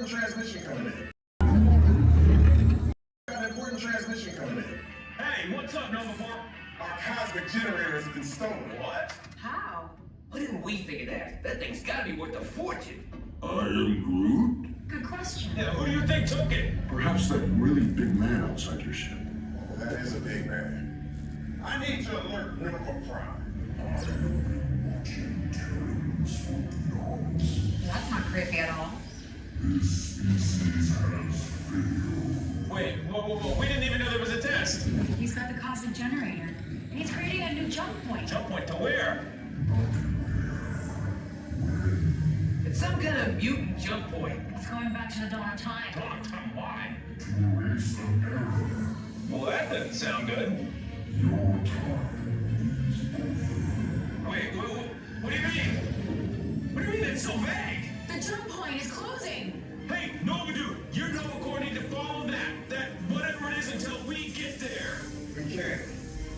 transmission coming in. Got an important transmission coming in. Hey, what's up, number 4? Our cosmic generator has been stolen. What? How? Why didn't we think of that? That thing's gotta be worth a fortune. I am Groot? Good question. Yeah, who do you think took it? Perhaps that really big man outside your ship. That is a big man. I need to alert Minimal Prime. That's not creepy at all. Wait, whoa, we didn't even know there was a test. He's got the cosmic generator, and he's creating a new jump point. Jump point to where? It's some kind of mutant jump point. It's going back to the dawn of time. Dawn of time, why? Well, that doesn't sound good. Wait, what do you mean? What do you mean it's so vague? The jump point is closing. Hey, Nova Dude, you're Nova Corps need to follow that whatever it is until we get there. We can't.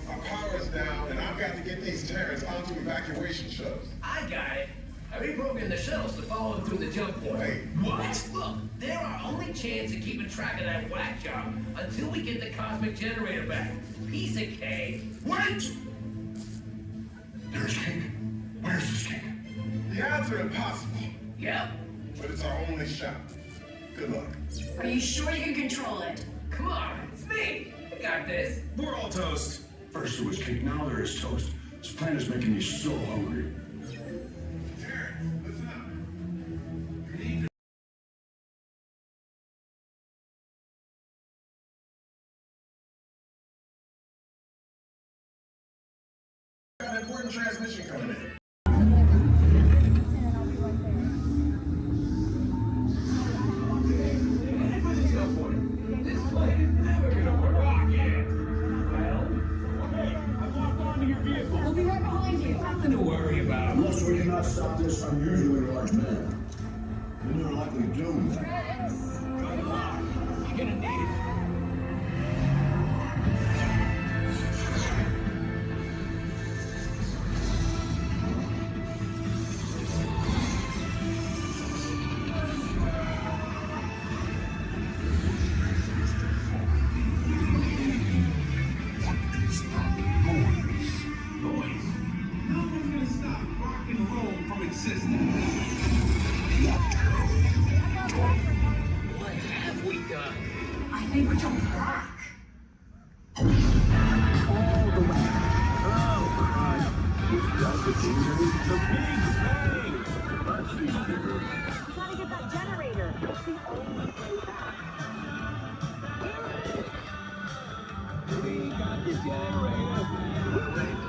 Our power's down, and I've got to get these Terrans onto evacuation shuttles. I got it. I reprogrammed the shuttles to follow them through the jump point. Wait, What? Look, they're our only chance of keeping track of that whack job until we get the cosmic generator back. Piece of cake. Wait! There's cake. Where's this cake? the odds are impossible, Yep. but it's our only shot. Good luck. Are you sure you can control it? Come on, it's me. I got this. We're all toast. First there was cake, now there is toast. This plan is making me so hungry. Terrence, listen up. You need to... Got an important transmission coming in. This plane is never gonna work. We'll be right behind you. Nothing to worry about. Unless we cannot stop this unusually large man, then they're likely doomed. Good luck. You're gonna need it. What have we done? I think we're jumping back. We gotta get that generator. It's the only way back. We got the generator.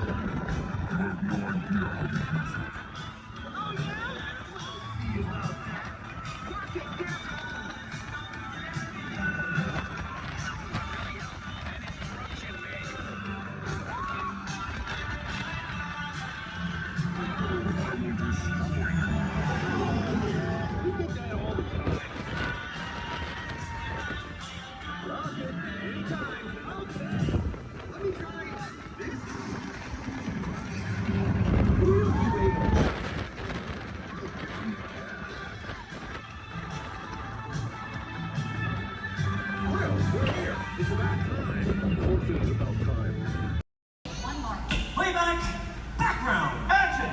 One more. Playback. Background. Action.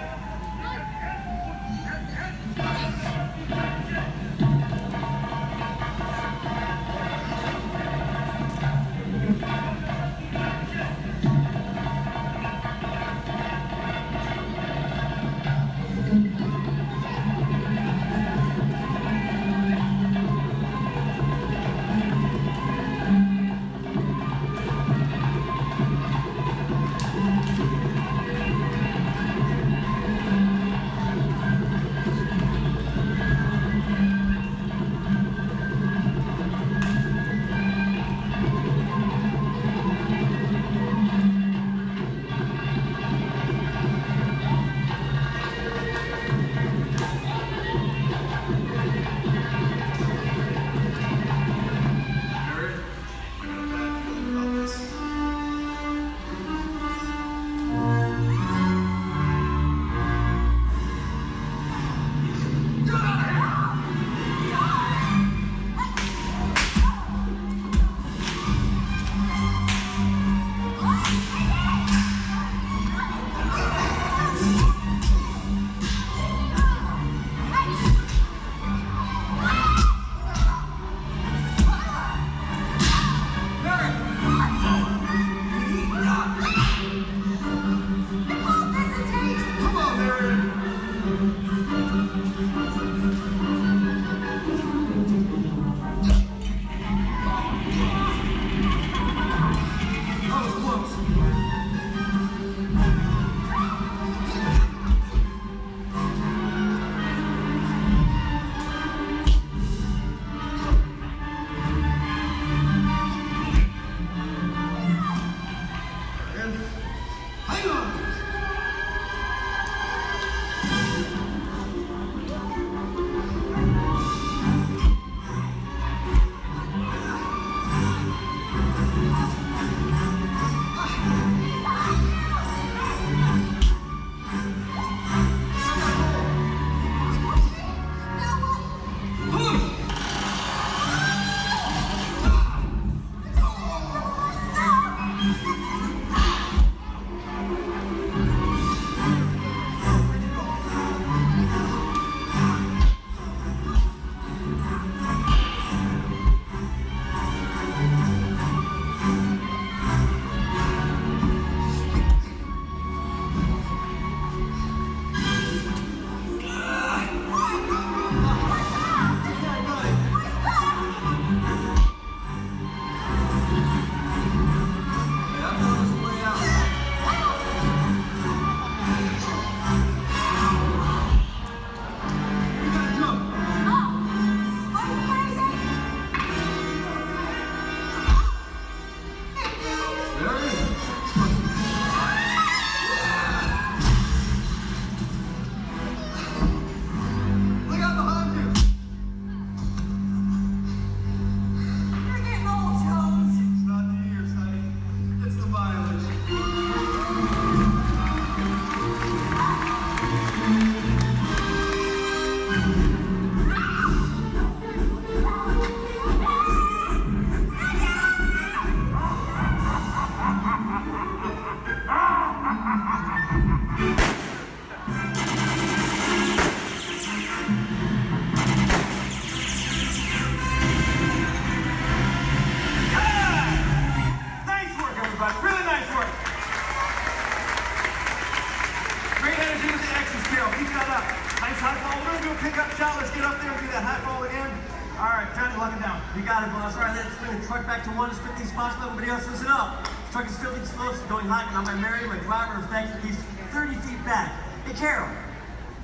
nice high fall. We're gonna do a pickup shot. Let's get up there and do that high fall again. All right, Johnny, lock it down. You got it, boss. All right, let's bring the truck back to 1 as quickly as possible. Everybody else, listen up. The truck is filling explosives going high, and I'm gonna marry my driver of thanks at least 30 feet back. Hey, Carol.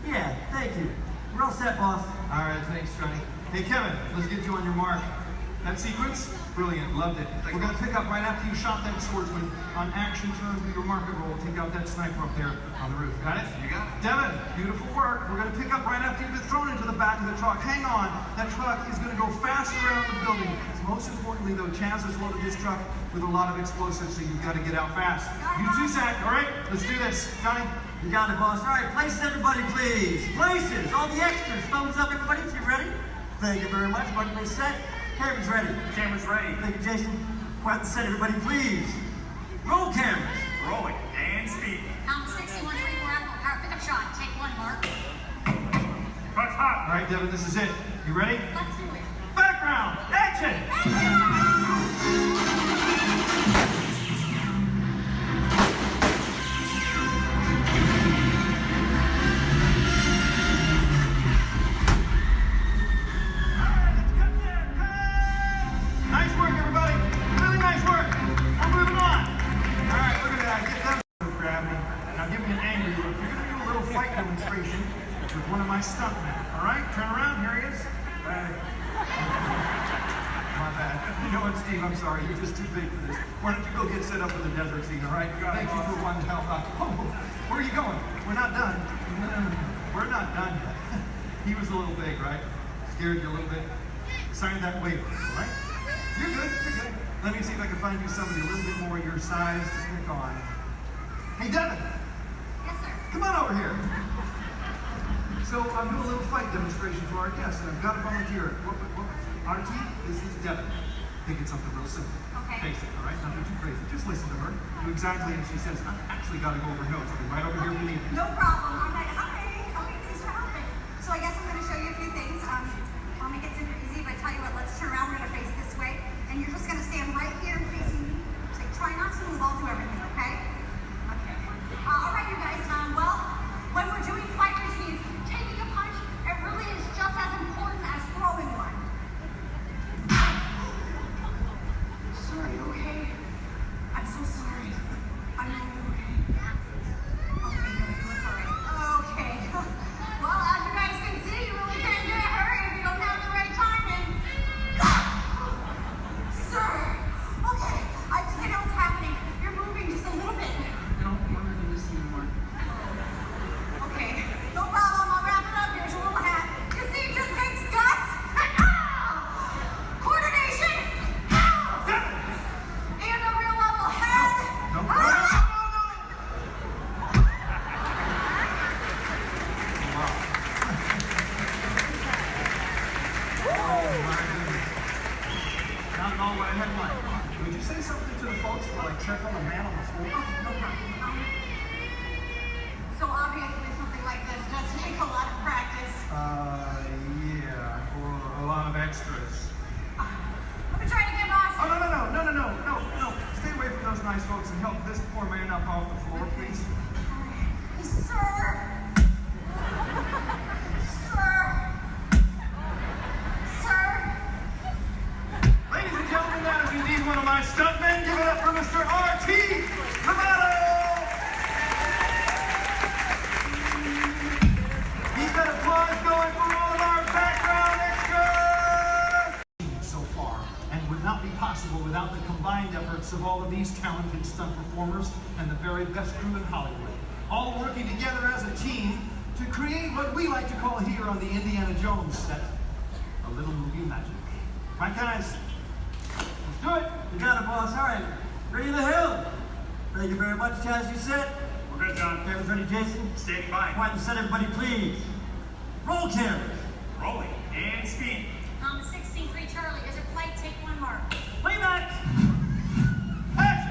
Yeah, thank you. We're all set, boss. All right, thanks, Johnny. Hey, Kevin, let's get you on your mark. That sequence? Brilliant, loved it. We're gonna pick up right after you shot that swordsman on action turn to your market roll. Take out that sniper up there on the roof. Got it? You got it. Devin, beautiful work. We're gonna pick up right after you've been thrown into the back of the truck. Hang on, that truck is gonna go fast around the building. Most importantly though, Chaz has loaded this truck with a lot of explosives, so you've gotta get out fast. You too, Zach, all right? Let's do this. Johnny? You got it, boss. All right, places everybody, please. Places, all the extras. Thumbs up, everybody, if you're ready. Thank you very much. Marketplace set. Camera's ready. Camera's ready. Thank you, Jason. Quiet the set, everybody, please. Roll cameras. Rolling and speed. Count 6124 Apple Power pickup shot. Take 1, Mark. Cut hot. All right, Devin, this is it. You ready? Let's do it. Background, action! Nice work, everybody. Really nice work. We're moving on. All right, look at that. Get them gravity. Now give me an angry look. You're going to do a little fight demonstration with one of my stuntmen. All right, turn around. Here he is. My bad. You know what, Steve? I'm sorry. You're just too big for this. Why don't you go get set up in the desert scene, all right? Thank you for wanting to help out. Oh, where are you going? We're not done. We're not done yet. He was a little big, right? Scared you a little bit? Sign that waiver, all right? You're good. You're good. Let me see if I can find you somebody a little bit more your size to pick on. Hey, Devin. Yes, sir. Come on over here. So I'm doing a little fight demonstration for our guests, and I've got a volunteer. RT, this is Devin. Think it's something real simple. Okay. Basic, all right? Nothing too crazy. Just listen to her. Do exactly as she says. I've actually got to go over notes. I'll be right over here with me. No problem. I'm like, hi. Okay, thanks for helping. So I guess I'm going to show you a few things. I'll make it super easy, but I tell you what, let's turn around. We're going to face this way, and you're just going to stand right here and facing me. Just like, try not to move. I'll do everything, okay? Okay. All right, you guys. Well, when we're doing fight routines, taking a punch, it really is just as important as throwing one. Sorry, okay? I'm so sorry. I'm really okay. Okay, no, you look all right. Okay. Well, as you guys can see, you really can't get hurt if you don't have the right timing. Sir! Okay, I think I know what's happening. You're moving just a little bit. No, I'm not going to listen anymore. Okay, no problem. I'll wrap it up. Here's your little hat. You see, it just takes guts. Coordination. And a real level head. No. Not at all what I had in mind. Would you say something to the folks while I check on the man on the floor? No problem. So obviously something like this does take a lot of practice. Yeah, or a lot of extras. Let me try it again, boss. Oh, no. Stay away from those nice folks and help this poor man up off the floor, please. Sir. Ladies and gentlemen, that is indeed one of my stuntmen. Give it up for Mr. R.T. Lovato! He's got applause going for all of our background extras! So far, and would not be possible without the combined efforts of all of these talented stunt performers and the very best crew in Hollywood, all working together as a team to create what we like to call here on the Indiana Jones set, a little movie magic. Right, guys? Let's do it. You got it, boss. All right. Ready to the hill. Thank you very much, Chaz. You set? We're good, John. Cameras ready, Jason? Standing by. Quiet the set, everybody, please. Roll cameras. Rolling and speed. Count 163 Charlie. Is it flight? Take 1, Mark. Playback. Action.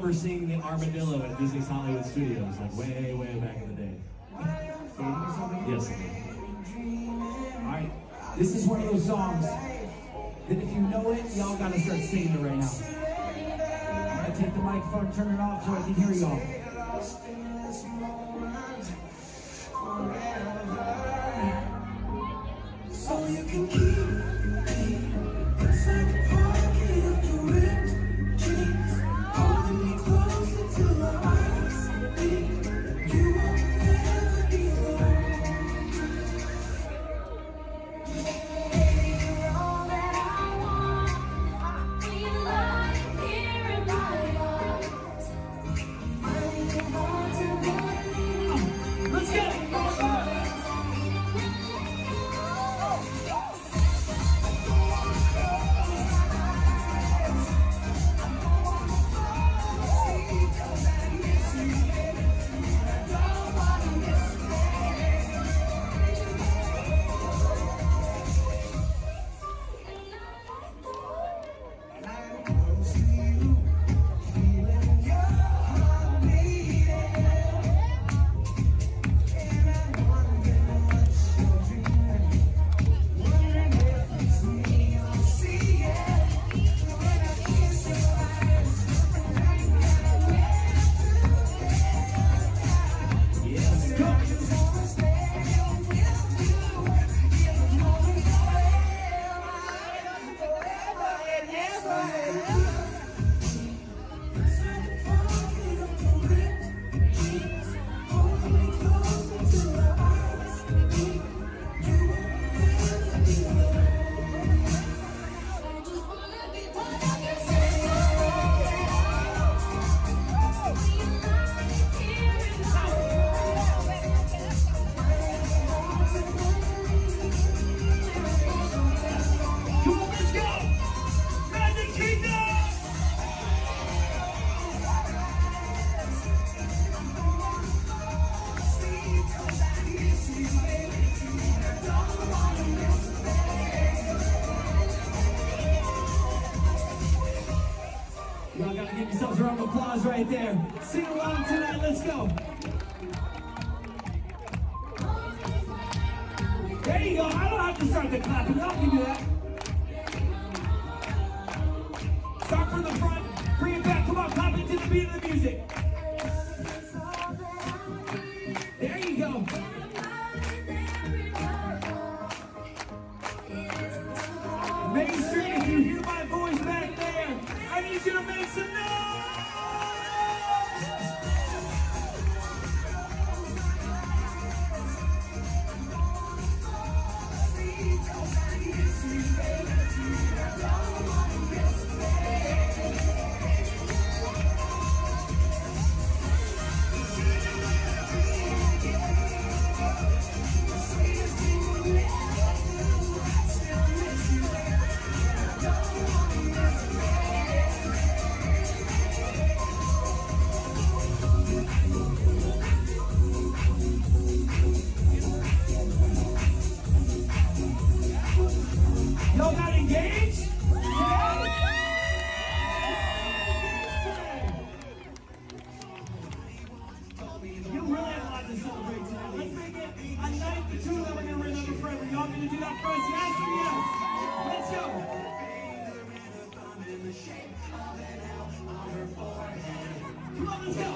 remember seeing the armadillo at Disney's Hollywood Studios, like way, way back in the day. Yes. All right. This is one of those songs that if you know it, y'all gotta start singing it right now. I'm gonna take the microphone, turn it off so I can hear y'all. So you can keep me inside the pocket of your ripped jeans, holding me closer till my eyes meet. You will never be alone. Baby, you're all that I want. We lie here in my arms. Finding it hard to believe. Let's get it. Y'all gotta give yourselves a round of applause right there. Sing along tonight, let's go. There you go, I don't have to start the clapping, y'all can do that. Start from the front, bring it back, come on, clap it to the beat of the music. There you go. Main Street, if you hear my voice back there, I need you to make some noise! Y'all got engaged? You really have a lot to celebrate tonight. Let's make it a night the two of them are going to remember forever. Y'all going to do that for us? Yes or yes? Let's go. Come on, let's go.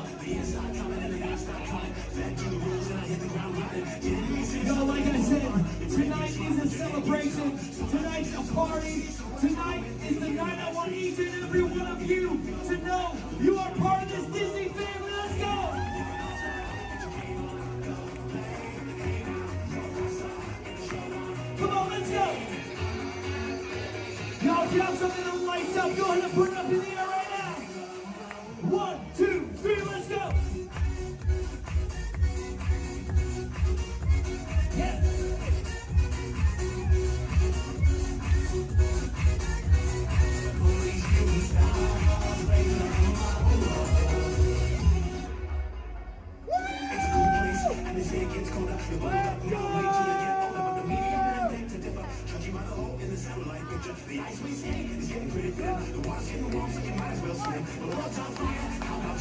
Yo, like I said, tonight is a celebration. Tonight's a party. Tonight is the night I want each and every one of you to know you are part of this Disney family. Let's go. Come on, let's go. Y'all, if you have something that lights up, go ahead and put it up in the air right now. 1, 2, 3, let's go. Yeah. The ice we skate is getting pretty thin. The water's getting warm, so you might as well swim. The world's on fire.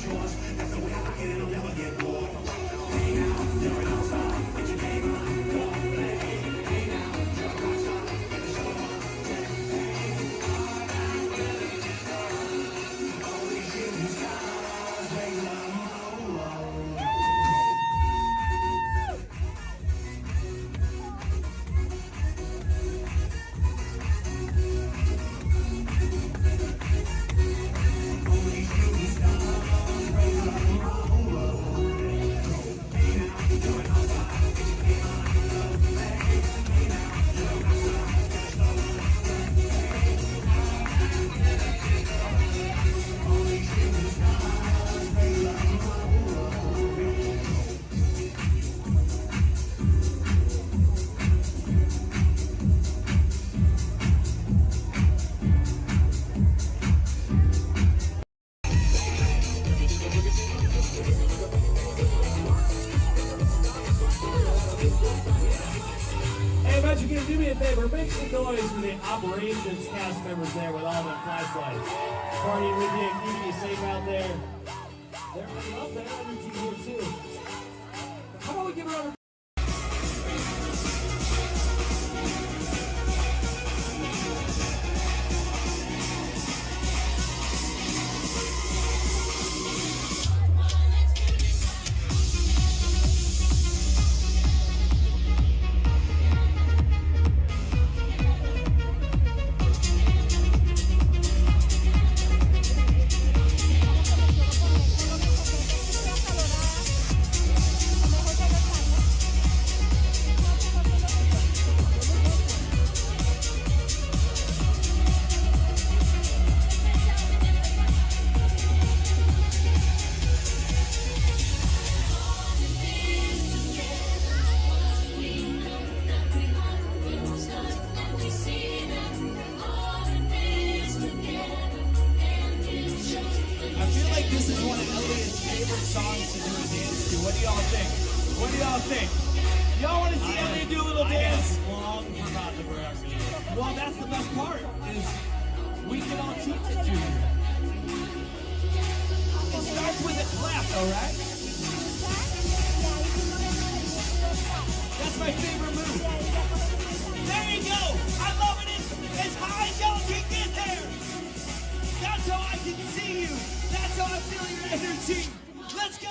Hey, but you're gonna do me a favor, make some noise for the operations cast members there with all the flashlights. Partying with you, keeping you safe out there. They're up there, energy here too. How about we give her a songs to do a dance to. What do y'all think? What do y'all think? Y'all want to see Elliot do a little dance? I have long forgotten the choreography. Well, that's the best part, is we can all teach it to you. It starts with a clap, all right? That's my favorite move. There you go. I love it as high as y'all can get there. That's how I can see you. That's how I feel your energy. Let's go.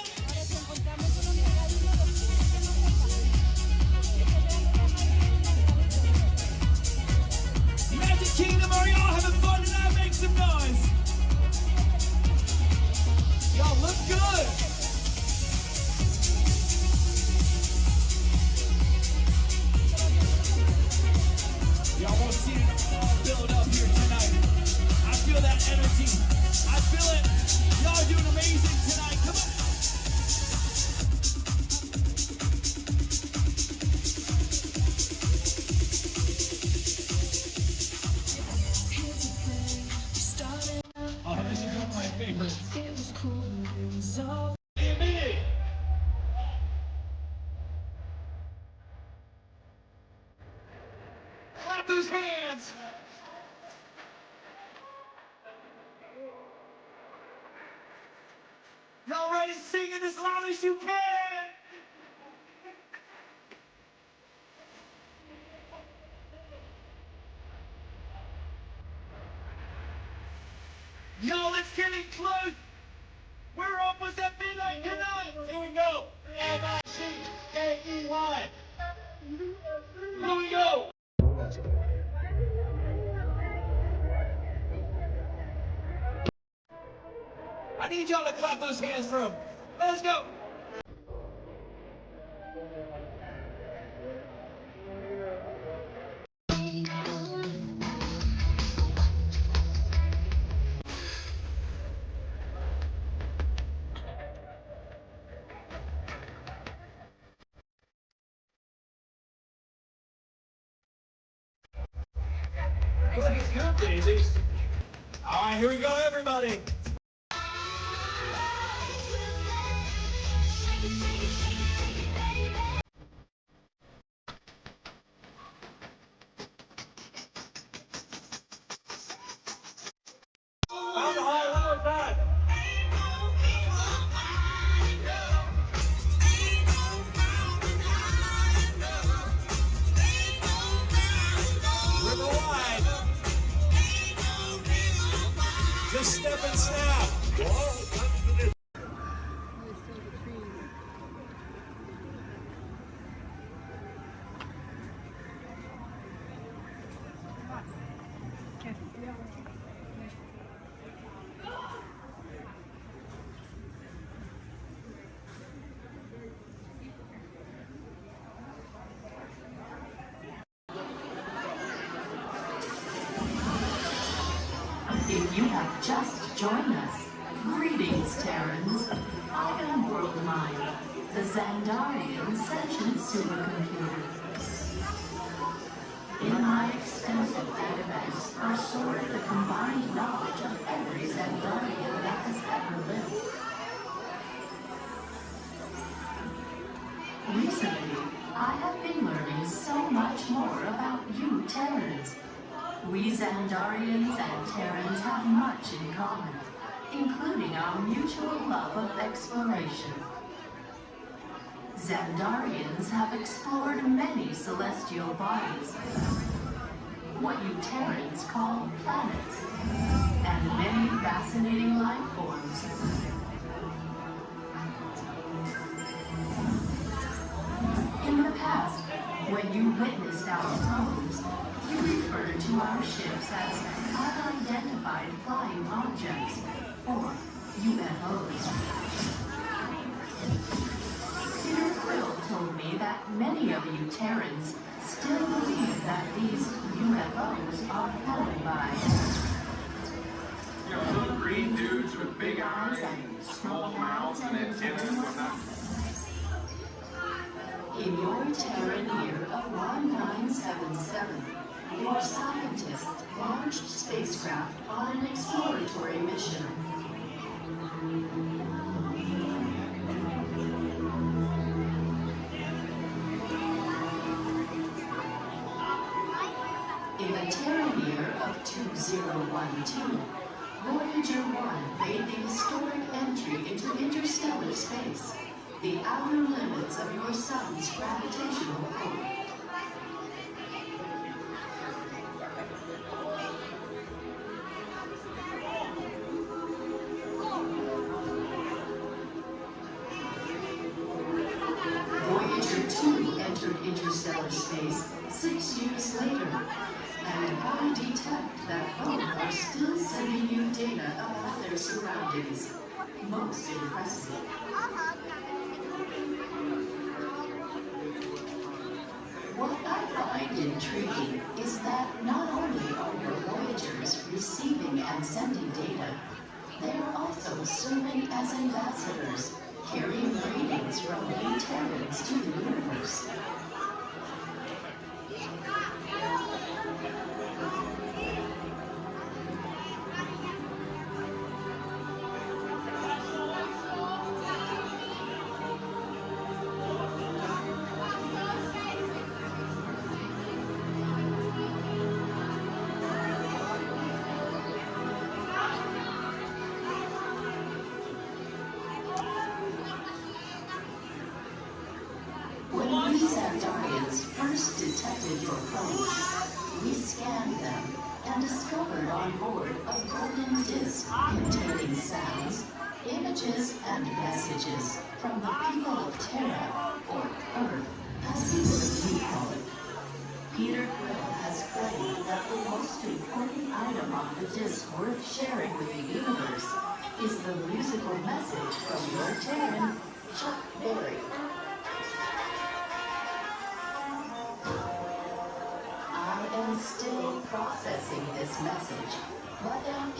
Magic Kingdom, are y'all having fun tonight? Make some noise. Y'all look good. Y'all won't see it all build up here tonight. I feel that energy. I feel it. Y'all are doing amazing tonight. Come on. Oh, this is one of my favorites. It was cool, it was all Clap those hands. Y'all ready to sing it as loud as you can? Y'all, it's getting close. We're almost at midnight tonight. Here we go. M-I-C-K-E-Y. Here we go. I need y'all to clap those hands for him. Let's go. Looks good, Daisy. All right, here we go, everybody. On the hall, one more time. just joined us. Greetings, Terrans. I am World Mind, the Xandarian sentient supercomputer. In my extensive databanks are stored the combined knowledge of every Xandarian that has ever lived. Recently, I have been learning so much more about you Terrans. We Xandarians and Terrans have much in common, including our mutual love of exploration. Xandarians have explored many celestial bodies, what you Terrans call planets, and many fascinating life forms. In the past, when you witnessed our homes, you referred to our ships as unidentified flying objects, or UFOs. Peter Quill told me that many of you Terrans still believe that these UFOs are flown by little green dudes with big eyes and small mouths and antennas and whatnot. In your Terran year of 1977, your scientists launched spacecraft on an exploratory mission. In the Terran year of 2012, Voyager 1 made the historic entry into interstellar space, the outer limits of your sun's gravitational pull. Voyager 2 entered interstellar space 6 years later, and I detect that both are still sending you data about their surroundings. Most impressive. What I find intriguing is that not only are your Voyagers receiving and sending data, they are also serving as ambassadors, carrying greetings from we Terrans to the universe. When we Xandarians first detected your phones, we scanned them and discovered on board a golden disc containing sounds, images, and messages from the people of Terra, or Earth, as you call it. Peter Quill has claimed that the most important item on the disc worth sharing with the universe is the musical message from your Terran, Chuck Berry. I am still processing this message, but am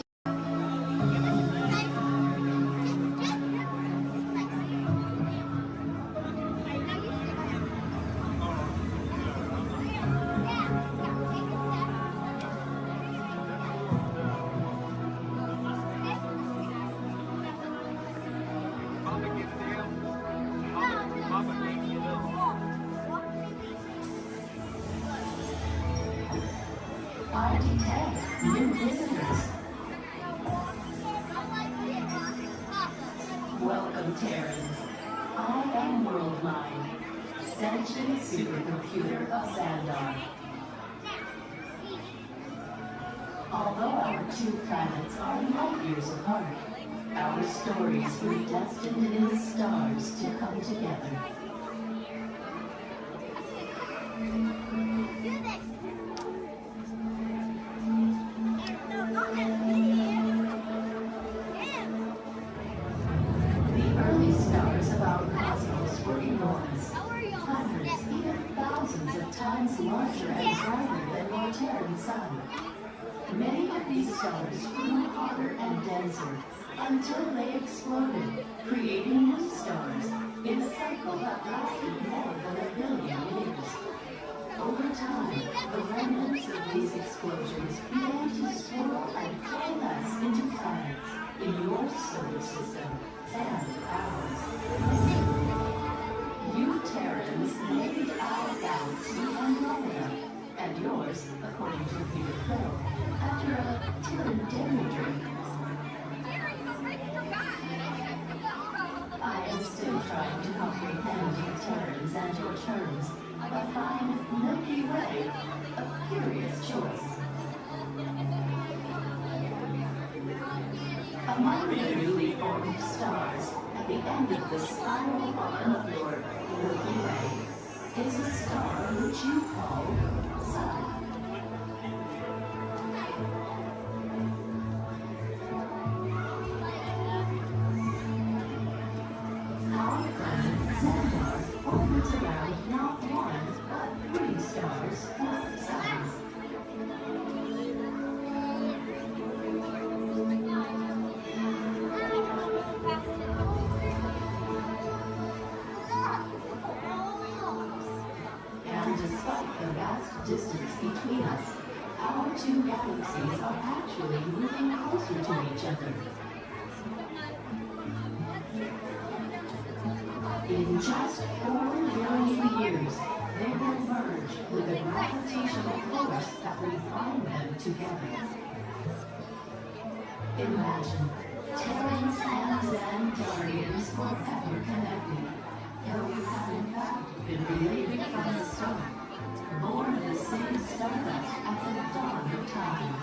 I detect new visitors. Welcome, Terrans. I am World Mind, sentient supercomputer of Xandar. Although our two planets are light years apart, our stories were destined in the stars to come together. The early stars of our cosmos were enormous, hundreds, even thousands of times larger and brighter than your Terran sun. Many have These stars grew hotter and denser until they exploded, creating new stars in a cycle that lasted more than 1 billion years. Over time, the remnants of these explosions began to swirl and coalesce into planets in your solar system and ours. You Terrans named our galaxy Andromeda, and yours, according to Peter Quill, after a Terran dairy drink. I am still trying to comprehend you Terrans and your terms, but find Milky Way a curious choice. Among the newly formed stars, at the end of the spiral arm of your Milky Way, is a star which you call Sun. Our planet Xandar orbits around not one, but 3 stars plus suns. And despite the vast distance between us, our 2 galaxies are actually moving closer to each other. In just 4 billion years, they will merge with a gravitational force that will bind them together. Imagine Terrans and Xandarians forever connected, though we have in fact been related from the start, born of the same stardust at the dawn of time.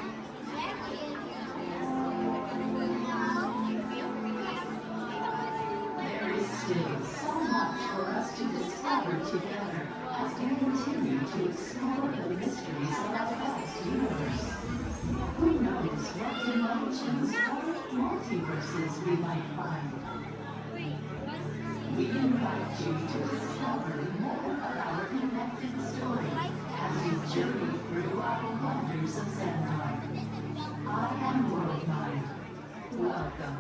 There is still so much for us to discover together as we continue to explore the mysteries of our vast universe. Who knows what dimensions or multiverses we might find? We invite you to discover more of our connected story as we journey through our wonders of Xandar. I am Worldmind. Welcome.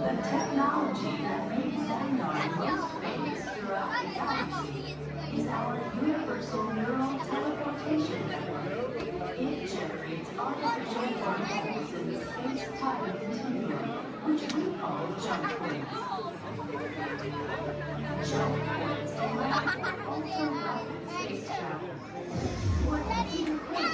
The technology that makes Xandar most famous throughout the galaxy is our universal neural teleportation network. It generates artificial wormholes in the space-time continuum, which we call jump points. Jump points allow for ultra-rapid space travel. What do you think?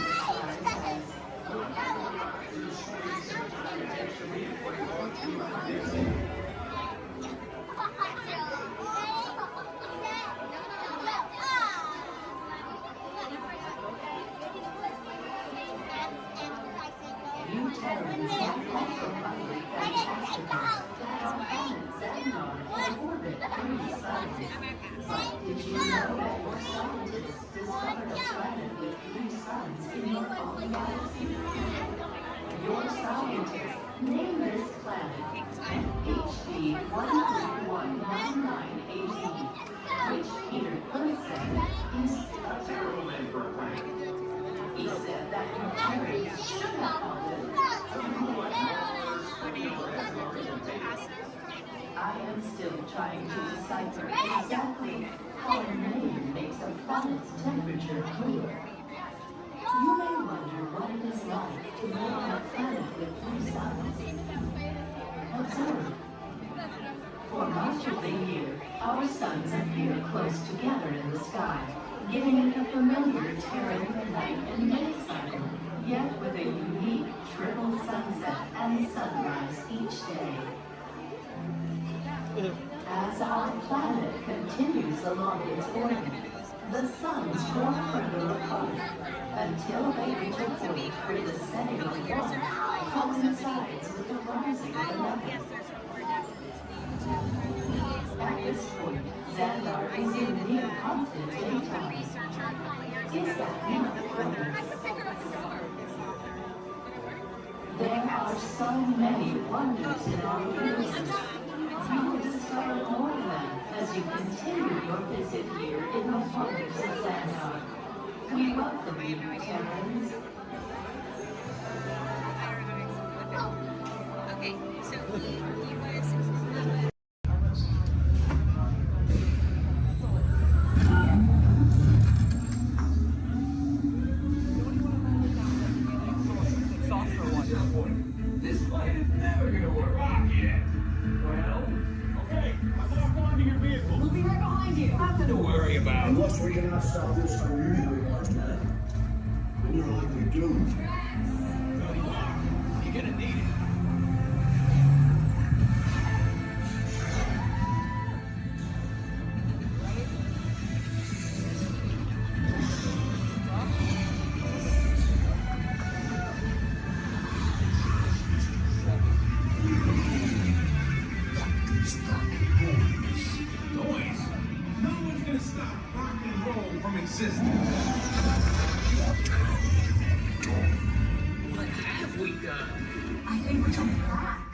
You Terrans have also found it fantastic that our planet Xandar can orbit 3 suns. But did you know that your scientists discovered a planet with 3 suns in your own galaxy? Your scientists named this planet HD 13199AZ, which Peter Quill said is a terrible name for a planet. He said that you Terrans should have called it. I am still trying to decipher exactly how a name makes a planet's temperature cooler. You may wonder what it is like to live on a planet with 3 suns. Observe. For much of the year, our suns appear close together in the sky, giving it a familiar Terran night and day cycle, yet with a unique triple sunset and sunrise each day. As planet continues along its orbit. The suns form further apart until they reach a point where the setting of one coincides with the rising of another. At this point, Xandar is in near constant daytime. Is that enough, brothers? There are so many wonders in our universe. You will discover more of them as you continue your visit here in the wonders of Xandar. We welcome you, Terrans. Okay, so he was. This flight is never gonna work. Yeah. Well, okay. I'm off onto your vehicle. We'll be right behind you. Nothing to worry about. Unless we cannot stop this unusually large man. Then you're likely doomed. You're gonna need it. Noise. No one's gonna stop rock and roll from existing. What have we done? I think we're coming back.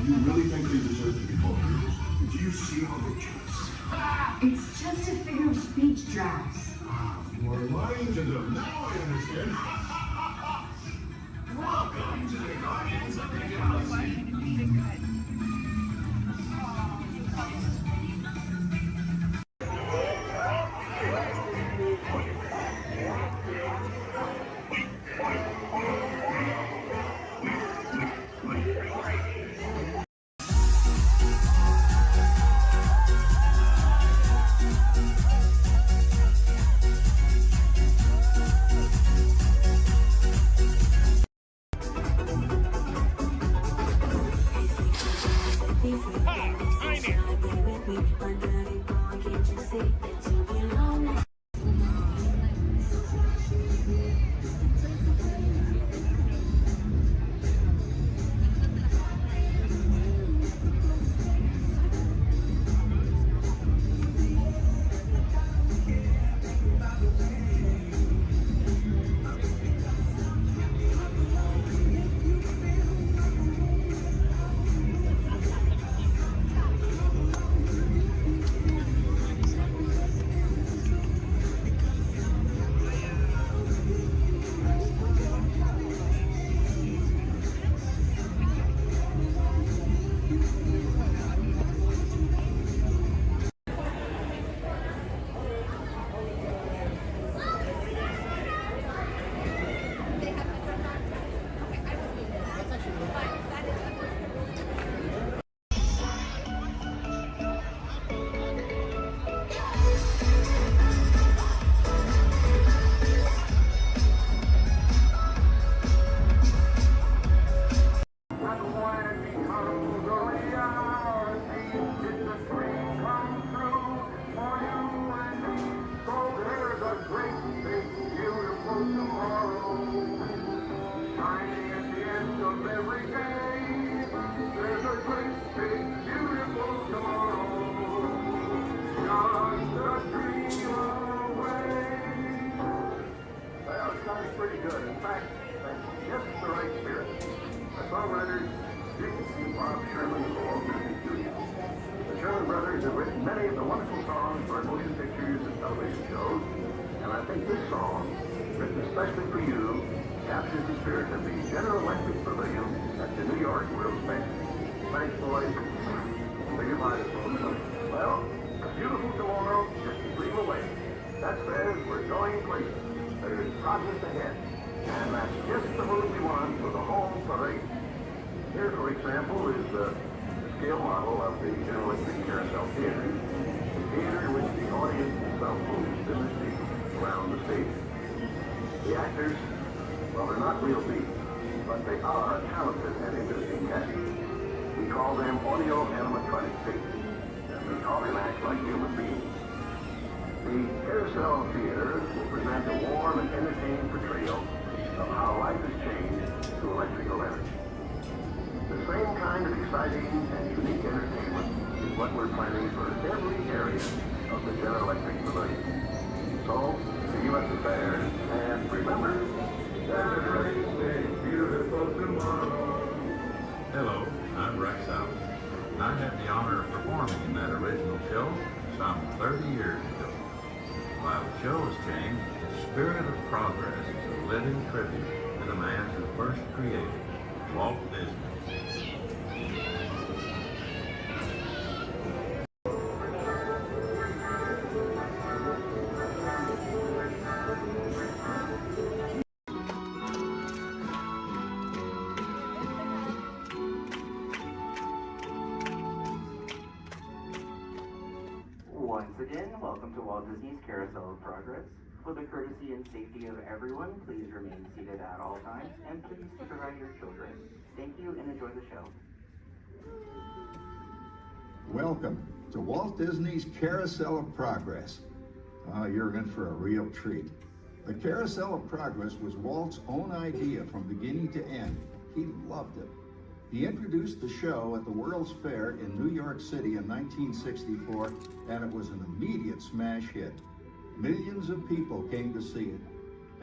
You really think they deserve to be called heroes? Did you see how they dress? It's just a figure of speech, Drax. You are lying to them. Now I understand. Welcome to the Guardians of the Galaxy. I think this song, written especially for you, captures the spirit of the General Electric Pavilion at the New York World's Fair. Thanks, boys. Say goodbye to folks. Well, a beautiful tomorrow just a dream away. That says we're going places. There's progress ahead. And that's just the mood we want for the home parade. Here, for example, is the scale model of the General Electric Carousel Theater. The theater in which the audience itself moves in the seat around the stage. The actors, well, they're not real beings, but they are talented and interesting cast. We call them audio animatronic figures, and we call them act like human beings. The Carousel Theater will present a warm and entertaining portrayal of how life has changed through electrical energy. The same kind of exciting and unique entertainment is what we're planning for every area of the General Electric Pavilion. So, see you at the fair, and remember, celebrate a beautiful tomorrow. Hello, I'm Rex Out. I had the honor of performing in that original show some 30 years ago. While the show has changed, the spirit of progress is a living tribute to the man who first created Walt Disney. Once again, welcome to Walt Disney's Carousel of Progress. For the courtesy and safety of everyone, please remain seated at all times, and please supervise your children. Thank you, and enjoy the show. Welcome to Walt Disney's Carousel of Progress. You're in for a real treat. The Carousel of Progress was Walt's own idea from beginning to end. He loved it. He introduced the show at the World's Fair in New York City in 1964, and it was an immediate smash hit. Millions of people came to see it.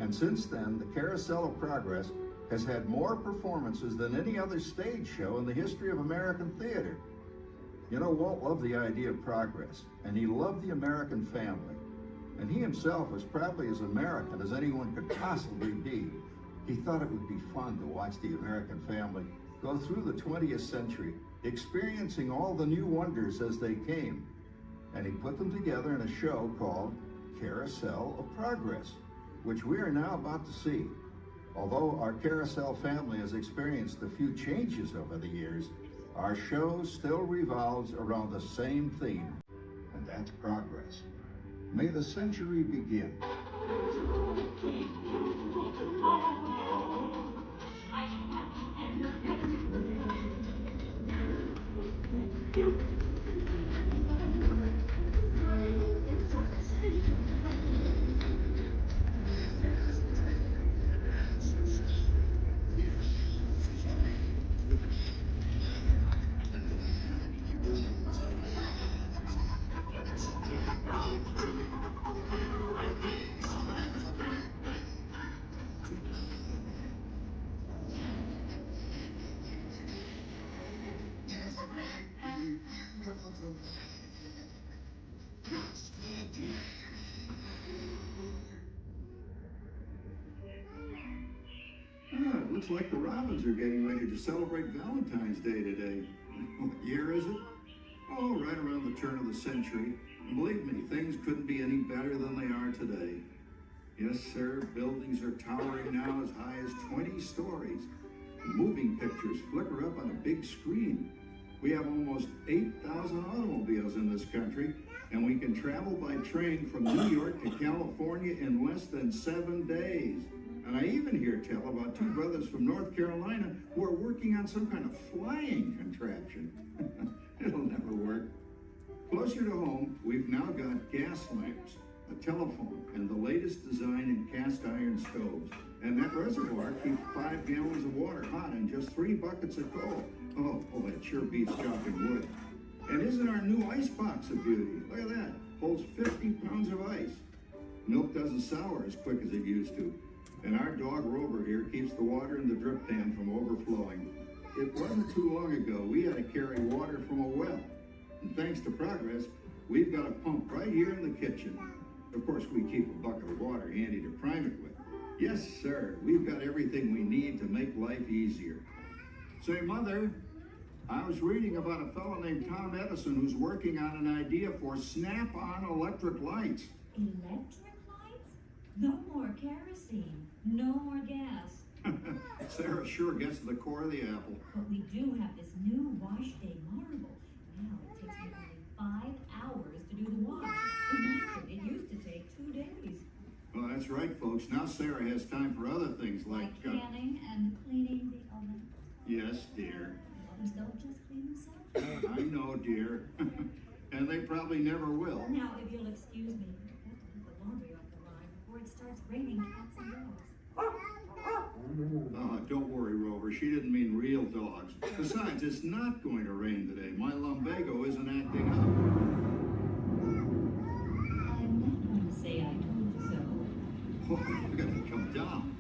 And since then, the Carousel of Progress has had more performances than any other stage show in the history of American theater. You know, Walt loved the idea of progress, and he loved the American family. And he himself was probably as American as anyone could possibly be. He thought it would be fun to watch the American family go through the 20th century, experiencing all the new wonders as they came. And he put them together in a show called Carousel of Progress, which we are now about to see. Although our Carousel family has experienced a few changes over the years, our show still revolves around the same theme, and that's progress. May the century begin. Looks like the Robins are getting ready to celebrate Valentine's Day today. What year is it? Oh, right around the turn of the century. And believe me, things couldn't be any better than they are today. Yes, sir, buildings are towering now as high as 20 stories. And moving pictures flicker up on a big screen. We have almost 8,000 automobiles in this country, and we can travel by train from New York to California in less than 7 days. And I even hear tell about two brothers from North Carolina who are working on some kind of flying contraption. It'll never work. Closer to home, we've now got gas lamps, a telephone, and the latest design in cast iron stoves. And that reservoir keeps 5 gallons of water hot in just 3 buckets of coal. Oh, that sure beats chopping wood. And isn't our new ice box a beauty? Look at that. Holds 50 pounds of ice. Milk doesn't sour as quick as it used to. And our dog Rover here keeps the water in the drip pan from overflowing. It wasn't too long ago we had to carry water from a well. And thanks to progress, we've got a pump right here in the kitchen. Of course, we keep a bucket of water handy to prime it with. Yes, sir, we've got everything we need to make life easier. Say, Mother, I was reading about a fellow named Tom Edison who's working on an idea for snap-on electric lights. Electric lights? No more kerosene. No more gas. Sarah sure gets to the core of the apple. But we do have this new wash day marvel. Now it takes me only 5 hours to do the wash. Imagine, it used to take 2 days. Well, that's right, folks. Now Sarah has time for other things like canning and cleaning the oven. Yes, dear. Ovens don't just clean themselves. I know, dear. And they probably never will. Now, if you'll excuse me, I have to put the laundry off the line before it starts raining cats and dogs. Don't worry, Rover. She didn't mean real dogs. Besides, it's not going to rain today. My lumbago isn't acting up. I'm not going to say I told you so. Oh, you're going to come down.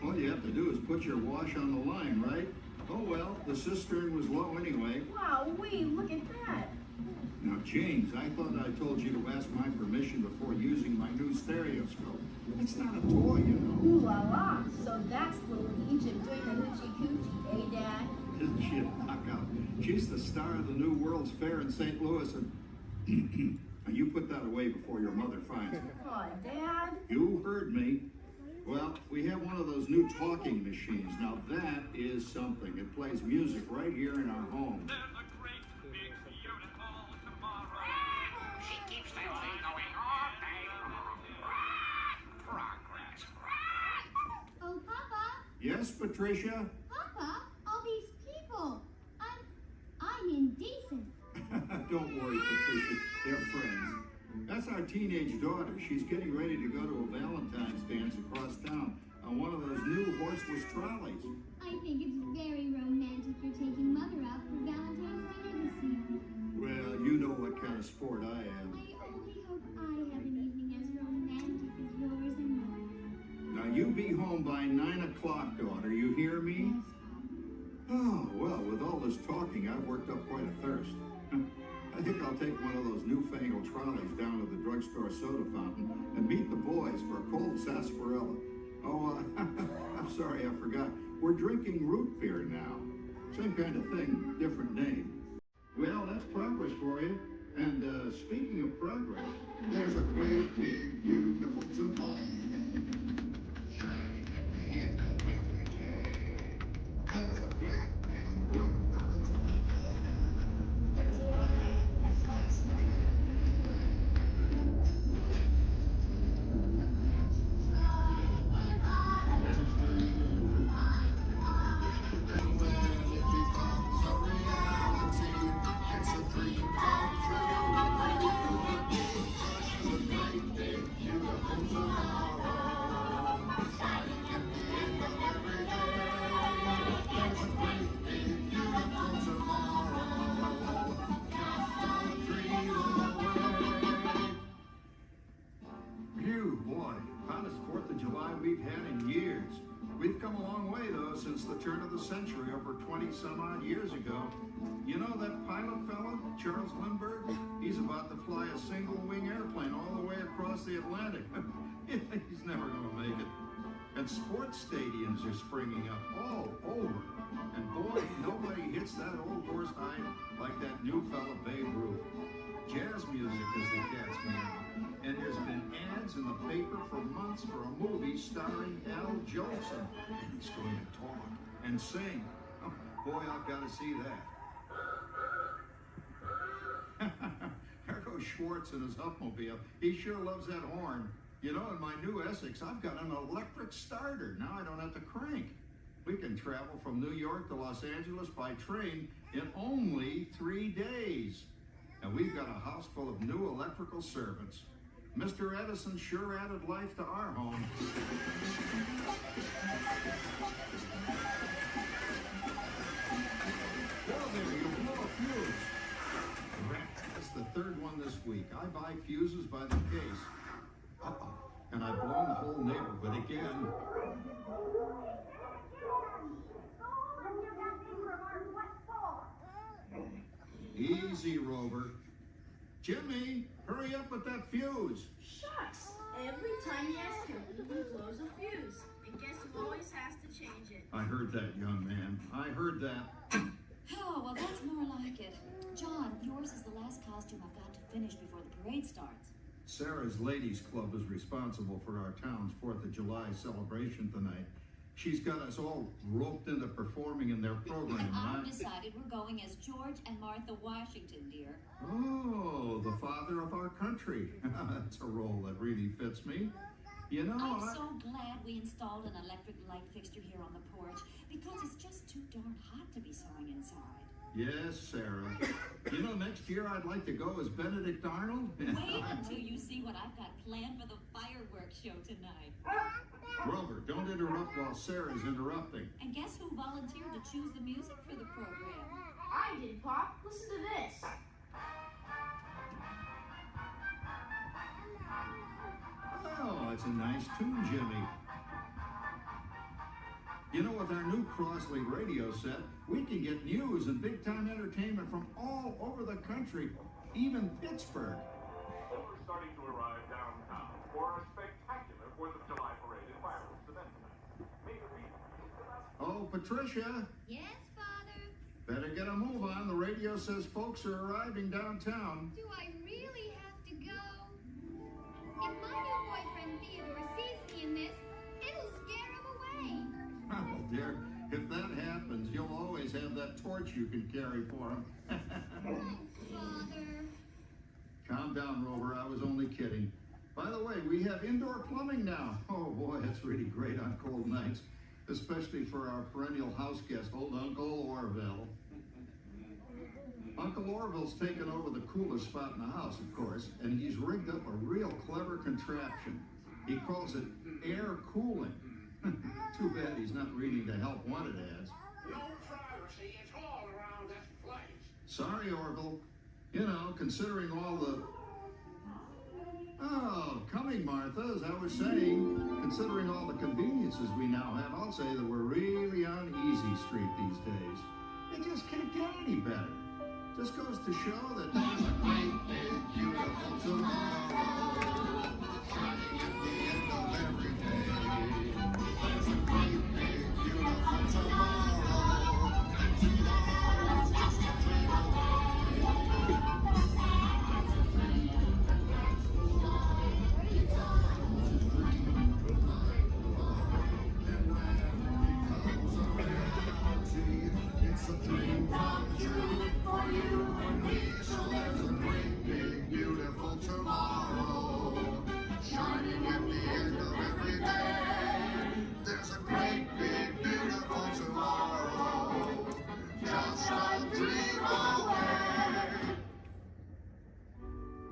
All you have to do is put your wash on the line, right? Oh, well, the cistern was low anyway. Wow, look at that. Now, James, I thought I told you to ask my permission before using my new stereoscope. It's not a toy, you know. Ooh la la. So that's little Egypt doing the hoochie coochie, eh, Dad? Isn't she a knockout? She's the star of the new World's Fair in St. Louis, and you put that away before your mother finds it. Oh, Dad. You heard me. Well, we have one of those new talking machines. Now that is something. It plays music right here in our home. She keeps that thing going all day long. Progress. Oh, Papa. Yes, Patricia? Papa, all these people. I'm indecent. Don't worry, Patricia. They're friends. That's our teenage daughter. She's getting ready to go to a Valentine's dance across town on one of those new horseless trolleys. I think it's very romantic you're taking Mother out for Valentine's dinner this year. Well, you know what kind of sport I am. I only hope I have an evening as romantic as yours and mine. Now, you be home by 9 o'clock, daughter. You hear me? Oh, well, with all this talking, I've worked up quite a thirst. I think I'll take one of those newfangled trolleys down to the drugstore soda fountain and meet the boys for a cold sarsaparilla. Oh, I'm sorry, I forgot. We're drinking root beer now. Same kind of thing, different name. Well, that's progress for you. And speaking of progress, there's a great big beautiful tomorrow. We've had in years. We've come a long way, though, since the turn of the century, over 20-some-odd years ago. You know that pilot fella, Charles Lindbergh? He's about to fly a single-wing airplane all the way across the Atlantic. He's never going to make it. And sports stadiums are springing up all over. And boy, nobody hits that old horse hide like that new fella Babe Ruth. Jazz music, as the cats meow. And there's been ads in the paper for months for a movie starring Al Jolson. And he's going to talk and sing. Oh, boy, I've got to see that. There goes Schwartz in his Huffmobile. He sure loves that horn. You know, in my new Essex, I've got an electric starter. Now I don't have to crank. We can travel from New York to Los Angeles by train in only 3 days. And we've got a house full of new electrical servants. Mr. Edison sure added life to our home. Well, there, you blow a fuse. That's the third one this week. I buy fuses by the case. Uh-oh. And I've blown the whole neighborhood again. Easy, Rover. Jimmy, hurry up with that fuse. Shucks. Every to change it. I heard that, young man. I heard that. Oh, well, that's more like it. John, yours is the last costume I've got to finish before the parade starts. Sarah's Ladies Club is responsible for our town's 4th of July celebration tonight. She's got us all roped into performing in their program. And I've decided we're going as George and Martha Washington, dear. Oh, the father of our country. That's a role that really fits me. You know, I'm so glad we installed an electric light fixture here on the porch because it's just too darn hot to be sewing inside. Yes, Sarah. You know, next year I'd like to go as Benedict Arnold. Wait until you see what I've got planned for the fireworks show tonight. Grover, don't interrupt while Sarah's interrupting. And guess who volunteered to choose the music for the program? I did, Pop. Listen to this. Oh, it's a nice tune, Jimmy. You know, with our new Crossley radio set, we can get news and big-time entertainment from all over the country, even Pittsburgh. We're starting to arrive downtown for a spectacular 4th of July parade and fireworks event tonight. May the reason is us. Oh, Patricia, Yes, Father? better get a move on. The radio says folks are arriving downtown. Do I really have to go? If my new boyfriend Theodore sees me in this, it'll scare him away. Oh, dear, if that happens, you'll always have that torch you can carry for him. Father. Calm down, Rover. I was only kidding. By the way, we have indoor plumbing now. Oh, boy, it's really great on cold nights, especially for our perennial house guest, old Uncle Orville. Uncle Orville's taken over the coolest spot in the house, of course, and he's rigged up a real clever contraption. He calls it air cooling. Too bad he's not reading the help wanted ads. No privacy at all around this place. Sorry, Orville. You know, considering all the... Oh, coming, Martha, as I was saying, considering all the conveniences we now have, I'll say that we're really on easy street these days. It just can't get any better. Just goes to show that there's a great, big, beautiful tomorrow shining at the end of every day. There's a great, big, beautiful tomorrow, and tomorrow's just a dream away. And when it comes a reality, it's a dream come true for you and me. So there's a great, big, beautiful tomorrow shining at the end of every day. There's a great, big, beautiful tomorrow, just a dream away.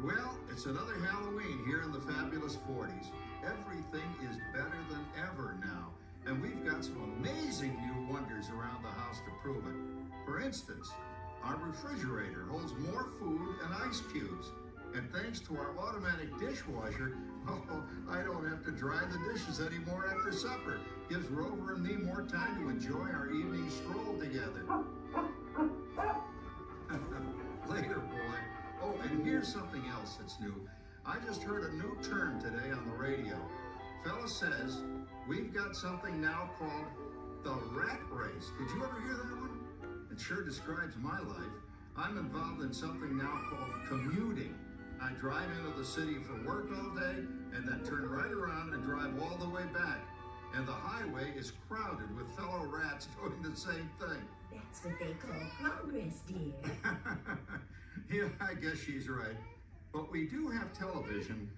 Well, it's another Halloween here in the fabulous 40s. Everything is better than ever now, and we've got some amazing new wonders around the house to prove it. For instance, our refrigerator holds more food and ice cubes. And thanks to our automatic dishwasher, I don't have to dry the dishes anymore after supper. Gives Rover and me more time to enjoy our evening stroll together. Later, boy. Oh, and here's something else that's new. I just heard a new term today on the radio. Fella says we've got something now called the rat race. Did you ever hear that one? It sure describes my life. I'm involved in something now called commuting. I drive into the city for work all day and then turn right around and drive all the way back. And the highway is crowded with fellow rats doing the same thing. That's what they call progress, dear. Yeah, I guess she's right. But we do have television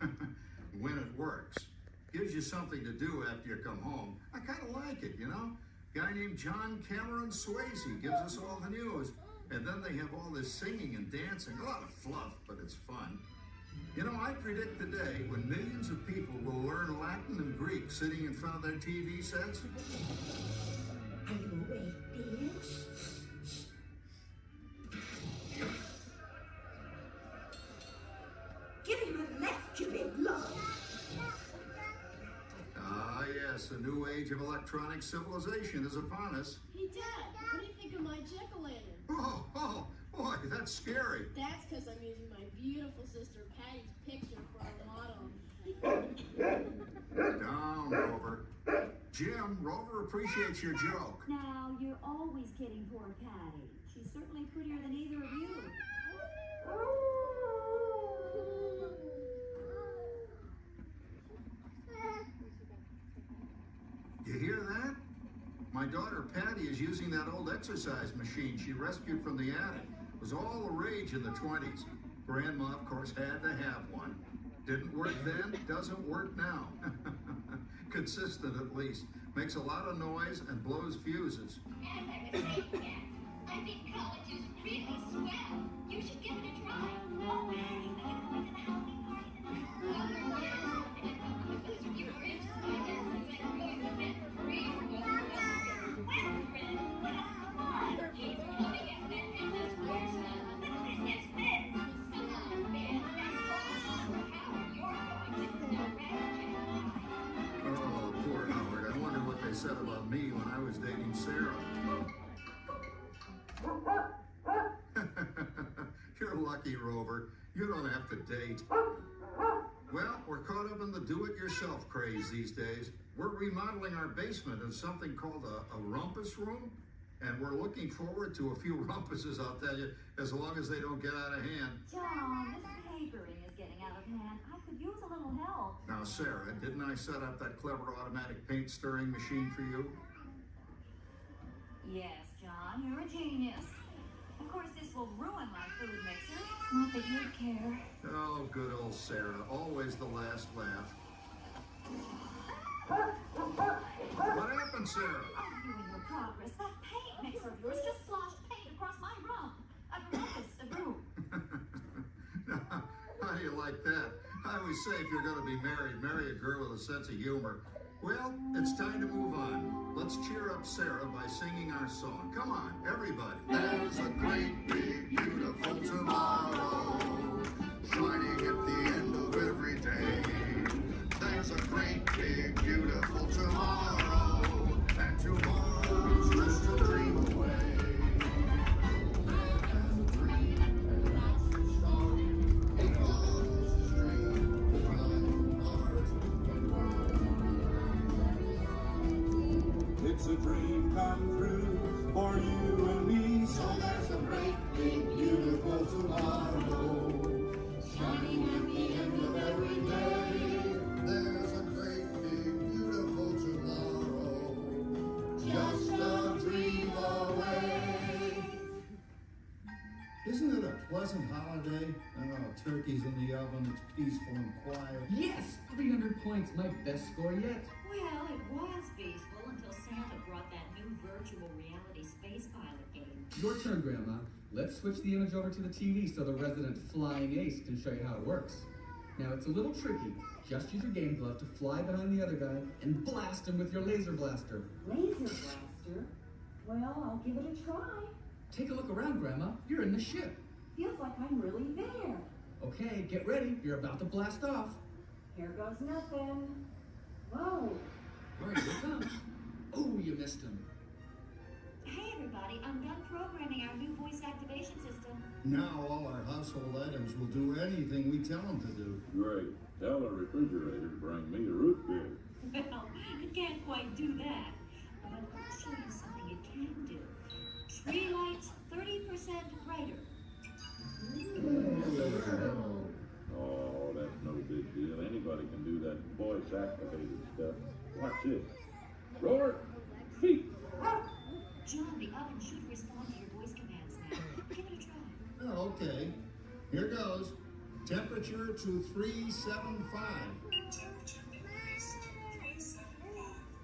when it works. Gives you something to do after you come home. I kind of like it, you know? Guy named John Cameron Swayze gives us all the news. And then they have all this singing and dancing. A lot of fluff, but it's fun. You know, I predict the day when millions of people will learn Latin and Greek sitting in front of their TV sets. Are you awake, dear? Give him a left, you big love. Ah, yes, a new age of electronic civilization is upon us. Hey, Dad, what do you think of my jack-o'-lantern? Oh, boy, that's scary. That's because I'm using my beautiful sister Patty's picture for our model. Down, Rover. Jim, Rover appreciates your joke. Now, you're always kidding poor Patty. She's certainly prettier than either of you. You hear that? My daughter Patty is using that old exercise machine she rescued from the attic. It was all the rage in the 20s. Grandma, of course, had to have one. Didn't work then, doesn't work now. Consistent at least. Makes a lot of noise and blows fuses. As I was saying, Dad, I think college is really swell. You should give it a try. Oh, Patty, will you come to the Halloween party tonight? Oh, yes. And if you were interested, I guess you went going to bed for free or go to well, Fred, let's come on. He's coming at that business course. This is Finn. Come on, Finn. That's all. How you're going to tell Red. Oh, poor Howard. I wonder what they said about me when I was dating Sarah. You're lucky, Rover. You don't have to date. Well, we're caught up in the do-it-yourself craze these days. We're remodeling our basement in something called a rumpus room, and we're looking forward to a few rumpuses, I'll tell you, as long as they don't get out of hand. John, this papering is getting out of hand. I could use a little help. Now, Sarah, didn't I set up that clever automatic paint stirring machine for you? Yes, John, you're a genius. Of course, this will ruin my food mixer. Not that you'd care. Oh, good old Sarah. Always the last laugh. What happened, Sarah? I'm viewing your progress. That paint mixer of yours just sloshed paint across my rump. A room. How do you like that? I always say if you're going to be married, marry a girl with a sense of humor. Well, it's time to move on. Let's cheer up Sarah by singing our song. Come on, everybody. There's a great, big, beautiful tomorrow, shining at the end of every day. There's a great, big, beautiful tomorrow, and tomorrow's just a dream away. There's a dream, and that's the start. It was a dream, trying hard. It's a dream come true for you and me. So there's a great, big, beautiful tomorrow, shining at the end of every day. There's a great, big, beautiful tomorrow, just a dream away. Isn't it a pleasant holiday? Oh, turkey's in the oven, it's peaceful and quiet. Yes! 300 points, my best score yet. Well, it was peaceful until Santa brought that new virtual reality space pilot game. Your turn, Grandma. Let's switch the image over to the TV so the resident flying ace can show you how it works. Now, it's a little tricky. Just use your game glove to fly behind the other guy and blast him with your laser blaster. Laser blaster? Well, I'll give it a try. Take a look around, Grandma. You're in the ship. Feels like I'm really there. Okay, get ready. You're about to blast off. Here goes nothing. Whoa. All right, here it comes. Oh, you missed him. Hey, everybody, I'm done programming our new voice activation system. Now all our household items will do anything we tell them to do. Great. Tell the refrigerator to bring me a root beer. Well, it can't quite do that. But I'll show you something it can do. Tree lights 30% brighter. Oh, that's no big deal. Anybody can do that voice-activated stuff. Watch this. Roar, feet. John, the oven should respond to your voice commands now. Give it a try. Oh, okay. Here goes. Temperature to 375.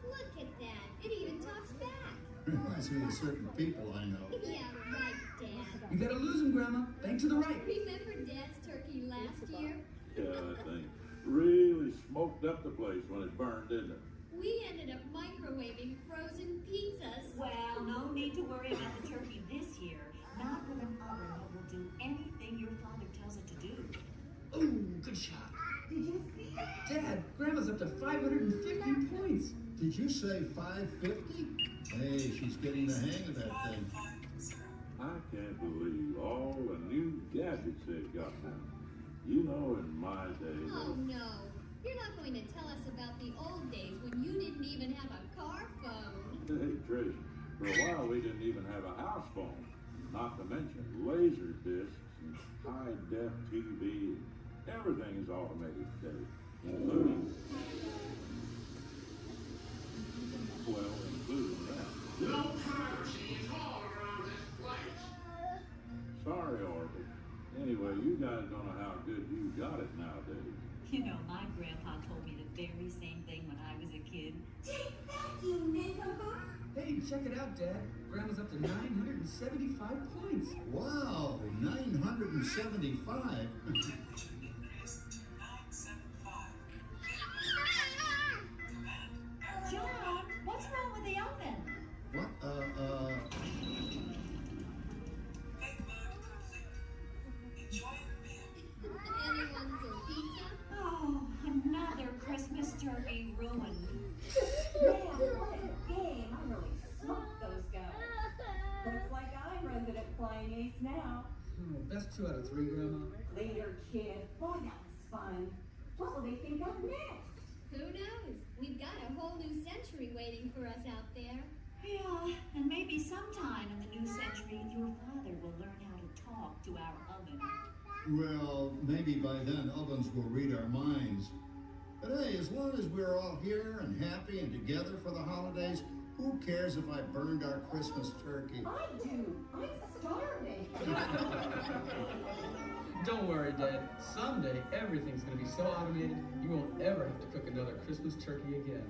Look at that. It even talks back. Reminds me of certain people I know. Yeah, right, Dad. You gotta lose him, Grandma. Bank to the right. Remember Dad's turkey last year? Yeah, that thing really smoked up the place when it burned, didn't it? We ended up microwaving frozen pizzas. Well, no need to worry about the turkey this year. Not with an oven that will do anything your father tells it to do. Oh, good shot. Did you see it? Dad, Grandma's up to 550 points. Did you say 550? Hey, she's getting the hang of that thing. I can't believe all the new gadgets they've got now. You know, in my day. Oh no, you're not going to tell us about the old days when you didn't didn't even have a car phone. Hey, Trish, for a while we didn't even have a house phone. Not to mention laser discs and high-def TV. Everything is automated today, including, well, including that. No privacy at all around this place. Sorry, Orbit. Anyway, you guys don't know how good you got it nowadays. You know, my grandpa told me the very same thing when I was a kid. Take that, you nincompoop! Hey, check it out, Dad. Grandma's up to 975 points. Wow, 975. John, what's wrong with the oven? What? Anyone for pizza? Oh, another Christmas turkey ruined. Man, what a game. I really smoked those guys. Looks like I'm resident flying ace now. Oh, best 2 out of 3, Grandma. Later, kid. Boy, that was fun. What will they think of next? Who knows? We've got a whole new century waiting for us out there. Yeah, and maybe sometime in the new century, your father will learn how to talk to our oven. Well, maybe by then ovens will read our minds. But hey, as long as we're all here and happy and together for the holidays, who cares if I burned our Christmas turkey? I do. I'm starving. Don't worry, Dad. Someday, everything's going to be so automated, you won't ever have to cook another Christmas turkey again.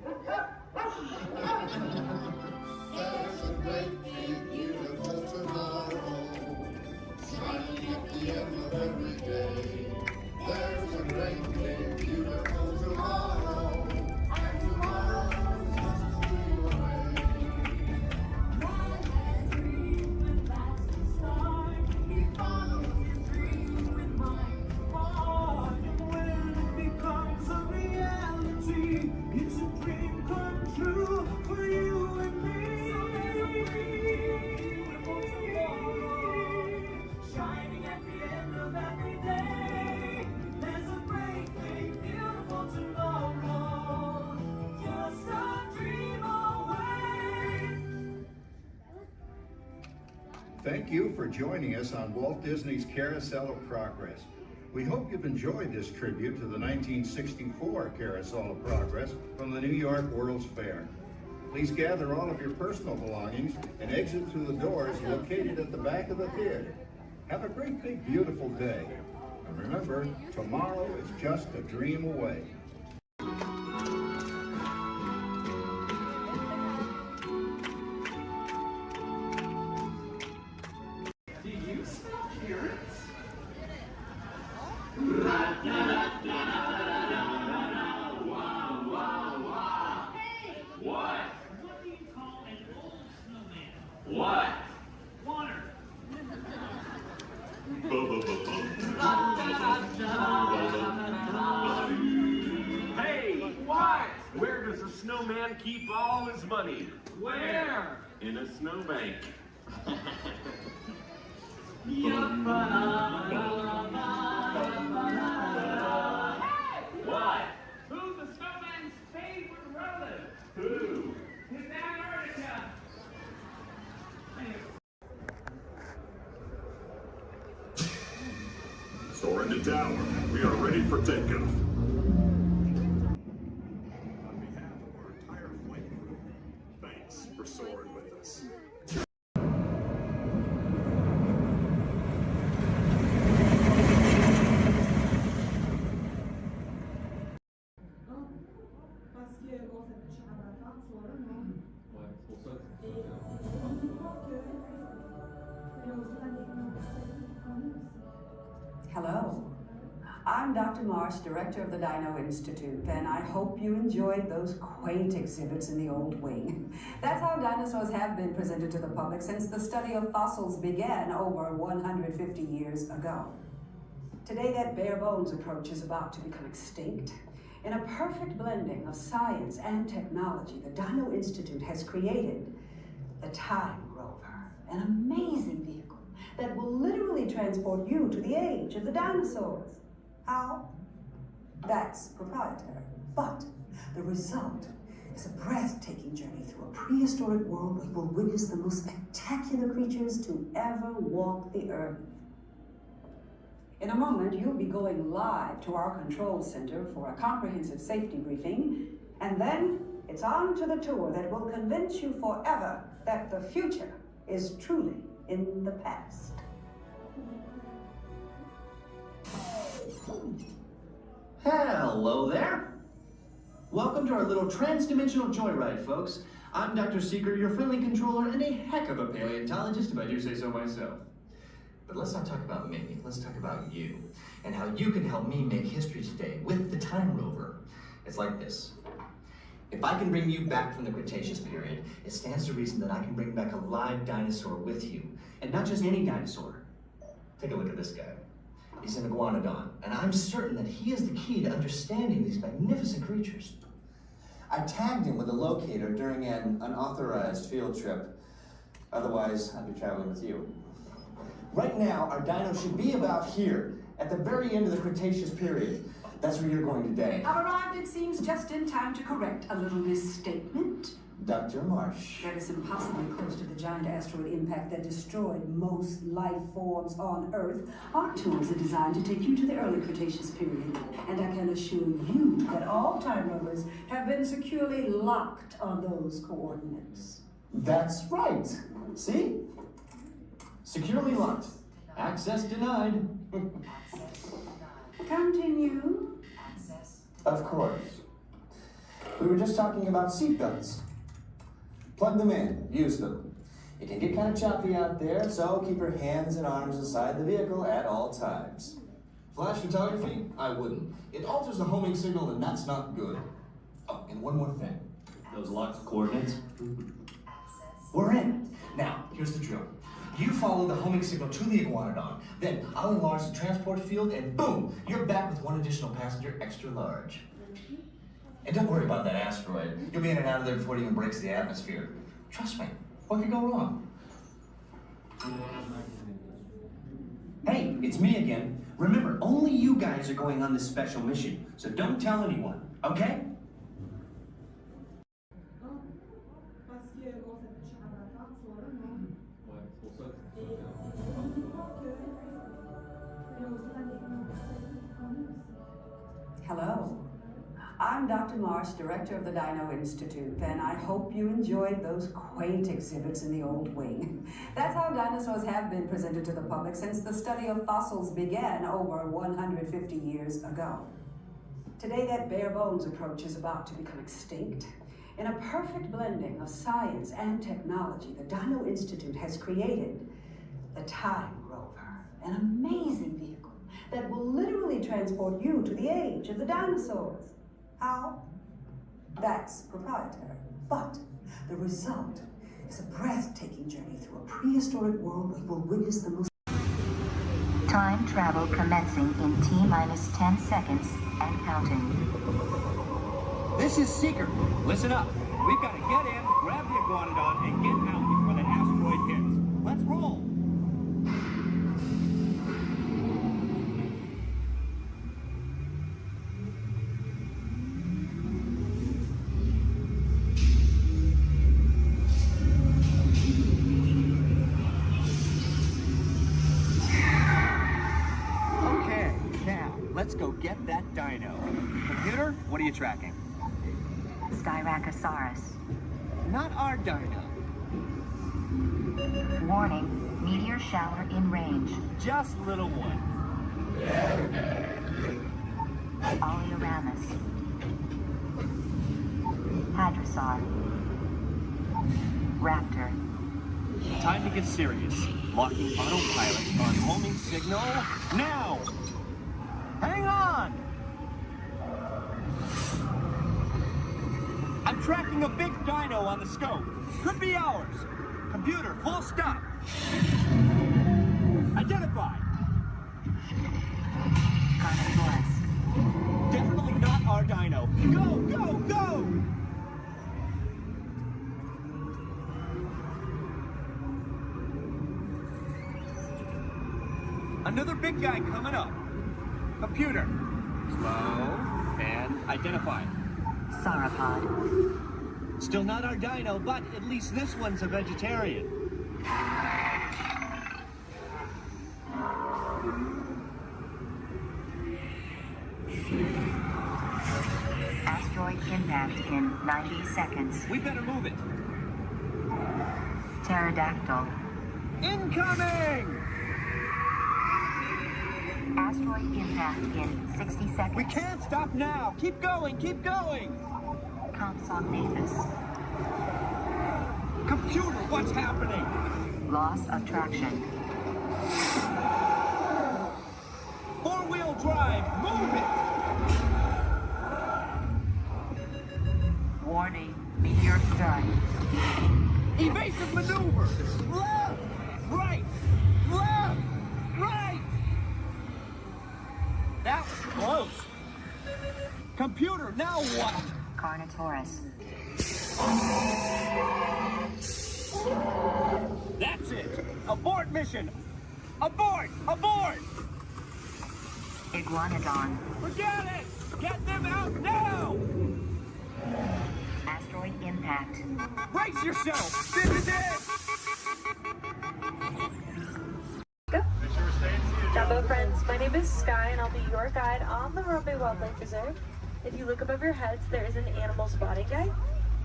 There's a great big beautiful tomorrow, shining at the end of every day. There's a great big beautiful tomorrow, and tomorrow's just a dream away. Man had a dream, and that's the start. He followed his dream with might and heart. And when it becomes a reality, it's a dream come true for you and me. Shining at the end of every day. There's a great, big, beautiful tomorrow. Just a dream away. Thank you for joining us on Walt Disney's Carousel of Progress. We hope you've enjoyed this tribute to the 1964 Carousel of Progress from the New York World's Fair. Please gather all of your personal belongings and exit through the doors located at the back of the theater. Have a great big beautiful day. And remember, tomorrow is just a dream away. Do you smell carrots? Hey! What? What do you call an old snowman? What? Water. Hey, what? Where does a snowman keep all his money? Where? In a snowbank. What? Who's the snowman's favorite relative? Who? His Antarctica. Soaring to tower. We are ready for takeoff. On behalf of our entire flight crew, thanks for soaring with us. Hello. I'm Dr. Marsh, director of the Dino Institute, and I hope you enjoyed those quaint exhibits in the old wing. That's how dinosaurs have been presented to the public since the study of fossils began over 150 years ago. Today, that bare bones approach is about to become extinct. In a perfect blending of science and technology, the Dino Institute has created the Time Rover, an amazing vehicle that will literally transport you to the age of the dinosaurs. How? That's proprietary. But the result is a breathtaking journey through a prehistoric world where you will witness the most spectacular creatures to ever walk the earth. In a moment, you'll be going live to our control center for a comprehensive safety briefing, and then it's on to the tour that will convince you forever that the future is truly in the past. Hello there. Welcome to our little trans-dimensional joyride, folks. I'm Dr. Seeker, your friendly controller, and a heck of a paleontologist, if I do say so myself. But let's not talk about me, let's talk about you, and how you can help me make history today with the Time Rover. It's like this. If I can bring you back from the Cretaceous period, it stands to reason that I can bring back a live dinosaur with you. And not just any dinosaur. Take a look at this guy. He's an iguanodon, and I'm certain that he is the key to understanding these magnificent creatures. I tagged him with a locator during an unauthorized field trip. Otherwise, I'd be traveling with you. Right now, our dino should be about here, at the very end of the Cretaceous period. That's where you're going today. I've arrived, it seems, just in time to correct a little misstatement. Dr. Marsh. That is impossibly close to the giant asteroid impact that destroyed most life forms on Earth. Our tours are designed to take you to the early Cretaceous period, and I can assure you that all time rovers have been securely locked on those coordinates. That's right. See? Securely locked. Access denied. Continue. Of course. We were just talking about seatbelts. Plug them in, use them. It can get kind of choppy out there, so keep your hands and arms inside the vehicle at all times. Flash photography? I wouldn't. It alters the homing signal, and that's not good. Oh, and one more thing. Those locked coordinates? We're in. Now, here's the drill. You follow the homing signal to the iguanodon, then I'll enlarge the transport field, and boom, you're back with one additional passenger extra large. And don't worry about that asteroid. You'll be in and out of there before it even breaks the atmosphere. Trust me, what could go wrong? Hey, it's me again. Remember, only you guys are going on this special mission, so don't tell anyone, okay? Hello. I'm Dr. Marsh, director of the Dino Institute, and I hope you enjoyed those quaint exhibits in the old wing. That's how dinosaurs have been presented to the public since the study of fossils began over 150 years ago. Today, that bare bones approach is about to become extinct. In a perfect blending of science and technology, the Dino Institute has created the Time Rover, an amazing vehicle that will literally transport you to the age of the dinosaurs. How? That's proprietary. But the result is a breathtaking journey through a prehistoric world where you will witness the most... Time travel commencing in T-minus 10 seconds and counting. This is Seeker. Listen up. We've got to get in, grab the iguanodon, and get out before that asteroid hits. Let's roll. Let's go get that dino. Computer, what are you tracking? Styracosaurus. Not our dino. Warning, meteor shower in range. Just little one. Oleoramus. Hadrosaur. Raptor. Time to get serious. Locking autopilot on homing signal now! Hang on! I'm tracking a big dino on the scope. Could be ours. Computer, full stop. Identify. Carnotaurus. Definitely not our dino. Go, go, go! Another big guy coming up. Computer, slow, and identify. Sauropod. Still not our dino, but at least this one's a vegetarian. Asteroid impact in 90 seconds. We better move it. Pterodactyl. Incoming! Asteroid impact in 60 seconds. We can't stop now. Keep going, keep going. Compsognathus. Computer, what's happening? Loss of traction. Four-wheel drive, move it! Warning, meteor strike. Evasive maneuver! Left! Right! Left! Right! That was close. Computer, now what? Carnotaurus. That's it! Abort mission! Abort! Abort! Iguanodon. Forget it! Get them out now! Asteroid impact. Brace yourself! This is it! Jumbo friends, my name is Sky and I'll be your guide on the Harambe Wildlife Reserve. If you look above your heads, there is an animal spotting guide.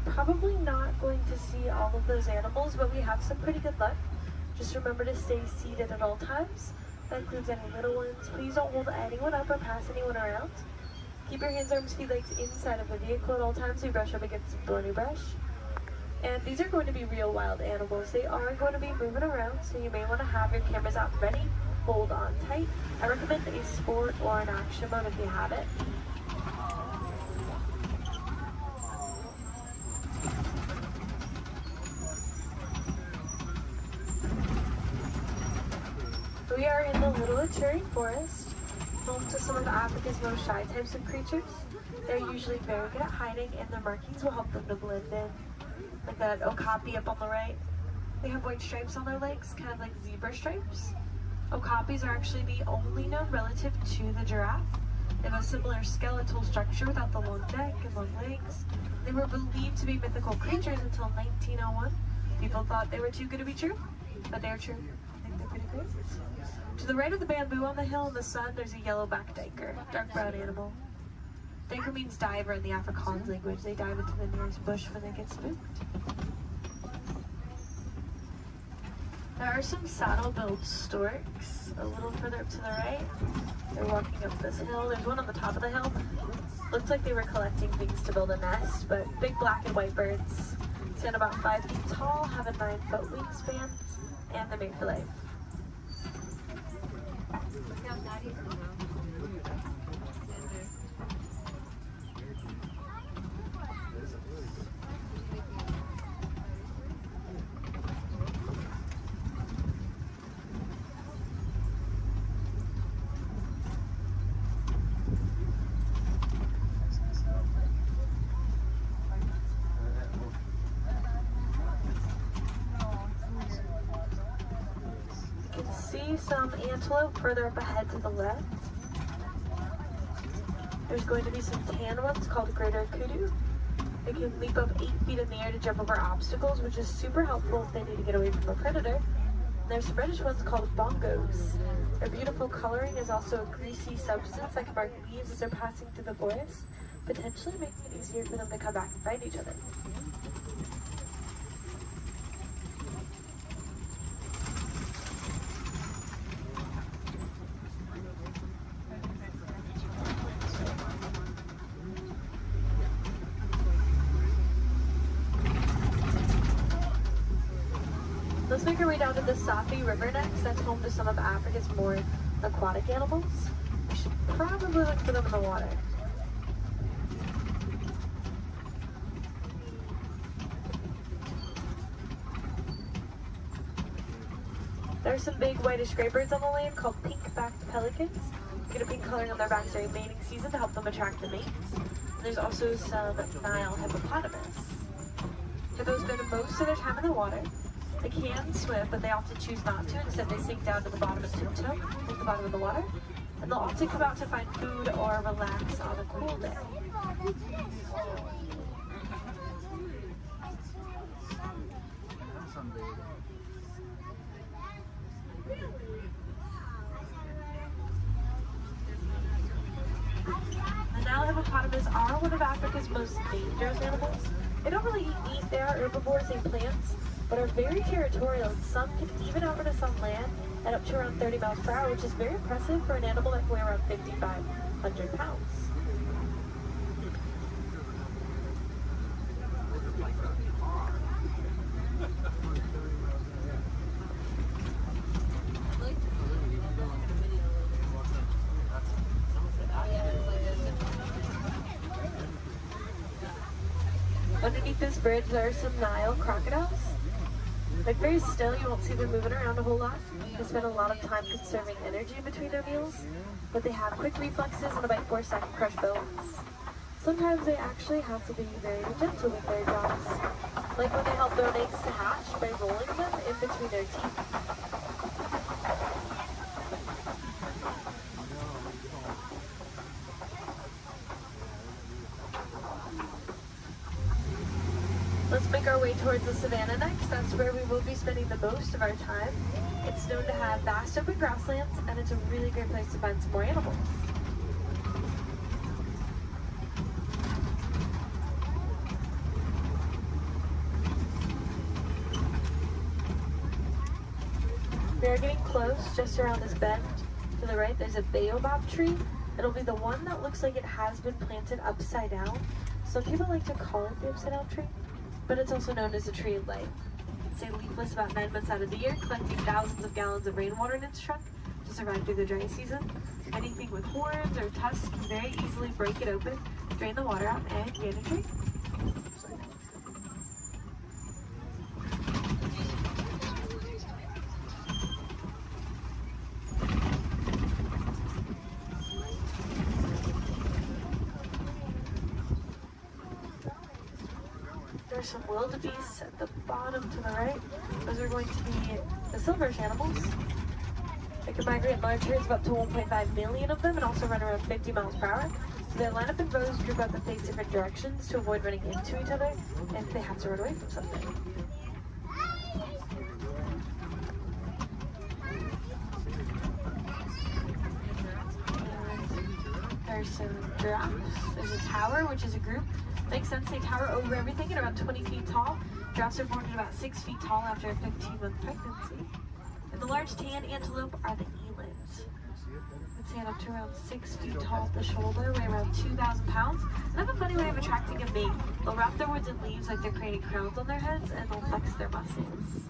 Probably not going to see all of those animals, but we have some pretty good luck. Just remember to stay seated at all times. That includes any little ones. Please don't hold anyone up or pass anyone around. Keep your hands, arms, feet, legs inside of the vehicle at all times. We brush up against some thorny brush. And these are going to be real wild animals. They are going to be moving around, so you may want to have your cameras out ready. Hold on tight. I recommend a sport or an action mode if you have it. We are in the Little Ituri Forest, home to some of Africa's most shy types of creatures. They're usually very good at hiding, and their markings will help them to blend in. Like that okapi up on the right. They have white stripes on their legs, kind of like zebra stripes. Okapis are actually the only known relative to the giraffe. They have a similar skeletal structure without the long neck and long legs. They were believed to be mythical creatures until 1901. People thought they were too good to be true, but they're true. I think they're pretty great. To the right of the bamboo on the hill in the sun, there's a yellow-backed duiker, dark brown animal. Duiker means diver in the Afrikaans language. They dive into the nearest bush when they get spooked. There are some saddle-billed storks a little further up to the right. They're walking up this hill. There's one on the top of the hill. Looks like they were collecting things to build a nest, but big black and white birds. Stand about 5 feet tall, have a 9-foot wingspan, and they're made for life. See some antelope further up ahead to the left. There's going to be some tan ones called greater kudu. They can leap up 8 feet in the air to jump over obstacles, which is super helpful if they need to get away from a predator. And there's some reddish ones called bongos. Their beautiful coloring is also a greasy substance that can mark leaves as they're passing through the forest, potentially making it easier for them to come back and fight each other. Let's make our way down to the Safi River next. That's home to some of Africa's more aquatic animals. We should probably look for them in the water. There's some big whitish gray birds on the land called pink-backed pelicans. Get a pink coloring on their backs during mating season to help them attract the mates. And there's also some Nile hippopotamus. Hippos spend most of their time in the water. They can swim, but they often choose not to. Instead, they sink down to the bottom and tiptoe at the bottom of the water. And they'll often come out to find food or relax on a cool day. are one of Africa's most dangerous animals. They don't really eat meat, they are herbivores, they plants, but are very territorial, and some can even outrun us on land at up to around 30 miles per hour, which is very impressive for an animal that can weigh around 5,500 pounds. Underneath this bridge, there are some Nile crocodiles. They're very still, you won't see them moving around a whole lot. They spend a lot of time conserving energy in between their meals, but they have quick reflexes and a bite force that can crush bones. Sometimes they actually have to be very gentle with their jaws, like when they help their eggs to hatch by rolling them in between their teeth. Let's make our way towards the savannah next. That's where we will be spending the most of our time. It's known to have vast open grasslands, and it's a really great place to find some more animals. We are getting close, just around this bend. To the right, there's a baobab tree. It'll be the one that looks like it has been planted upside down. Some people like to call it the upside down tree, but it's also known as a tree of life. It's leafless about 9 months out of the year, collecting thousands of gallons of rainwater in its trunk to survive through the dry season. Anything with horns or tusks can very easily break it open, drain the water out, and gain a tree. There's some wildebeests at the bottom to the right. Those are going to be the silverish animals. They can migrate in large herds of up to 1.5 million of them and also run around 50 miles per hour. So they line up in rows, group up and face different directions to avoid running into each other and if they have to run away from something. There's some giraffes. There's a tower, which is a group. Makes sense, they tower over everything at about 20 feet tall. Giraffes are born at about 6 feet tall after a 15-month pregnancy. And the large tan antelope are the elands. They stand up to around 6 feet tall at the shoulder, weigh around 2,000 pounds, and have a funny way of attracting a mate. They'll wrap their woods in leaves like they're creating crowns on their heads, and they'll flex their muscles.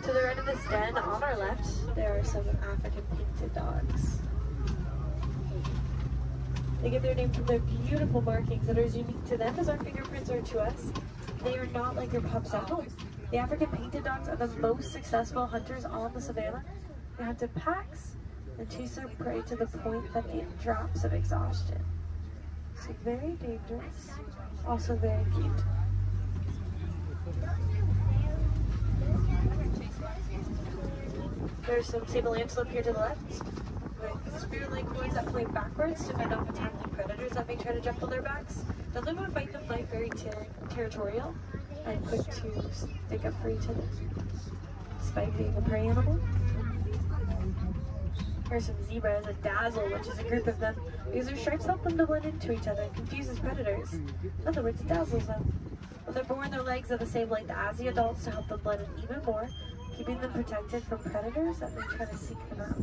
To the right of this den, on our left, there are some African painted dogs. They get their name from their beautiful markings that are as unique to them as our fingerprints are to us. They are not like your pups at home. The African painted dogs are the most successful hunters on the savannah. They hunt in packs and chase their prey to the point that it drops of exhaustion. So very dangerous, also very cute. There's some sable antelope here to the left, with spear-like horns that point backwards to fend off attacking predators that may try to jump on their backs. Now they would fight the flight very territorial and quick to stick up for each other, despite being a prey animal. Here's some zebras, a dazzle, which is a group of them, because their stripes help them to blend into each other and confuses predators. In other words, it dazzles them. When they're born, their legs are the same length as the adults to help them blend in even more, keeping them protected from predators that may try to seek them out.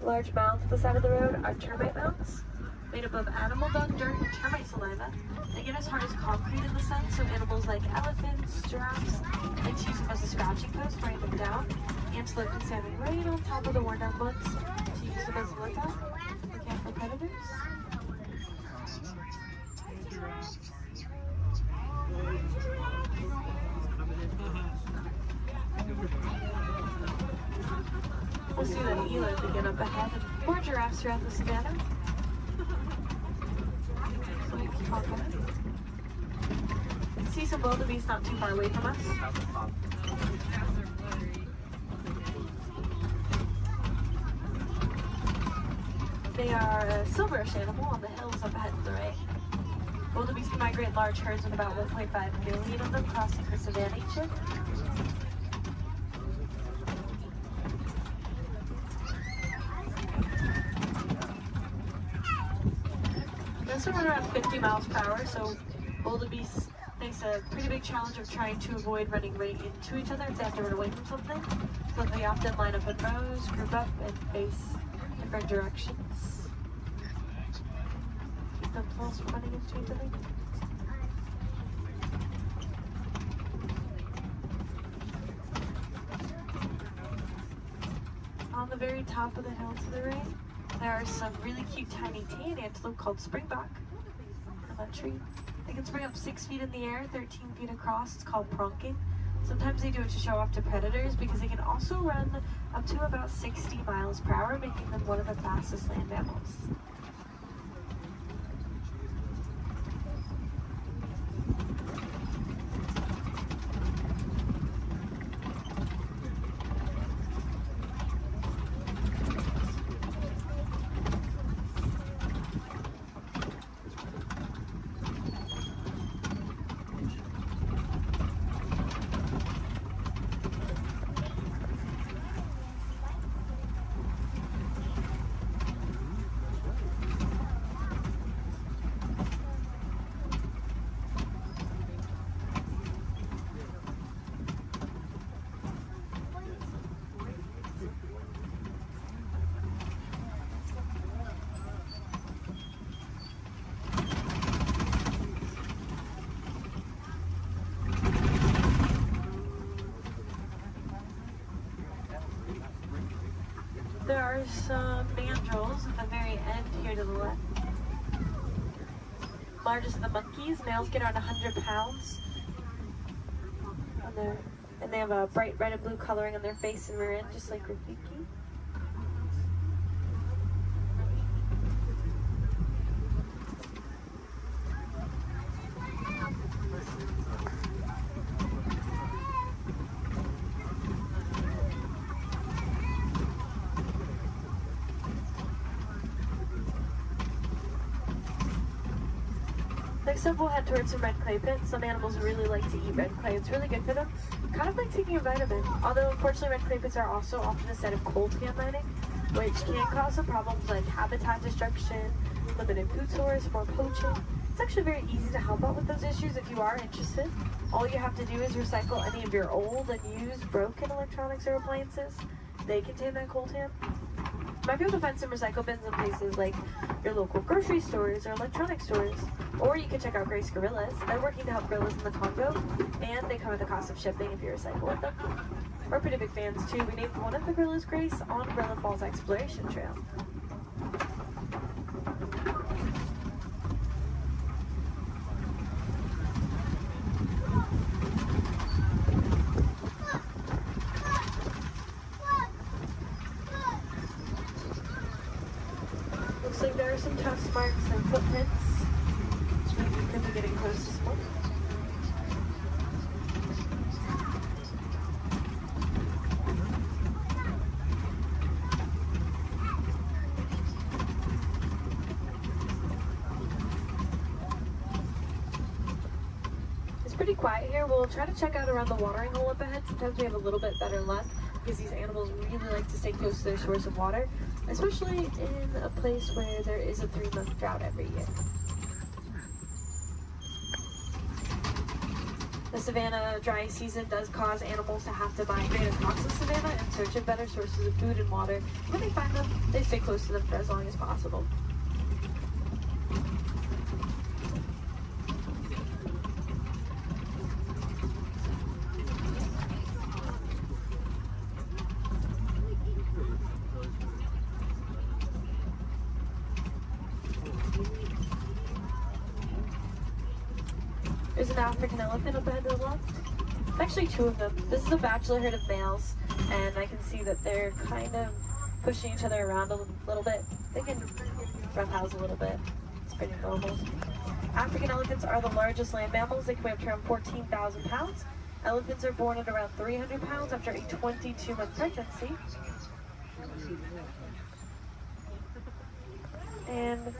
Large mounds at the side of the road are termite mounds, made up of animal dung, dirt, and termite saliva. They get as hard as concrete in the sun, so animals like elephants, giraffes, like to use them as a scratching post, weighing them down. Antelope can stand right on top of the worn down ones to use them as a lookout, looking out for predators. We'll see that eland again up ahead, and more giraffes throughout the savannah. So we can talk about it. See some wildebeest not too far away from us. They are a silverish animal on the hills up ahead to the right. Wildebeest can migrate in large herds with about 1.5 million of them crossing the savanna each year. They also run around 50 miles per hour, so wildebeest face a pretty big challenge of trying to avoid running right into each other if they have to run away from something. So they often line up in rows, group up, and face different directions. Keep themselves from running into each other. On the very top of the hill to the right, there are some really cute tiny tan antelope called springbok on that tree. They can spring up 6 feet in the air, 13 feet across. It's called pronking. Sometimes they do it to show off to predators because they can also run up to about 60 miles per hour, making them one of the fastest land mammals. There are some mandrills at the very end here to the left. Largest of the monkeys. Males get around 100 pounds. And they have a bright red and blue coloring on their face and rear end, just like Rafiki. Next up, we'll head towards some red clay pits. Some animals really like to eat red clay. It's really good for them. Kind of like taking a vitamin. Although, unfortunately, red clay pits are also often a set of coltan mining, which can cause some problems like habitat destruction, limited food source, more poaching. It's actually very easy to help out with those issues if you are interested. All you have to do is recycle any of your old and used broken electronics or appliances. They contain that coltan. You might be able to find some recycle bins in places like your local grocery stores or electronic stores. Or you can check out Grace Gorillas. They're working to help gorillas in the Congo, and they cover the cost of shipping if you recycle with them. We're pretty big fans too. We named one of the gorillas Grace on Gorilla Falls Exploration Trail. Looks like there are some tusk marks and footprints. We could be getting close to smoke. It's pretty quiet here. We'll try to check out around the watering hole up ahead. Sometimes we have a little bit better luck because these animals really like to stay close to their source of water, especially in a place where there is a 3-month drought every year. The savanna dry season does cause animals to have to migrate across the savanna in search of better sources of food and water. When they find them, they stay close to them for as long as possible. There's an African elephant up ahead to the left. It's actually 2 of them. This is a bachelor herd of males, and I can see that they're kind of pushing each other around a little bit. They can roughhouse a little bit. It's pretty normal. African elephants are the largest land mammals. They can weigh up to around 14,000 pounds. Elephants are born at around 300 pounds after a 22-month pregnancy. And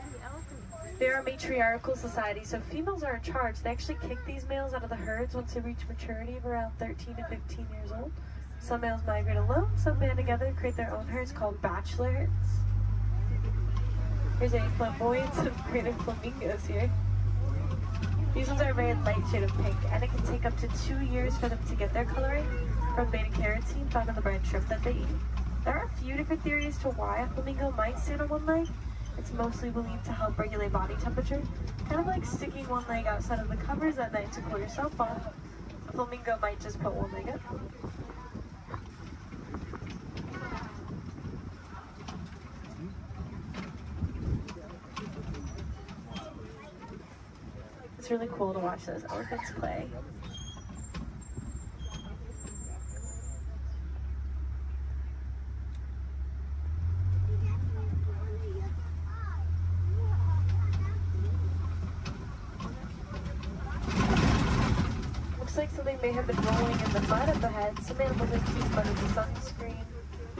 They're a matriarchal society, so females are in charge. They actually kick these males out of the herds once they reach maturity of around 13 to 15 years old. Some males migrate alone, some band together, create their own herds called bachelor herds. Here's a flamboyance of creative flamingos here. These ones are a very light shade of pink, and it can take up to 2 years for them to get their coloring from beta-carotene found in the brine shrimp that they eat. There are a few different theories to why a flamingo might stand on one leg. It's mostly believed to help regulate body temperature, kind of like sticking one leg outside of the covers at night to cool yourself off. A flamingo might just put one leg up. It's really cool to watch those elephants play. Looks like something may have been rolling in the mud up ahead. Some animals like keep mud as a sunscreen,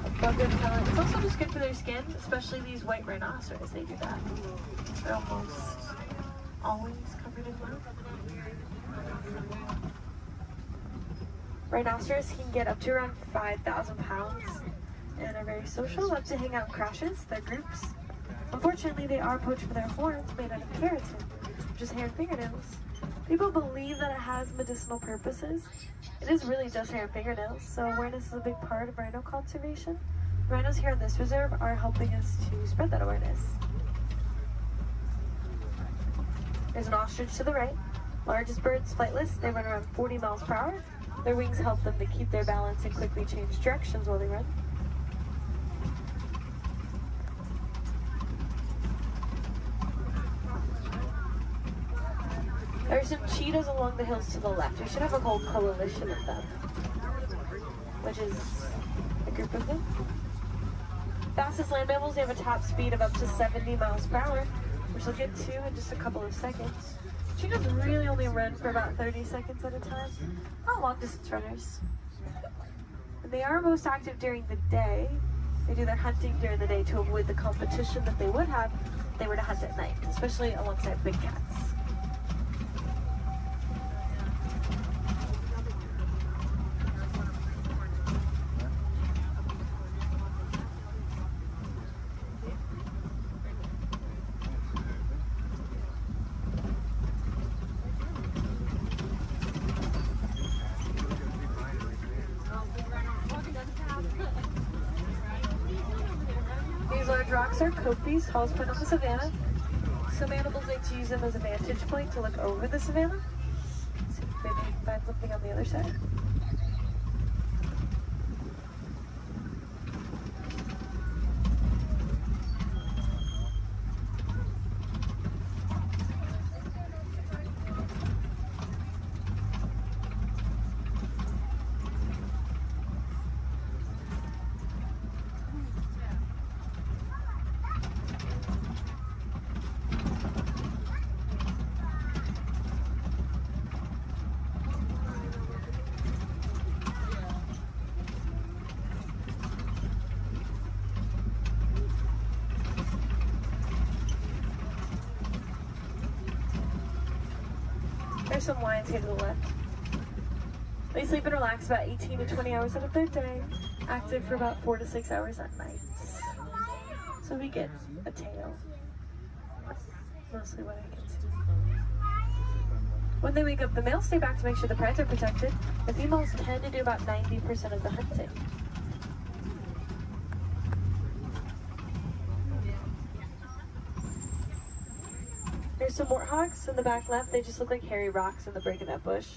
a bug repellent. It's also just good for their skin, especially these white rhinoceros. They do that. They're almost always covered in mud. Rhinoceros can get up to around 5,000 pounds and are very social, love to hang out in crashes, their groups. Unfortunately, they are poached for their horns made out of keratin, which is hair and fingernails. People believe that it has medicinal purposes. It is really just hair and fingernails, so awareness is a big part of rhino conservation. Rhinos here in this reserve are helping us to spread that awareness. There's an ostrich to the right. Largest birds, flightless. They run around 40 miles per hour. Their wings help them to keep their balance and quickly change directions while they run. There are some cheetahs along the hills to the left. We should have a whole coalition of them, which is a group of them. Fastest land mammals, they have a top speed of up to 70 miles per hour, which we'll get to in just a couple of seconds. Cheetahs really only run for about 30 seconds at a time. Not long distance runners. And they are most active during the day. They do their hunting during the day to avoid the competition that they would have if they were to hunt at night, especially alongside big cats. These large rocks are copies, tallest point on the savannah. Some animals like to use them as a vantage point to look over the savannah. See if maybe we can find something on the other side. There's some lions here to the left. They sleep and relax about 18 to 20 hours out of their day, active for about 4 to 6 hours at night. So we get a tail. Mostly what I can see. When they wake up, the males stay back to make sure the predators are protected. The females tend to do about 90% of the hunting. There's some warthogs in the back left. They just look like hairy rocks in the break of that bush.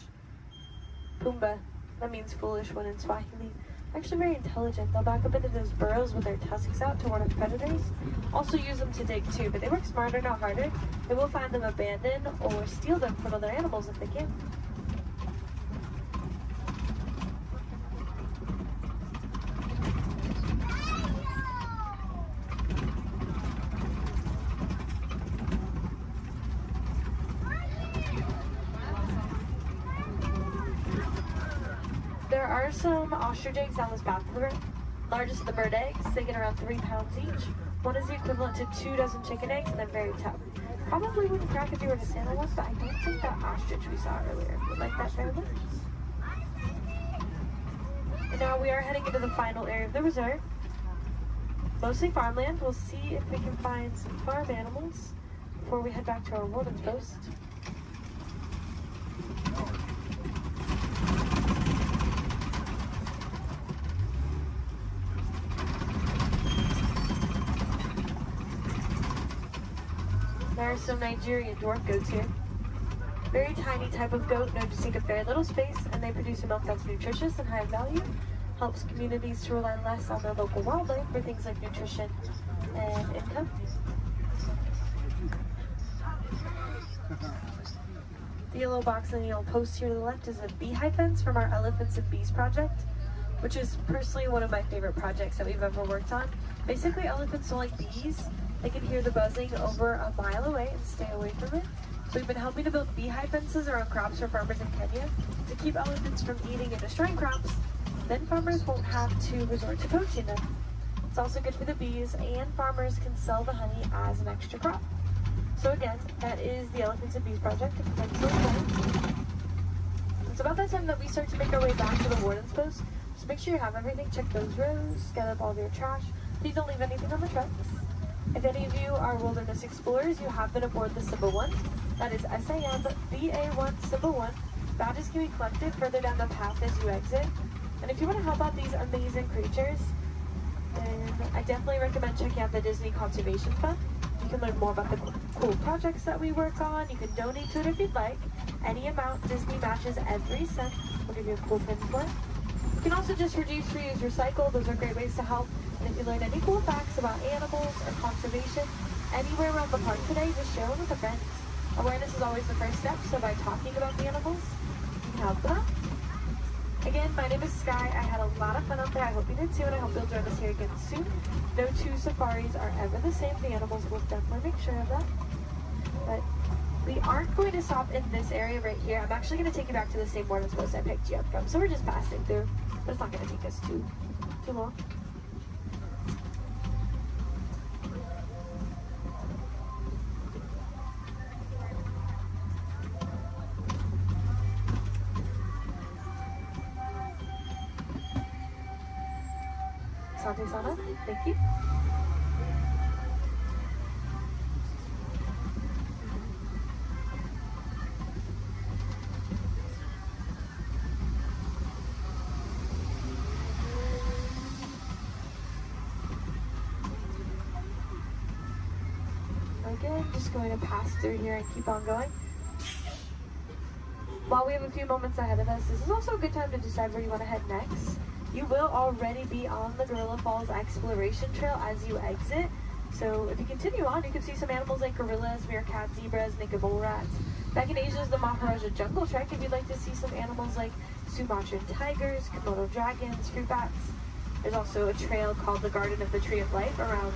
Pumbaa, that means foolish one in Swahili. Actually very intelligent. They'll back up into those burrows with their tusks out to ward off predators. Also use them to dig too, but they work smarter, not harder. They will find them abandoned or steal them from other animals if they can. There are some ostrich eggs down this path of the river. Largest of the bird eggs, they get around 3 pounds each. One is the equivalent to 2 dozen chicken eggs, and they're very tough. Probably wouldn't crack if you were to stand on one, but I don't think that ostrich we saw earlier would like that very much. And now we are heading into the final area of the reserve. Mostly farmland. We'll see if we can find some farm animals before we head back to our warden's post. There are some Nigerian dwarf goats here. Very tiny type of goat known to take up very little space, and they produce a milk that's nutritious and high value. Helps communities to rely less on their local wildlife for things like nutrition and income. The yellow box and the yellow post here to the left is a beehive fence from our Elephants and Bees project, which is personally one of my favorite projects that we've ever worked on. Basically, elephants don't like bees. They can hear the buzzing over a mile away and stay away from it. So we've been helping to build beehive fences around crops for farmers in Kenya to keep elephants from eating and destroying crops. Then farmers won't have to resort to poaching them. It's also good for the bees, and farmers can sell the honey as an extra crop. So again, that is the Elephants and Bees project. It's about that time that we start to make our way back to the warden's post. So make sure you have everything. Check those rows, gather up all of your trash. Please don't leave anything on the trucks. If any of you are wilderness explorers, you have been aboard the Simba 1. That is SAM-BA1 Simba 1. Badges can be collected further down the path as you exit. And if you want to help out these amazing creatures, then I definitely recommend checking out the Disney Conservation Fund. You can learn more about the cool projects that we work on. You can donate to it if you'd like. Any amount Disney matches every cent. We'll give you a cool pin for it. You can also just reduce, reuse, recycle. Those are great ways to help. And if you learn any cool facts about animals or conservation anywhere around the park today, just share them with a friend. Awareness is always the first step, so by talking about the animals, you can help them out. Again, my name is Sky. I had a lot of fun out there. I hope you did too, and I hope you'll join us here again soon. No two safaris are ever the same. The animals will definitely make sure of that. But we aren't going to stop in this area right here. I'm actually going to take you back to the same warden's post I picked you up from. So we're just passing through, but it's not going to take us too long. Sana, thank you. Again, just going to pass through here and keep on going. While we have a few moments ahead of us, this is also a good time to decide where you want to head next. You will already be on the Gorilla Falls Exploration Trail as you exit. So if you continue on, you can see some animals like gorillas, meerkats, zebras, naked bull rats. Back in Asia is the Maharaja Jungle Trek if you'd like to see some animals like Sumatran tigers, Komodo dragons, fruit bats. There's also a trail called the Garden of the Tree of Life around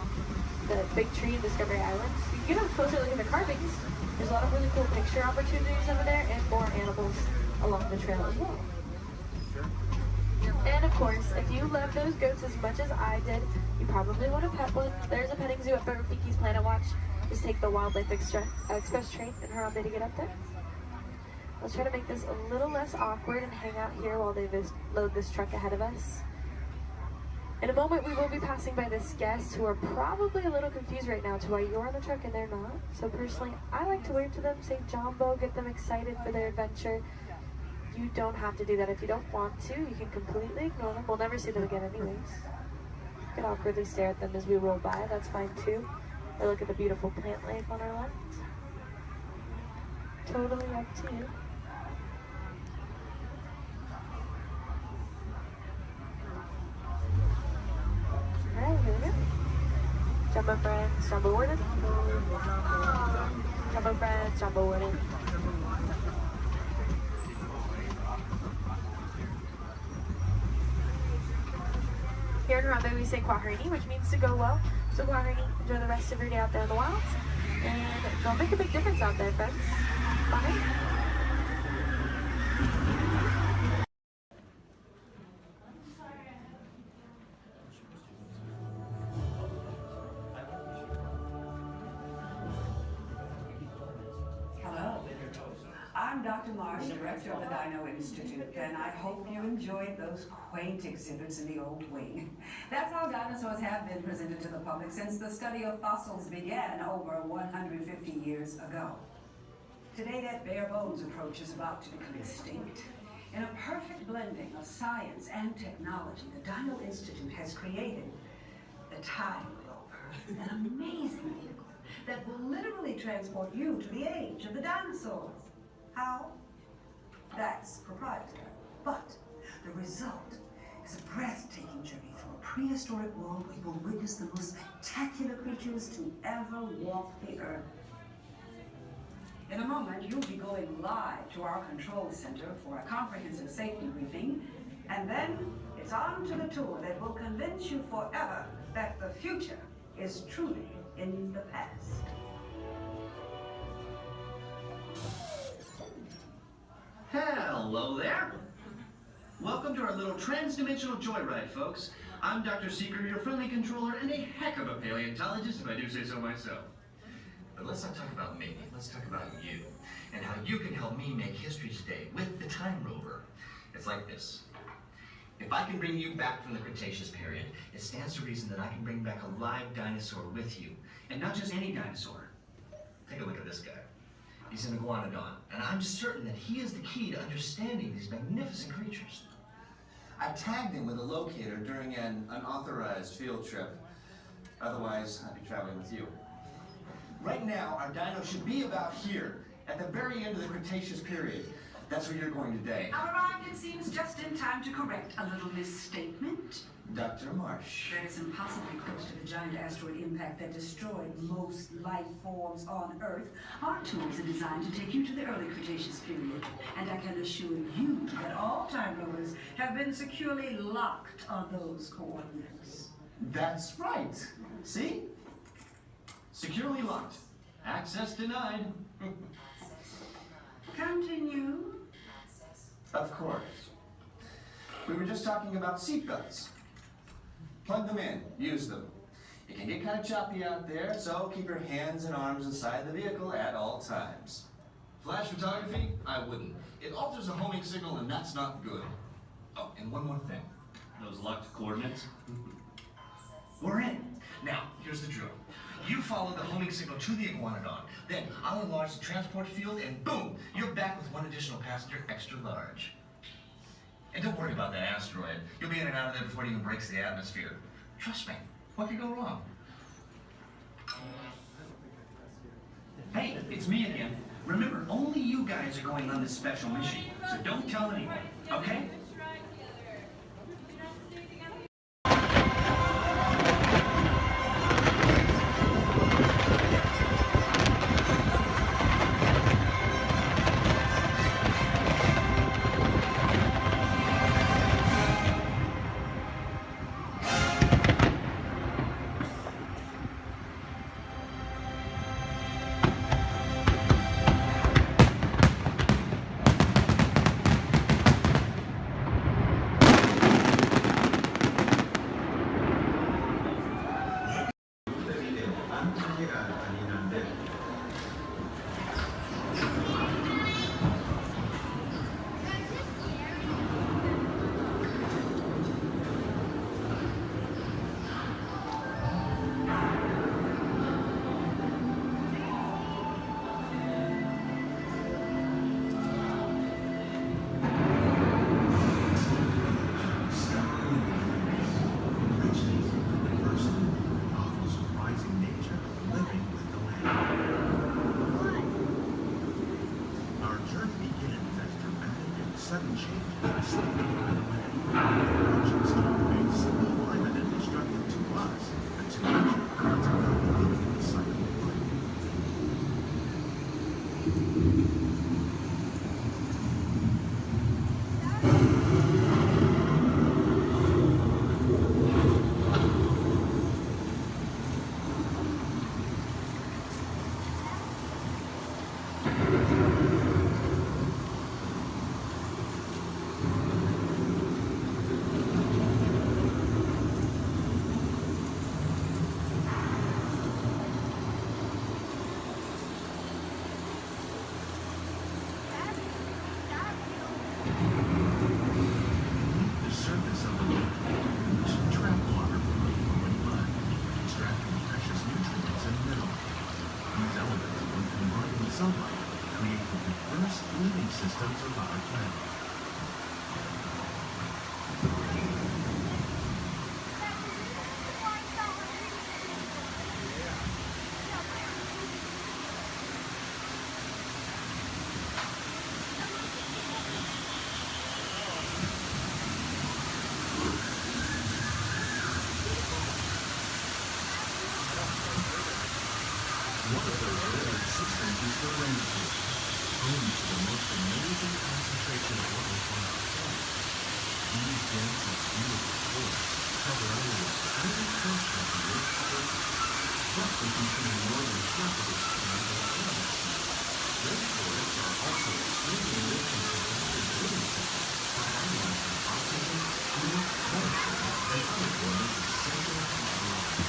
the big tree in Discovery Island. So you can get a closer look at the carvings. There's a lot of really cool picture opportunities over there and more animals along the trail as well. And of course, if you love those goats as much as I did, you probably want to pet one. There's a petting zoo at Rafiki's Planet Watch. Just take the Wildlife Express train and Harambe to get up there. Let's try to make this a little less awkward and hang out here while they load this truck ahead of us. In a moment, we will be passing by this guest who are probably a little confused right now to why you're on the truck and they're not. So personally, I like to wave to them, say Jumbo, get them excited for their adventure. You don't have to do that if you don't want to. You can completely ignore them. We'll never see them again anyways. You can awkwardly stare at them as we roll by. That's fine too. Or look at the beautiful plant life on our left. Totally up to you. Alright, here we go. Jumbo friends, Jumbo warden. Jumbo friends, Jumbo warden. Here in Harambe we say Kwaherini, which means to go well. So Kwaherini, enjoy the rest of your day out there in the wilds. And go make a big difference out there, friends. Bye. Dr. Marsh, director of the Dino Institute, and I hope you enjoyed those quaint exhibits in the old wing. That's how dinosaurs have been presented to the public since the study of fossils began over 150 years ago. Today, that bare bones approach is about to become extinct. In a perfect blending of science and technology, the Dino Institute has created the Time Rover, an amazing vehicle that will literally transport you to the age of the dinosaurs. How? That's proprietary. But the result is a breathtaking journey through a prehistoric world where you will witness the most spectacular creatures to ever walk the earth. In a moment, you'll be going live to our control center for a comprehensive safety briefing, and then it's on to the tour that will convince you forever that the future is truly in the past. Hello there. Welcome to our little trans-dimensional joyride, folks. I'm Dr. Seeker, your friendly controller, and a heck of a paleontologist, if I do say so myself. But let's not talk about me. Let's talk about you, and how you can help me make history today with the Time Rover. It's like this. If I can bring you back from the Cretaceous period, it stands to reason that I can bring back a live dinosaur with you. And not just any dinosaur. Take a look at this guy. He's an iguanodon, and I'm certain that he is the key to understanding these magnificent creatures. I tagged him with a locator during an unauthorized field trip. Otherwise, I'd be traveling with you. Right now, our dino should be about here, at the very end of the Cretaceous period. That's where you're going today. Arrived, it seems, just in time to correct a little misstatement. Dr. Marsh. That is impossibly close to the giant asteroid impact that destroyed most life forms on Earth. Our tools are designed to take you to the early Cretaceous period, and I can assure you that all time rovers have been securely locked on those coordinates. That's right. See? Securely locked. Access denied. Continue. Of course. We were just talking about seatbelts. Plug them in, use them. It can get kind of choppy out there, so keep your hands and arms inside the vehicle at all times. Flash photography? I wouldn't. It alters the homing signal, and that's not good. Oh, and one more thing. Those locked coordinates? We're in. Now, here's the drill. You follow the homing signal to the iguanodon. Then I'll enlarge the transport field, and boom, you're back with one additional passenger extra large. And don't worry about that asteroid. You'll be in and out of there before it even breaks the atmosphere. Trust me, what could go wrong? Hey, it's me again. Remember, only you guys are going on this special mission, so don't tell anyone, okay? systems of our planet. One of those living systems is the rainforest, home to the most amazing concentration of life on our planet. These dense and beautiful forests cover only a tiny portion of the Earth's surface, but they contain more than half of its planet of planets. Rainforests are also extremely rich in synthetic living systems, providing us with oxygen, food, medicine, and other forms essential to our lives.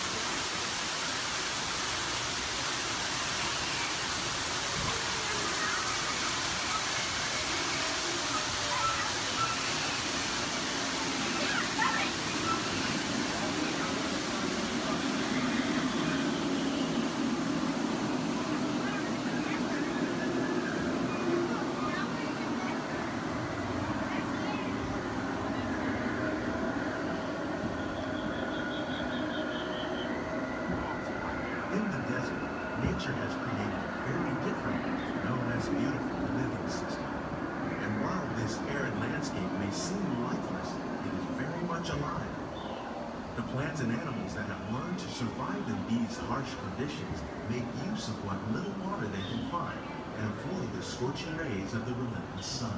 In the desert, nature has created a very different, known as beautiful living system. And while this arid landscape may seem lifeless, it is very much alive. The plants and animals that have learned to survive in these harsh conditions make use of what little water they can find and avoid the scorching rays of the relentless sun.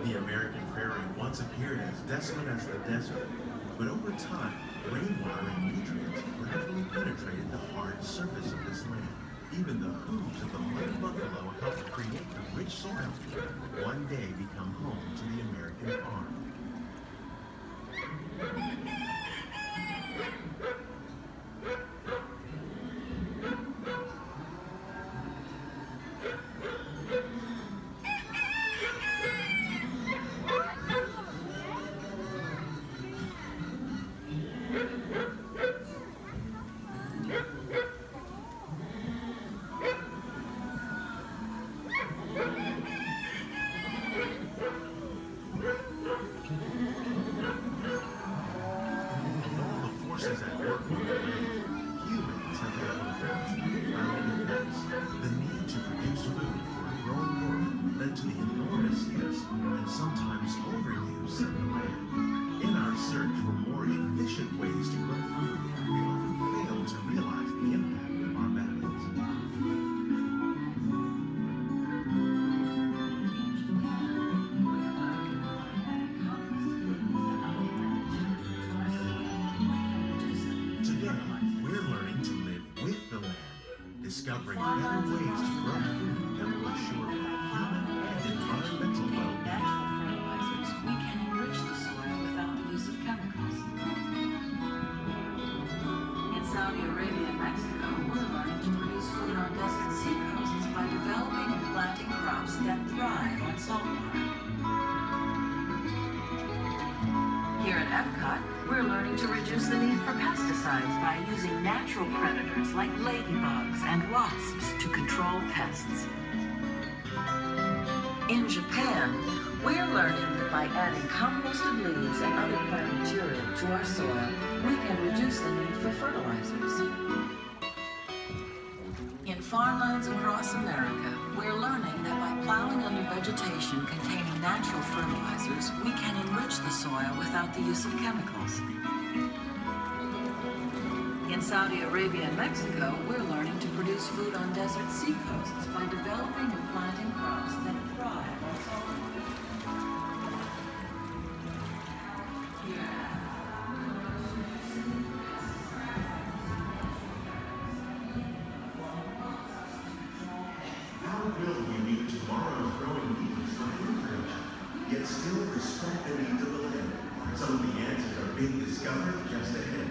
The American prairie once appeared as desolate as the desert, but over time, rainwater and nutrients gradually penetrated the hard surface of this land. Even the hooves of the muddy buffalo helped create the rich soil that one day become home to the American farm. Forces at work on the land, humans have had one of the most profound effects. The need to produce food for a growing world led to the enormous use and sometimes overuse of the land. In our search for more efficient ways to grow food, we often fail to realize the impact of our methods. Discovering better ways to grow food that will assure human and environmental well-being. Fertilizers, we can enrich the soil without the use of chemicals. In Saudi Arabia and Mexico, we're learning to produce food on desert seacoasts by developing and planting crops that thrive on saltwater. Here at Epcot, we're learning to reduce the need for pesticides by using natural predators like ladybugs and wasps to control pests. In Japan, we're learning that by adding composted leaves and other plant material to our soil, we can reduce the need for fertilizers. In farmlands across America, we're learning that by plowing under vegetation containing natural fertilizers, we can enrich the soil without the use of chemicals. In Saudi Arabia and Mexico, we're learning to produce food on desert seacoasts by developing and planting crops that thrive on saltwater. How will we meet tomorrow's growing needs for food production, yet still respect the needs of the land? Some of the answers are being discovered just ahead.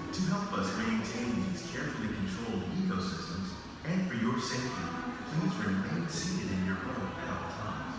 To help us maintain these carefully controlled ecosystems, and for your safety, please remain seated in your boat at all times.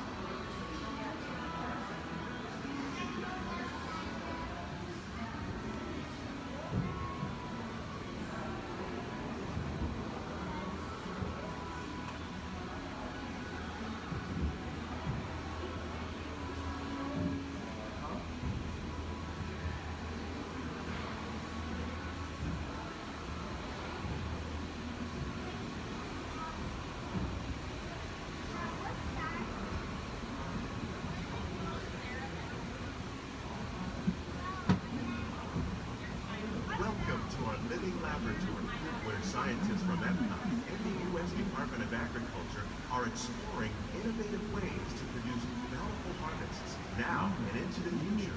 Scientists from Epcot and the U.S. Department of Agriculture are exploring innovative ways to produce bountiful harvests now and into the future.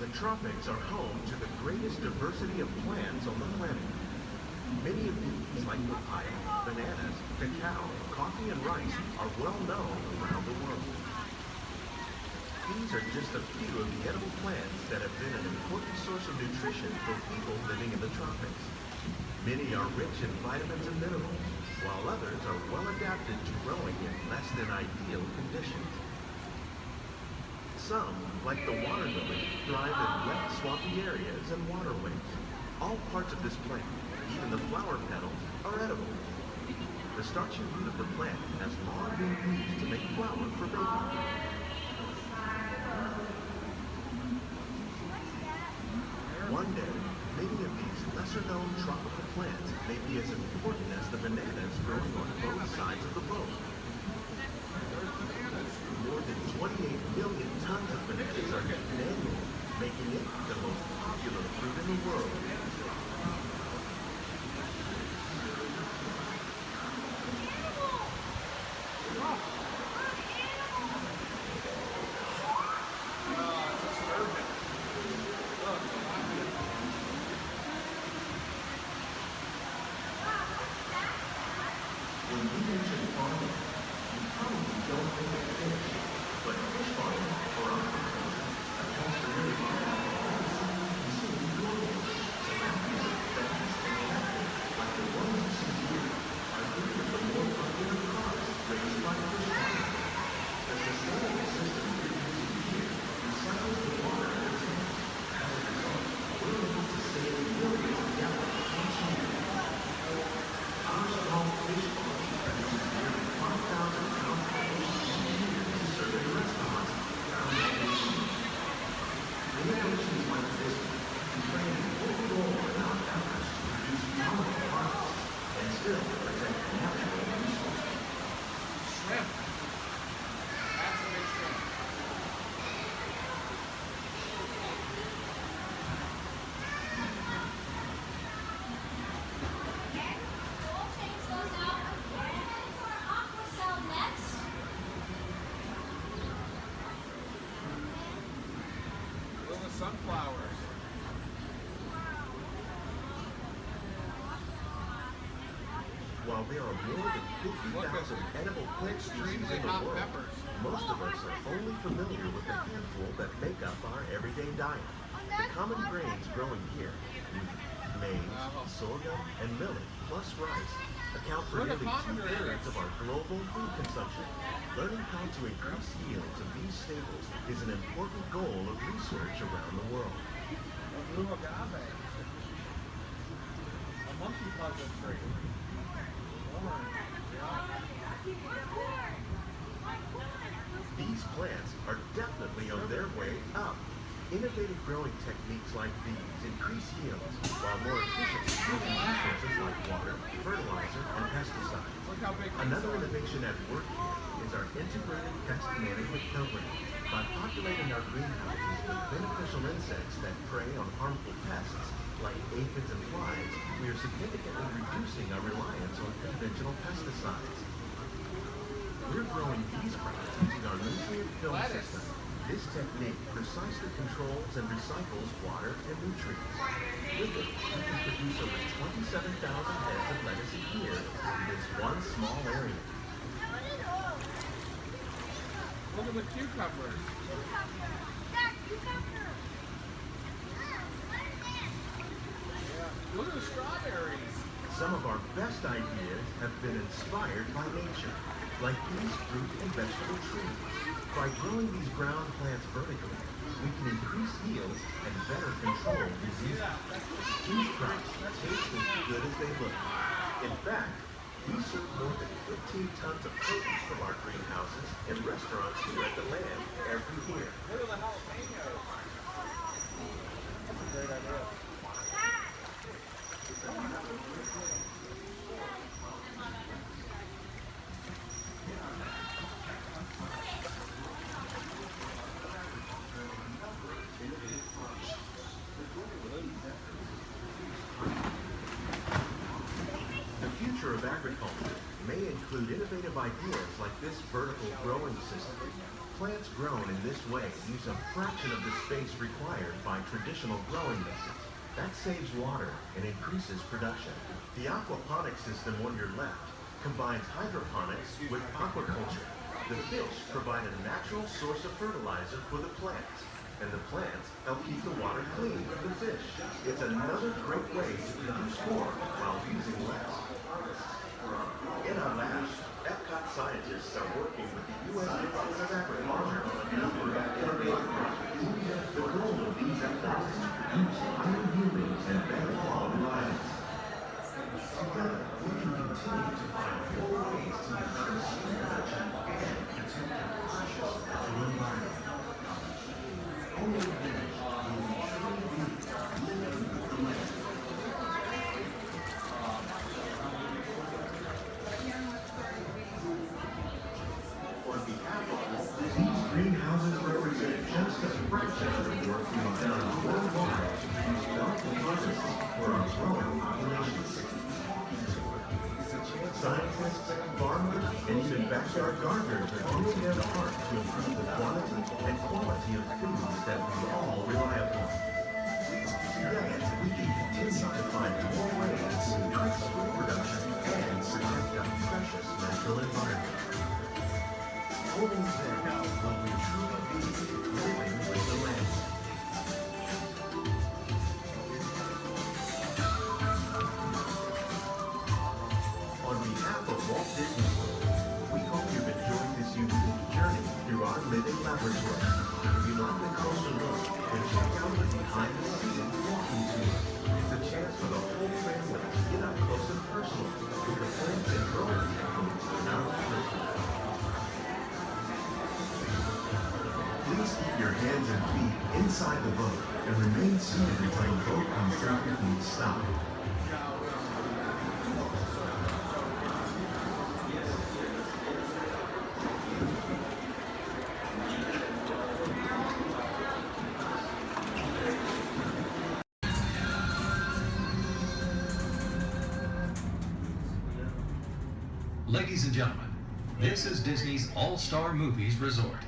The tropics are home to the greatest diversity of plants on the planet. Many of these, like papaya, bananas, cacao, coffee, and rice, are well known around the world. These are just a few of the edible plants that have been an important source of nutrition for people living in the tropics. Many are rich in vitamins and minerals, while others are well adapted to growing in less than ideal conditions. Some, like the water lily, thrive in wet, swampy areas and waterways. All parts of this plant, even the flower petals, are edible. The starchy root of the plant has long been used to make flour for baking. One day, many of these lesser-known tropical plants may be as important as the bananas growing on both sides of the boat. More than 28 million tons of bananas are eaten annually, making it the most popular fruit in the world. When we mention farming, you probably don't think of fish, but fish farming or aquaculture accounts for nearly half of all the seafood consumed globally. Tilapia, bass, and catfish, like the ones you see here, are three of the more popular crops raised by fish farming. The sustainable system we're using here recycles the water in the tank. As a result, we're able to save millions of gallons each year. Our small fish farm produces nearly 5,000 pounds of fish each year to serve in restaurants around the nation. Innovations like this can play an important role in our efforts to produce bountiful harvests and still protect natural resources. Shrimp. That's a big shrimp. Little sunflowers. While there are more than 50,000 edible plant species in the hot world, peppers. most of us are only familiar with the handful that make up our everyday diet. The common grains growing here, wheat, maize, sorghum, and millet, plus rice, account for Look at nearly pomegranates. 2/3 of our global food consumption. Learning how to increase yields of these staples is an important goal of research around the world. A blue agave. A monkey puzzle tree. Orange. These plants are definitely on their way up. Innovative growing techniques like these increase yields, while more efficient using resources like water, fertilizer, and pesticides. Another innovation at work here is our integrated pest management program. By populating our greenhouses with beneficial insects that prey on harmful pests, like aphids and flies, we are significantly reducing our reliance on conventional pesticides. We're growing these crops using our nutrient film system. This technique precisely controls and recycles water and nutrients. With it, we can produce over 27,000 heads of lettuce a year in this one small area. Look at the cucumbers. Look at the strawberries. Some of our best ideas have been inspired by nature, like these fruit and vegetable trees. By growing these ground plants vertically, we can increase yields and better control diseases. These crops taste as good as they look. In fact, we serve more than 15 tons of produce from our greenhouses in restaurants here at the Land every year. Look at the jalapenos. That's a great idea. include innovative ideas like this vertical growing system. Plants grown in this way use a fraction of the space required by traditional growing methods. That saves water and increases production. The aquaponic system on your left combines hydroponics with aquaculture. The fish provide a natural source of fertilizer for the plants, and the plants help keep the water clean for the fish. It's another great way to produce more while using less. In our labs, Epcot scientists are working with the U.S. Department of Agriculture on a number of innovative projects. The goal of these efforts is to produce higher yielding and better quality items. Together, we can continue to find more ways to increase food production and protect our precious natural environment. Only then will we truly be living with the land. On behalf of Walt Disney's greenhouses represent just a fraction of the work being done worldwide to produce bountiful harvests for our growing populations. Scientists, farmers, and even backyard gardeners are doing their part to improve the quantity and quality of foods that we all rely upon. Together, we can continue to find more ways to increase food production and protect our precious natural environment. Only then will we truly be living with the land. On behalf of Walt Disney World, we hope you've enjoyed this unique journey through our living laboratory. If you'd like a closer look, then check out the behind-the-scenes walking tour. It's a chance for the whole family to get up close and personal with the plants and growing techniques in our laboratory. Please keep your hands and feet inside the boat and remain seated until the boat comes to a complete stop. Ladies and gentlemen, this is Disney's All-Star Movies Resort.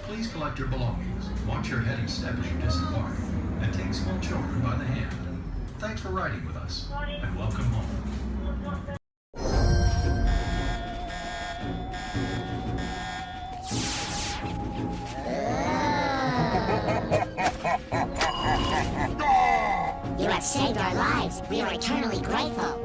Please collect your belongings, watch your head and step as you disembark, and take small children by the hand. Thanks for riding with us, and welcome home. You have saved our lives. We are eternally grateful.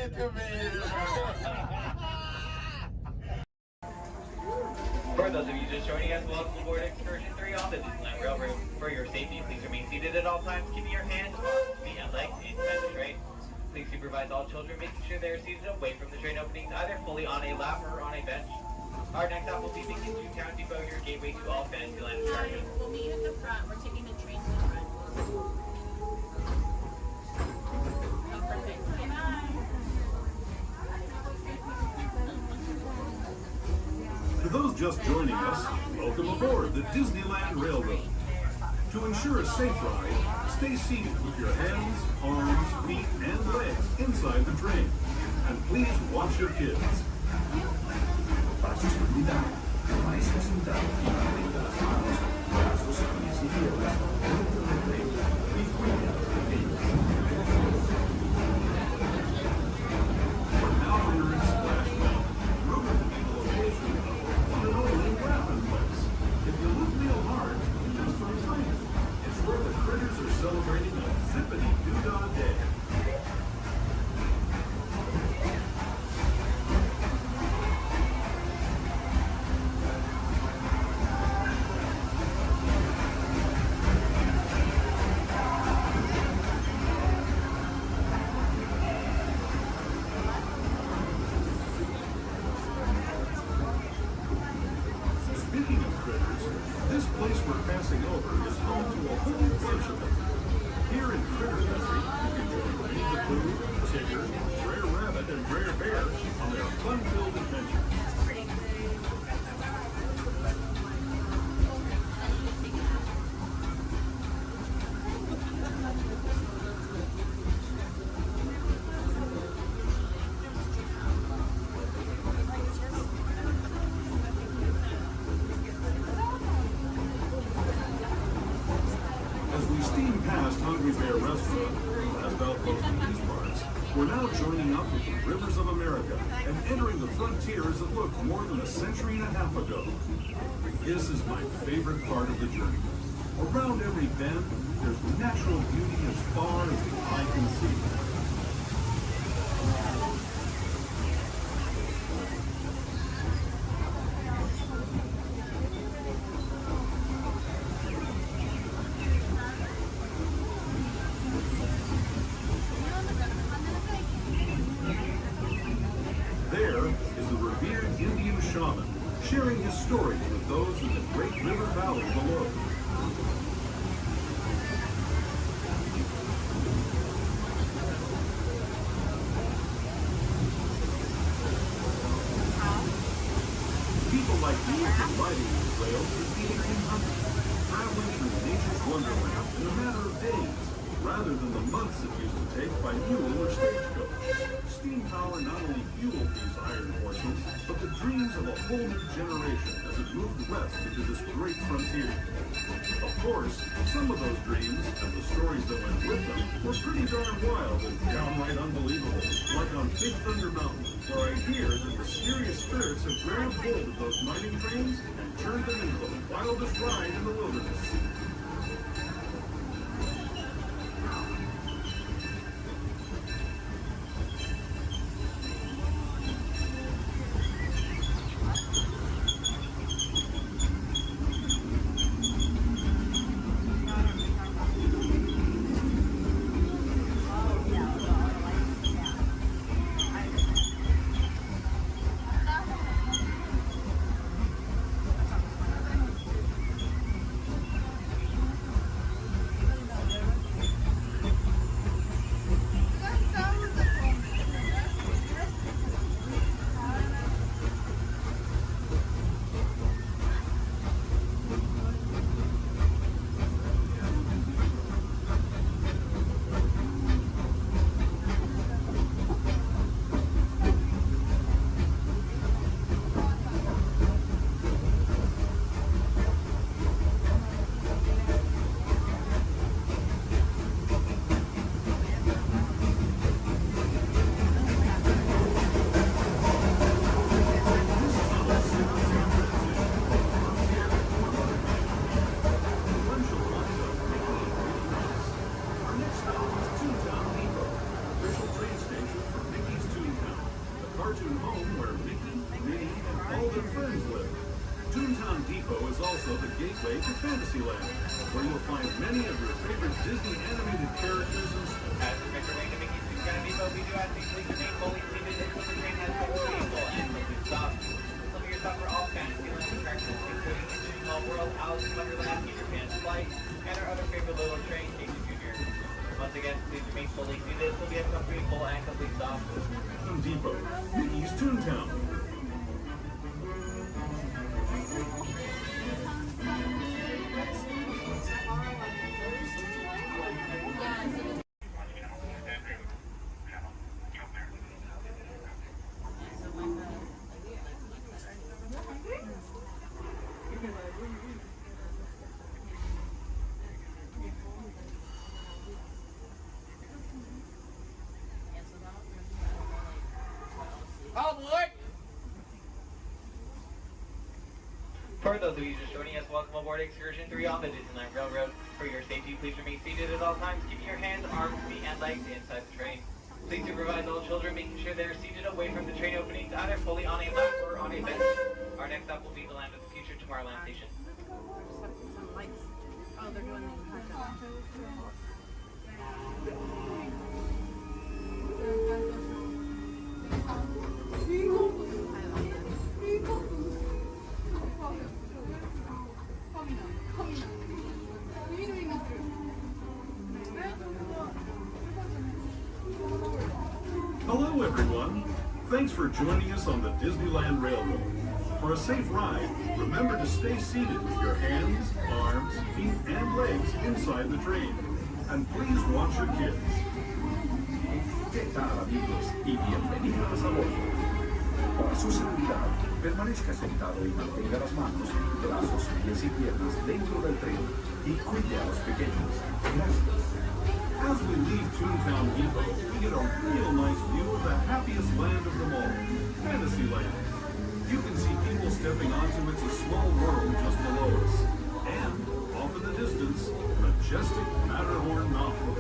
For those of you just joining us, welcome aboard Excursion 3 on the Disneyland Railroad. For your safety, please remain seated at all times, keeping your hands, arms, feet, and legs inside the train. Please supervise all children, making sure they are seated away from the train openings, either fully on a lap or on a bench. Our next stop will be Beacon to Town Depot, your gateway to all Fantasyland attractions. We'll meet at the front. We're taking the train to the front. Oh, perfect. Bye bye. To those just joining us, welcome aboard the Disneyland Railroad. To ensure a safe ride, stay seated with your hands, arms, feet, and legs inside the train. And please watch your kids. Para su seguridad, permanezca sentado y mantenga las manos, brazos, pies y piernas dentro del tren y cuide a los pequeños. We're now entering Splash Mountain, rumored to be the location of one and only Rappin' Place. If you look real hard, just for a second, it's where the critters are celebrating a zippity-doo-dah day. Speaking of critters, this place we're passing over is home to a whole bunch of them. Here in Critter Country, you can join Winnie the Pooh, Tigger, Brer Rabbit, and Brer Bear on their fun-filled adventures. As we steam past Hungry Bear Restaurant, the last outpost in these parts, we're now joining up with the rivers of America and entering the frontiers that looked more than a century and a half ago. This is my favorite part of the journey. Around every bend, there's natural beauty as far as the eye can see. There is the revered Indian shaman, sharing his stories with those in the great river valley below. People like me have been riding these trails since the 1800s, traveling through nature's wonderland in a matter of days, rather than the months it used to take by mule or stagecoach. Steam power not only fueled these iron horses, but the dreams of a whole new generation as it moved west into this great frontier. Of course, some of those dreams and the stories that went with them were pretty darn wild and downright unbelievable, like on Big Thunder Mountain, where I hear that mysterious spirits have grabbed hold of those mining trains and turned them into the wildest ride in the wilderness. cartoon home where Mickey, Minnie, and all their friends live. Toontown Depot is also the gateway to Fantasyland, where you'll find many of your favorite Disney animated characters and As we make our way to Mickey's Toontown Depot, we do ask that you please remain fully seated until the train has come to a full and complete stop. This will be your stop for all Fantasyland attractions, including Into Small World, Alice in Wonderland, Peter Pan's Flight, and our other favorite little train, Casey Jr. Once again, please remain fully seated until we have come to a full and complete stop. Toontown Depot, Mickey's Toontown. All aboard! For those of you just joining us, welcome aboard Excursion 3 on the Disneyland Railroad. For your safety, please remain seated at all times, keeping your hands, arms, feet, and legs inside the train. Please supervise all children, making sure they are seated away from the train openings, either fully on a lap or on a bench. Our next stop will be the Land of the Future, Tomorrowland Station. Oh, they're doing Hello, everyone. Thanks for joining us on the Disneyland Railroad. For a safe ride, remember to stay seated with your hands, arms, feet, and legs inside the train. And please watch your kids. ¿Qué tal, amigos? Y bienvenidos a bordo. Para su seguridad, permanezca sentado y mantenga las manos, brazos, pies y piernas dentro del tren y cuide a los pequeños. Gracias. As we leave Toontown Depot, we get a real nice view of the happiest land of them all, Fantasyland. You can see people stepping onto It's a Small World just below us. And, off in the distance, majestic Matterhorn Mountain.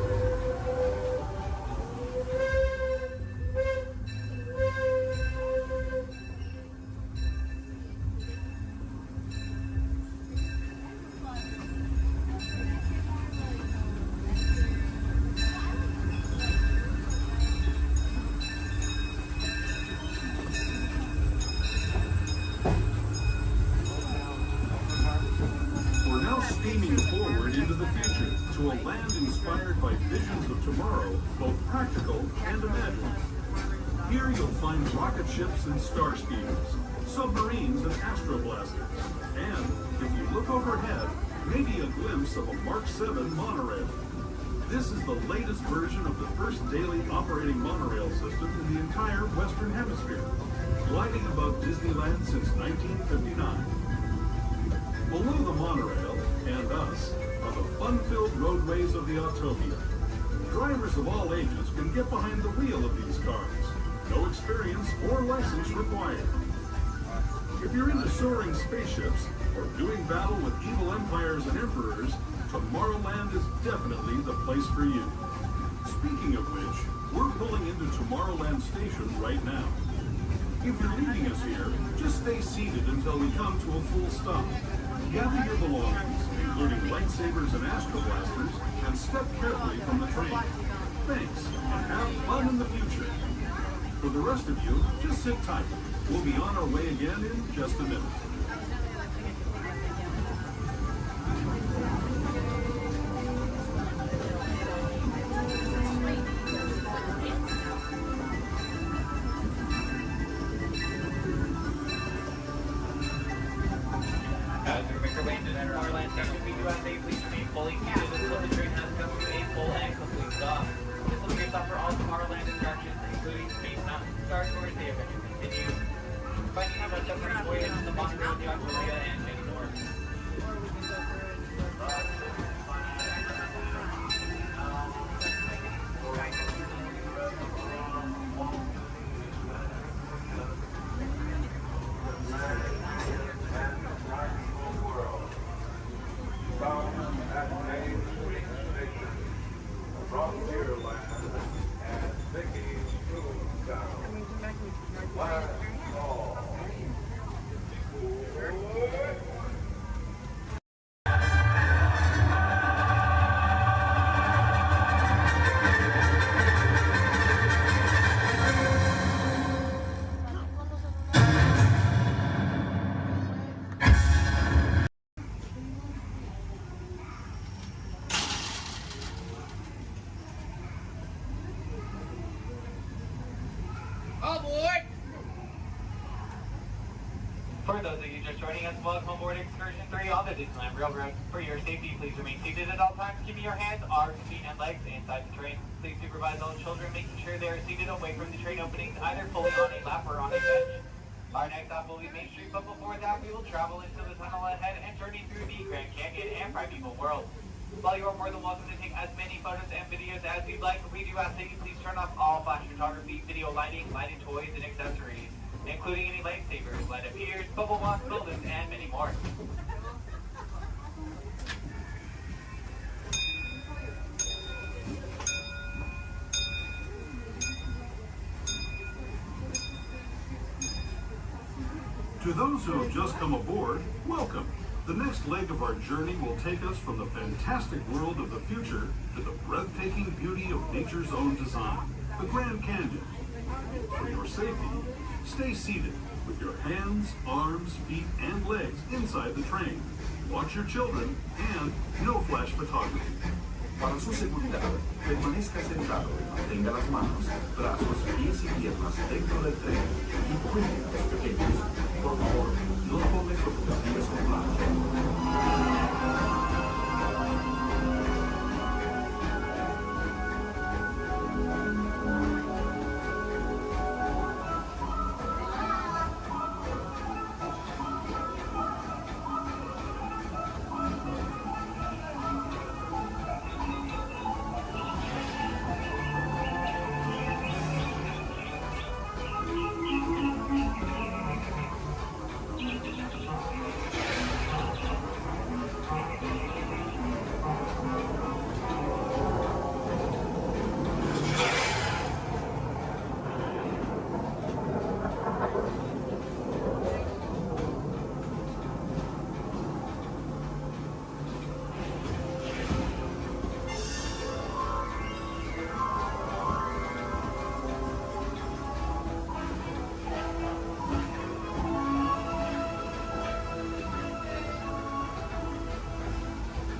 Steaming forward into the future to a land inspired by visions of tomorrow, both practical and imagined. Here you'll find rocket ships and star speeders, submarines and astroblasters, and, if you look overhead, maybe a glimpse of a Mark 7 monorail. This is the latest version of the first daily operating monorail system in the entire Western Hemisphere, gliding above Disneyland since 1959. Below the monorail, and us, are the fun-filled roadways of the Autopia. Drivers of all ages can get behind the wheel of these cars. No experience or license required. If you're into soaring spaceships or doing battle with evil empires and emperors, Tomorrowland is definitely the place for you. Speaking of which, we're pulling into Tomorrowland Station right now. If you're leaving us here, just stay seated until we come to a full stop. Gather your belongings, including lightsabers and astroblasters, and step carefully from the train. Thanks, and have fun in the future. For the rest of you, just sit tight. We'll be on our way again in just a minute. As we make our way into Tomorrowland Station, we do ask that you please remain fully seated until the train has come to a full and complete stop. This will be your stop for all Tomorrowland attractions, including Space Mountain, Star Tours, The Adventure Continues, Finding Nemo, Submarine Voyage, The Monorail, The Autopia, and many more. Frontierland and Mickey's Toontown. Aboard! For those of you just joining us, welcome aboard Excursion 3 on the Disneyland Railroad. For your safety, please remain seated at all times, keeping your hands, arms, feet, and legs inside the train. Please supervise all children, making sure they are seated away from the train openings, either fully on a lap or on a bench. Our next stop will be Main Street, but before that, we will travel into the tunnel ahead and journey through the Grand Canyon and Primeval World. While you are more than welcome to take as many photos and videos as you'd like, we do ask that you please turn off all flash photography, video lighting, lighted toys, and accessories, including any lightsabers, light up ears, bubble box buildings, and many more. To those who have just come aboard, welcome. The next leg of our journey will take us from the fantastic world of the future to the breathtaking beauty of nature's own design, the Grand Canyon. For your safety, stay seated with your hands, arms, feet, and legs inside the train. Watch your children and no flash photography. Para su seguridad, permanezca sentado y mantenga las manos, brazos, pies y piernas dentro del tren y cuide a los pequeños. Por favor, no tome fotografías con flash.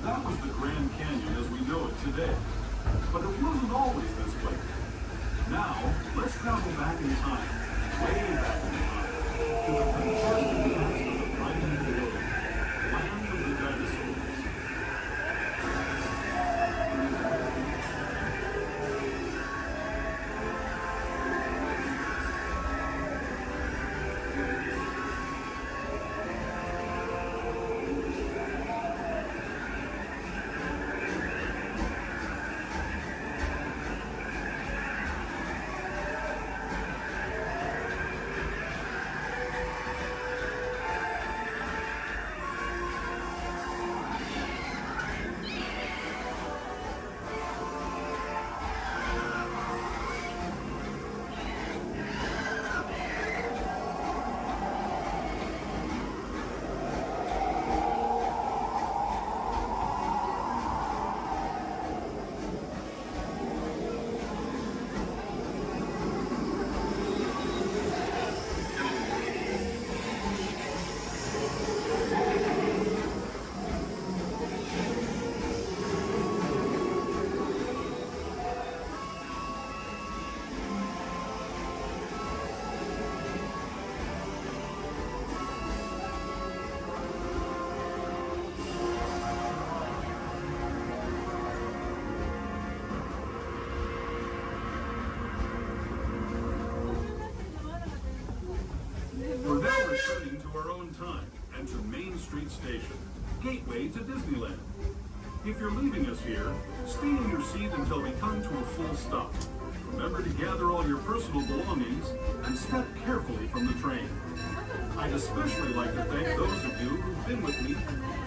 That was the Grand Canyon as we know it today. But it wasn't always this way. Now, let's travel back in time, way back in time, to the prehistoric past of the Primeval World, land of the dinosaurs. We're now returning to our own time and to Main Street Station, gateway to Disneyland. If you're leaving us here, stay in your seat until we come to a full stop. Remember to gather all your personal belongings and step carefully from the train. I'd especially like to thank those of you who've been with me.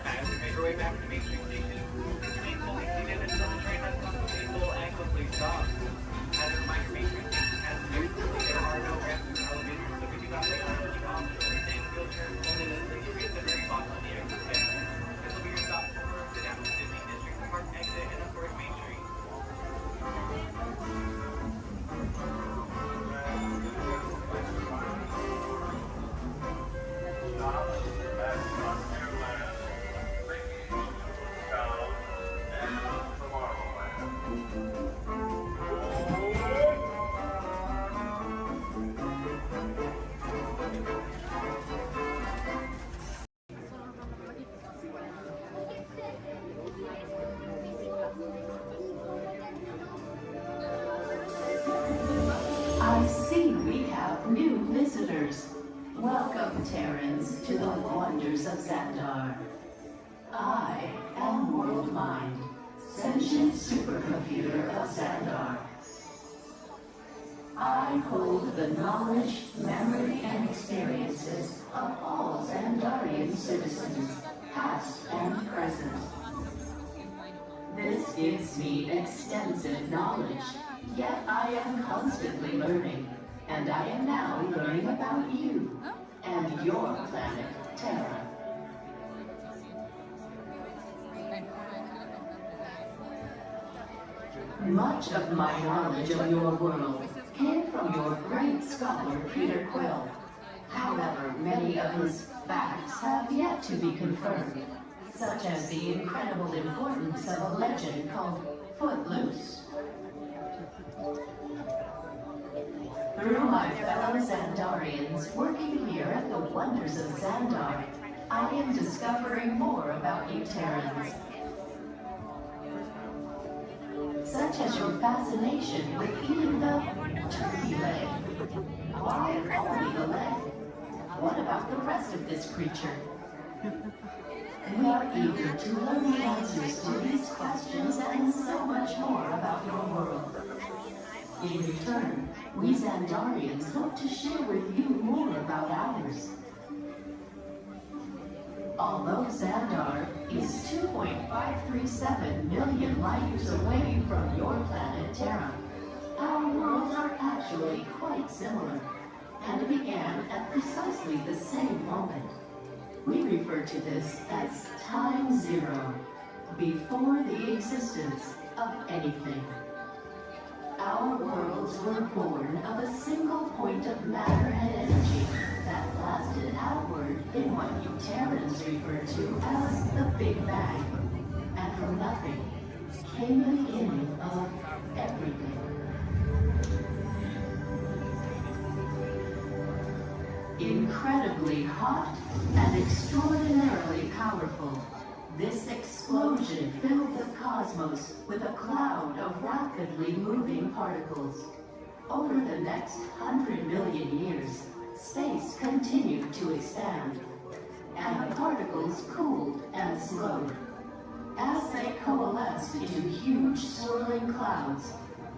As we make our way back to Main Street Station, remain fully seated until the train has come to a full and complete stop. As a reminder, Main Street Station has very quickly there are no ramps or elevators, so we do not wait for the optional and wheelchairs only listed at the very bottom of the exit stand. This will be your stop. Sit down to Disney District Park exit and of course Main Street. Tomorrowland. wonders. Welcome, Terrans, to the wonders of Xandar. I am World Mind, sentient supercomputer of Xandar. I hold the knowledge, memory, and experiences of all Xandarian citizens, past and present. This gives me extensive knowledge, yet I am constantly learning, and I am now learning about you and your planet, Terra. Much of my knowledge of your world came from your great scholar, Peter Quill. However, many of his facts have yet to be confirmed, such as the incredible importance of a legend called Footloose. Through my fellow Xandarians working here at the wonders of Xandar, I am discovering more about you Terrans. Such as your fascination with eating the turkey leg. Why only the leg? What about the rest of this creature? We are eager to learn the answers to these questions and so much more about your world. In return, we Xandarians hope to share with you more about ours. Although Xandar is 2.537 million light-years away from your planet Terra, our worlds are actually quite similar, and began at precisely the same moment. We refer to this as Time Zero, before the existence of anything. Our worlds were born of a single point of matter and energy that lasted outward in what you Terrans refer to as the Big Bang. And from nothing came the beginning of everything. Incredibly hot and extraordinarily powerful, this explosion filled the cosmos with a cloud of rapidly moving particles. Over the next 100 million years, space continued to expand, and the particles cooled and slowed. As they coalesced into huge swirling clouds,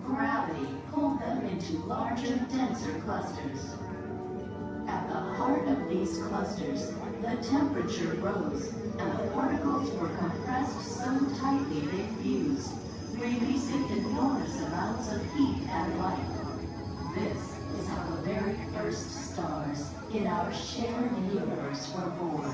gravity pulled them into larger, denser clusters. At the heart of these clusters, the temperature rose, and the particles were compressed so tightly they fused, releasing enormous amounts of heat and light. This is how the very first stars in our shared universe were born.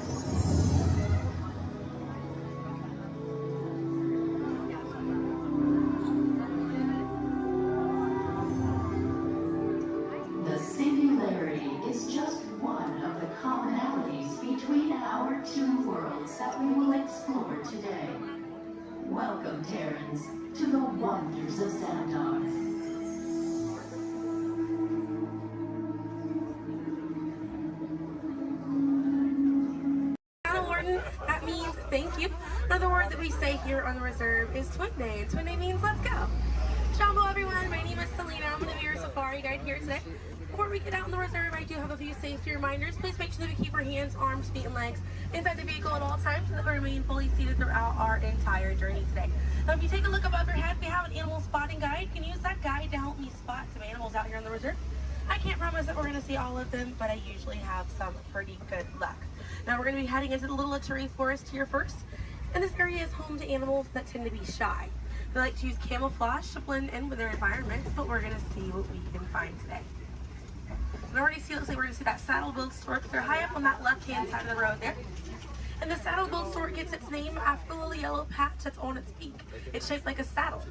The singularity is just one of the commonalities between our two worlds that we will explore today. Welcome, Terrans, to the wonders of Xandar. That means thank you. Another word that we say here on the reserve is Twin Day, and Twin Day means let's go. Jumbo everyone, my name is Selena. I'm going to be your safari guide here today. Before we get out on the reserve, I do have a few safety reminders. Please make sure that we keep our hands, arms, feet, and legs inside the vehicle at all times so that we remain fully seated throughout our entire journey today. Now, if you take a look above your head, we have an animal spotting guide. You can use that guide to help me spot some animals out here on the reserve. I can't promise that we're going to see all of them, but I usually have some pretty good luck. Now we're going to be heading into the Little Aturi Forest here first, and this area is home to animals that tend to be shy. They like to use camouflage to blend in with their environments, but we're going to see what we can find today. And already see, looks like we're going to see that saddle-billed stork. They're high up on that left-hand side of the road there. And the saddle-billed stork gets its name after the little yellow patch that's on its beak. It's shaped like a saddle.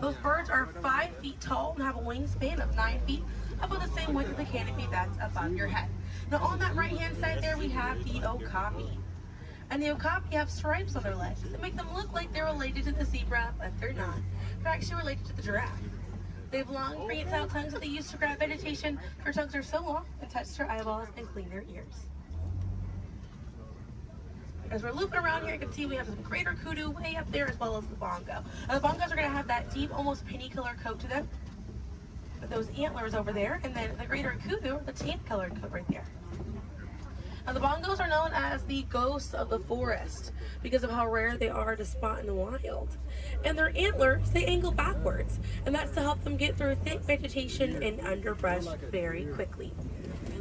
Those birds are 5 feet tall and have a wingspan of 9 feet, about the same width of the canopy that's above your head. Now on that right-hand side there, we have the okapi. And the okapi have stripes on their legs that make them look like they're related to the zebra, but they're not. They're actually related to the giraffe. They have long, prehensile tongues that they use to grab vegetation. Their tongues are so long and touch their eyeballs and clean their ears. As we're looping around here, you can see we have some greater kudu way up there, as well as the bongo. Now, the bongos are going to have that deep, almost penny color coat to them. those antlers over there, and then the greater kudu, the tan-colored coat right there. Now the bongos are known as the ghosts of the forest because of how rare they are to spot in the wild. And their antlers, they angle backwards, and that's to help them get through thick vegetation and underbrush very quickly.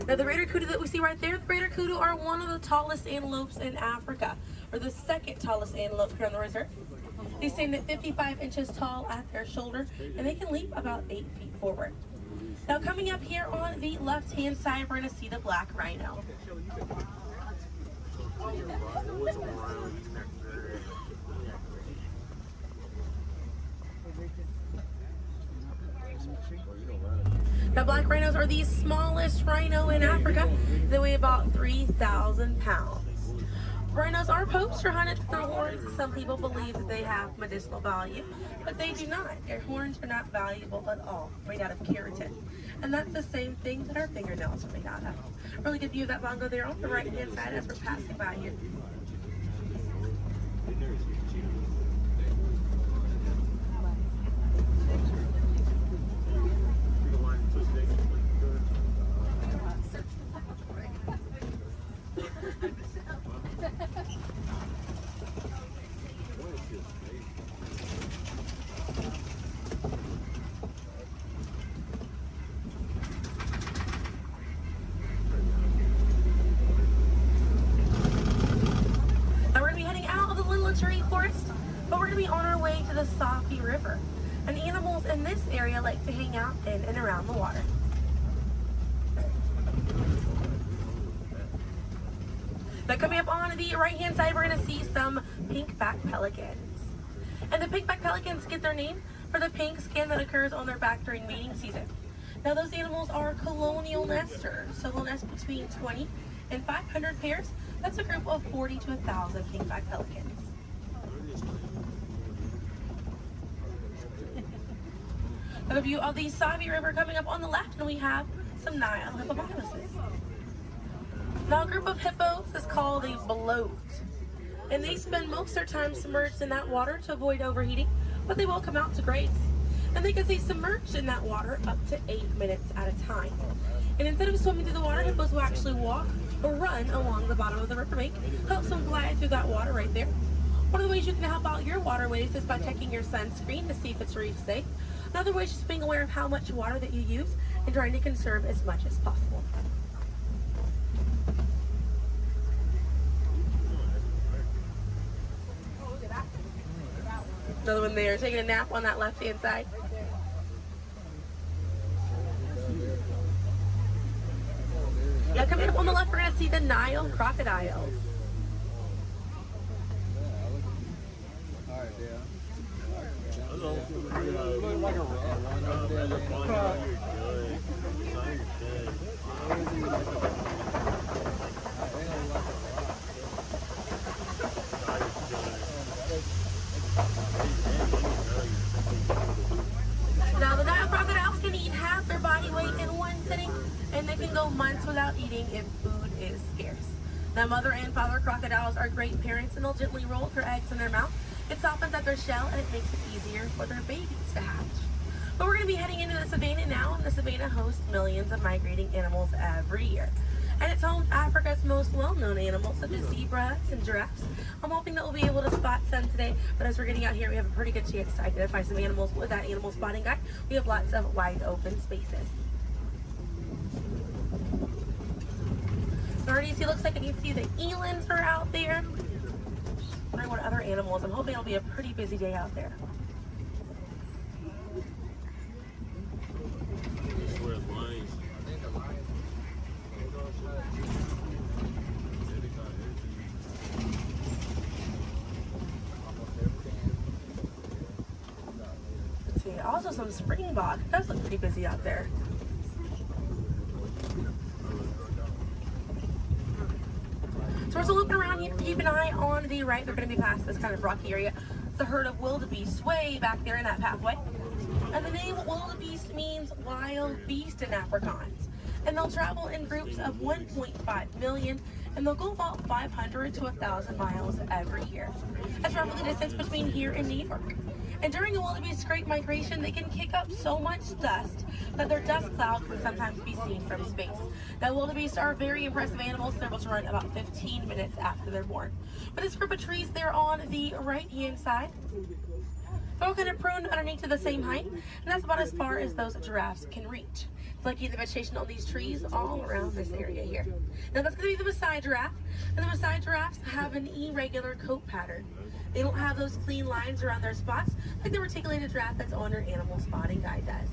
Now the greater kudu that we see right there, the greater kudu are one of the tallest antelopes in Africa, or the second tallest antelope here on the reserve. They stand at 55 inches tall at their shoulder, and they can leap about 8 feet forward. Now coming up here on the left-hand side, we're going to see the black rhino. Now black rhinos are the smallest rhino in Africa. They weigh about 3,000 pounds. Rhinos are poacher hunted for their horns. Some people believe that they have medicinal value, but they do not. Their horns are not valuable at all, made out of keratin. And that's the same thing that our fingernails are made out of. Really good view of that bongo there on the right-hand side as we're passing by here. Forest, but we're going to be on our way to the Safi River, and animals in this area like to hang out in and around the water. Now coming up on the right hand side, we're going to see some pink-back pelicans. And the pink-back pelicans get their name for the pink skin that occurs on their back during mating season. Now those animals are colonial nesters, so they'll nest between 20 and 500 pairs. That's a group of 40 to 1,000 pink-back pelicans. A view of the Savi River coming up on the left, and we have some Nile hippopotamuses. Now a group of hippos is called a bloat, and they spend most of their time submerged in that water to avoid overheating, but they will come out to graze. And they can stay submerged in that water up to 8 minutes at a time. And instead of swimming through the water, hippos will actually walk or run along the bottom of the riverbank, helps them glide through that water right there. One of the ways you can help out your waterways is by checking your sunscreen to see if it's reef safe. Another way is just being aware of how much water that you use and trying to conserve as much as possible. Another one there, taking a nap on that left-hand side. Now coming up on the left, we're going to see the Nile crocodiles. Now the Nile crocodiles can eat half their body weight in one sitting, and they can go months without eating if food is scarce. Now mother and father crocodiles are great parents, and they'll gently roll their eggs in their mouth. It softens up their shell, and it makes it easier for their babies to hatch. But we're going to be heading into the savannah now, and the savannah hosts millions of migrating animals every year. And it's home to Africa's most well-known animals, such as zebras and giraffes. I'm hoping that we'll be able to spot some today, but as we're getting out here, we have a pretty good chance to identify some animals with that animal spotting guide. We have lots of wide open spaces. So already see, looks like you can see the elands are out there. Wondering what other animals. I'm hoping it'll be a pretty busy day out there. Let's see, also some springbok. It does look pretty busy out there. So we're still looking around here. Keep an eye on the right. They're going to be past this kind of rocky area. It's a herd of wildebeest way back there in that pathway. And the name wildebeest means wild beast in Afrikaans. And they'll travel in groups of 1.5 million, and they'll go about 500 to 1,000 miles every year. That's roughly the distance between here and New York. And during a wildebeest's great migration, they can kick up so much dust that their dust cloud can sometimes be seen from space. Now, wildebeests are very impressive animals. They're able to run about 15 minutes after they're born. But this group of trees there on the right-hand side, they're all kind of pruned underneath to the same height, and that's about as far as those giraffes can reach. Lucky the vegetation on these trees all around this area here. Now that's going to be the Maasai giraffe, and the Maasai giraffes have an irregular coat pattern. They don't have those clean lines around their spots like the reticulated giraffe that's on your animal spotting guide does.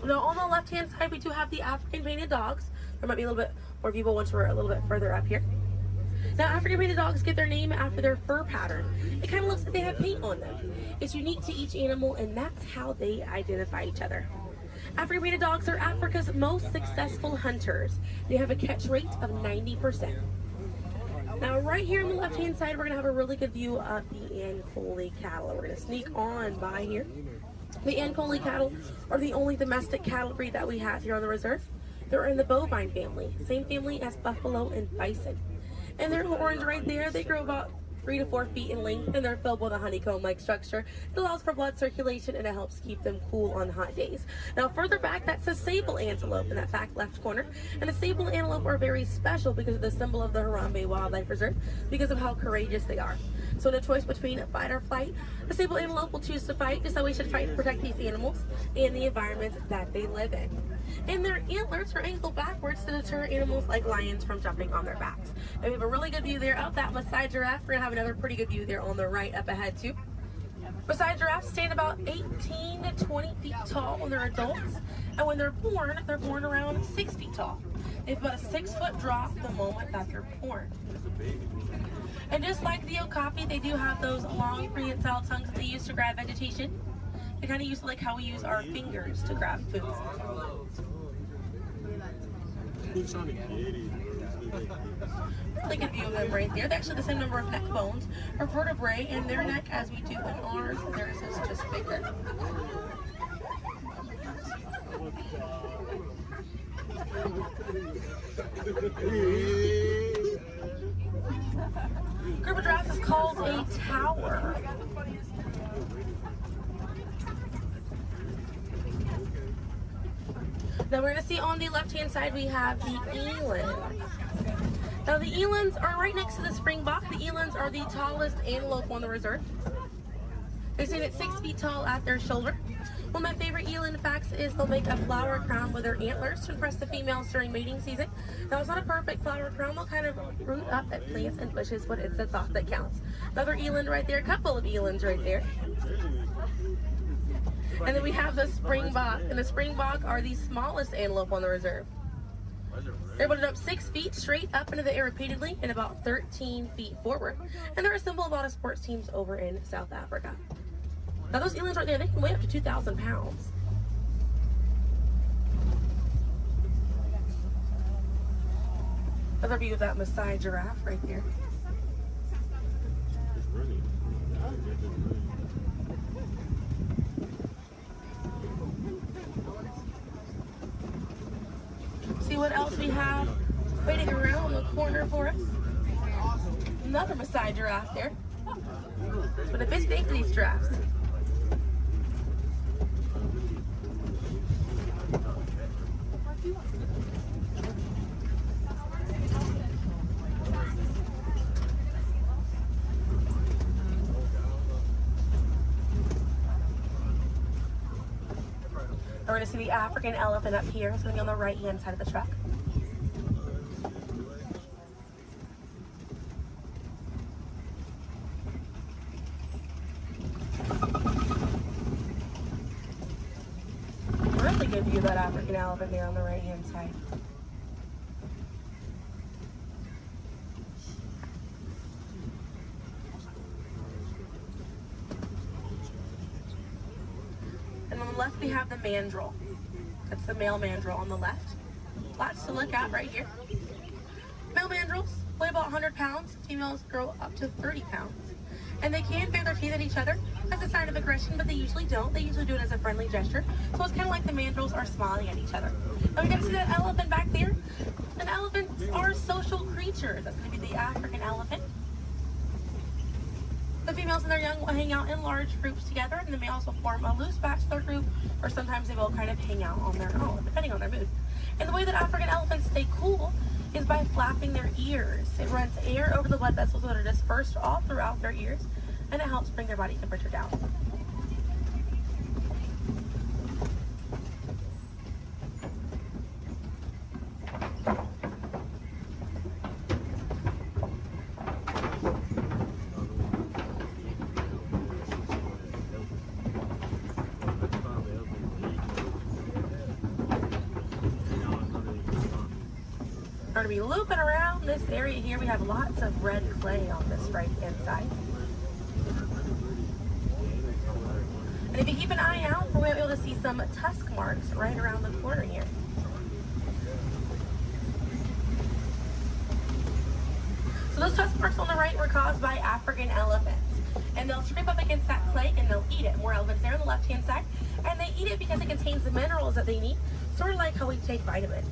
Now on the left-hand side, we do have the African painted dogs. There might be a little bit more people once we're a little bit further up here. Now, African painted dogs get their name after their fur pattern. It kind of looks like they have paint on them. It's unique to each animal, and that's how they identify each other. African painted dogs are Africa's most successful hunters. They have a catch rate of 90%. Now, right here on the left-hand side, we're going to have a really good view of the Ankole cattle. We're going to sneak on by here. The Ankole cattle are the only domestic cattle breed that we have here on the reserve. They're in the bovine family, same family as buffalo and bison. And their horns right there, they grow about 3 to 4 feet in length, and they're filled with a honeycomb-like structure. It allows for blood circulation, and it helps keep them cool on hot days. Now, further back, that's a sable antelope in that back left corner. And the sable antelope are very special because of the symbol of the Harambe Wildlife Reserve, because of how courageous they are. So in a choice between fight or flight, the sable antelope will choose to fight, just how we should fight to protect these animals and the environment that they live in. And their antlers are angled backwards to deter animals like lions from jumping on their backs. And we have a really good view there of that Maasai giraffe. We're going to have another pretty good view there on the right up ahead too. Maasai giraffes stand about 18 to 20 feet tall when they're adults. And when they're born around 6 feet tall. They have about a 6-foot drop the moment that they're born. And just like the okapi, they do have those long prehensile tongues that they use to grab vegetation. They kind of use like how we use our fingers to grab food. Really good view of them right there. They're actually the same number of neck bones or vertebrae in their neck as we do in ours. Theirs is just bigger. Group of giraffes is called a tower. Now we're going to see on the left-hand side we have the elands. Now the elands are right next to the springbok. The elands are the tallest antelope on the reserve. They stand at 6 feet tall at their shoulder. One of my favorite eland facts is they'll make a flower crown with their antlers to impress the females during mating season. Now it's not a perfect flower crown, they'll kind of root up at plants and bushes, but it's the thought that counts. Another eland right there, a couple of elands right there. And then we have the springbok, and the springbok are the smallest antelope on the reserve. They're able to jump 6 feet straight up into the air repeatedly and about 13 feet forward. And they're a symbol of a lot of sports teams over in South Africa. Now those elands right there, they can weigh up to 2,000 pounds. Another view of that Maasai giraffe right there. See what else we have waiting around the corner for us. Another Maasai giraffe there. But a bit big for these giraffes. We're going to see the African elephant up here. It's going to be on the right-hand side of the truck. Really good view of that African elephant there on the right-hand side. And on the left we have the mandrill. That's the male mandrill on the left. Lots to look at right here. Male mandrills weigh about 100 pounds. Females grow up to 30 pounds. And they can bare their teeth at each other as a sign of aggression, but they usually don't. They usually do it as a friendly gesture. So it's kind of like the mandrills are smiling at each other. Now we got to see that elephant back there. And elephants are social creatures. That's going to be the African elephant. The females and their young will hang out in large groups together, and the males will form a loose bachelor group, or sometimes they will kind of hang out on their own, depending on their mood. And the way that African elephants stay cool is by flapping their ears. It runs air over the blood vessels that are dispersed all throughout their ears, and it helps bring their body temperature down. We're going to be looping around this area here. We have lots of red clay on this right hand side. And if you keep an eye out, we're going to be able to see some tusk marks right around the corner here. So those tusk marks on the right were caused by African elephants. And they'll scrape up against that clay and they'll eat it. More elephants there on the left hand side. And they eat it because it contains the minerals that they need, sort of like how we take vitamins.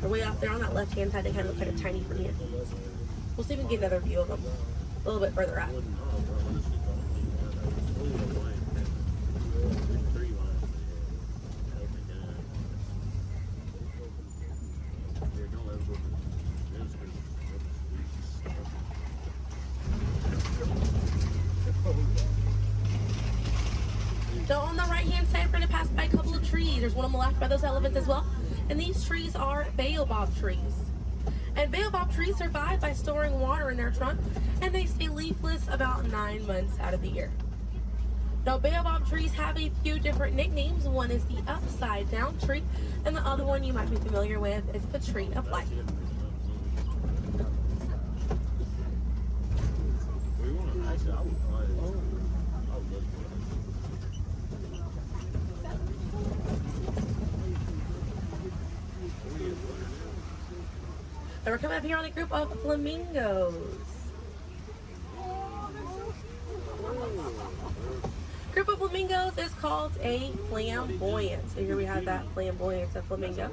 They're way off there on that left hand side. They kind of look kind of tiny from here. We'll see if we can get another view of them a little bit further up. So on the right hand side, we're going to pass by a couple of trees. There's one on the left by those elephants as well. And these trees are baobab trees. And baobab trees survive by storing water in their trunk, and they stay leafless about 9 months out of the year. Now, baobab trees have a few different nicknames. One is the upside down tree, and the other one you might be familiar with is the tree of life. And we're coming up here on a group of flamingos. Group of flamingos is called a flamboyant. So here we have that flamboyant of flamingo.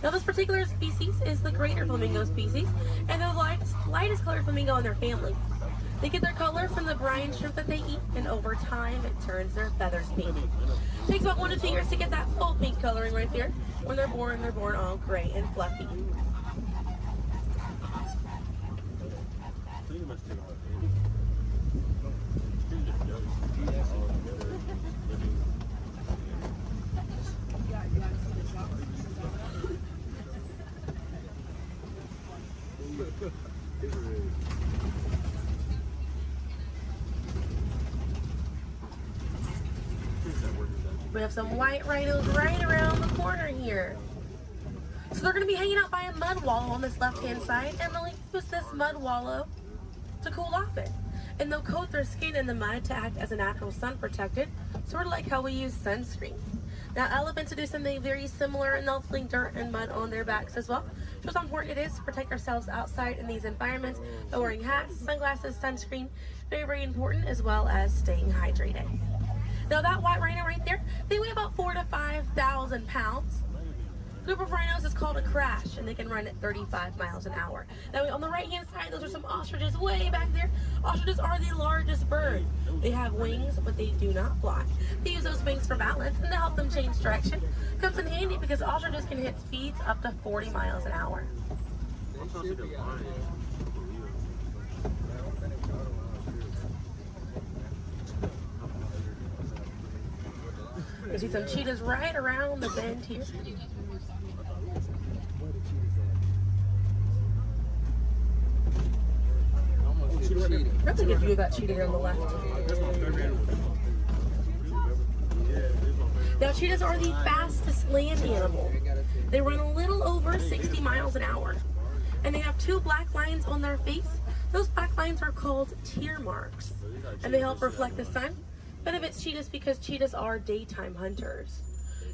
Now this particular species is the greater flamingo species, and they're the lightest colored flamingo in their family. They get their color from the brine shrimp that they eat, and over time it turns their feathers pink. It takes about 1 to 2 years to get that full pink coloring right there. When they're born all gray and fluffy. We have some white rhinos right around the corner here. So they're going to be hanging out by a mud wallow on this left-hand side, and they'll use this mud wallow to cool off it. And they'll coat their skin in the mud to act as a natural sun protectant, sort of like how we use sunscreen. Now, elephants will do something very similar, and they'll fling dirt and mud on their backs as well. Just how important it is to protect ourselves outside in these environments by wearing hats, sunglasses, sunscreen. Very, very important, as well as staying hydrated. Now that white rhino right there, they weigh about 4,000 to 5,000 pounds. Group of rhinos is called a crash, and they can run at 35 miles an hour. Now on the right hand side, those are some ostriches way back there. Ostriches are the largest bird. They have wings, but they do not fly. They use those wings for balance and to help them change direction. Comes in handy because ostriches can hit speeds up to 40 miles an hour. You see some cheetahs right around the bend here. Really good view of that cheetah here on the left. Now cheetahs are the fastest land animal. They run a little over 60 miles an hour. And they have 2 black lines on their face. Those black lines are called tear marks. And they help reflect the sun. Benefits cheetahs because cheetahs are daytime hunters.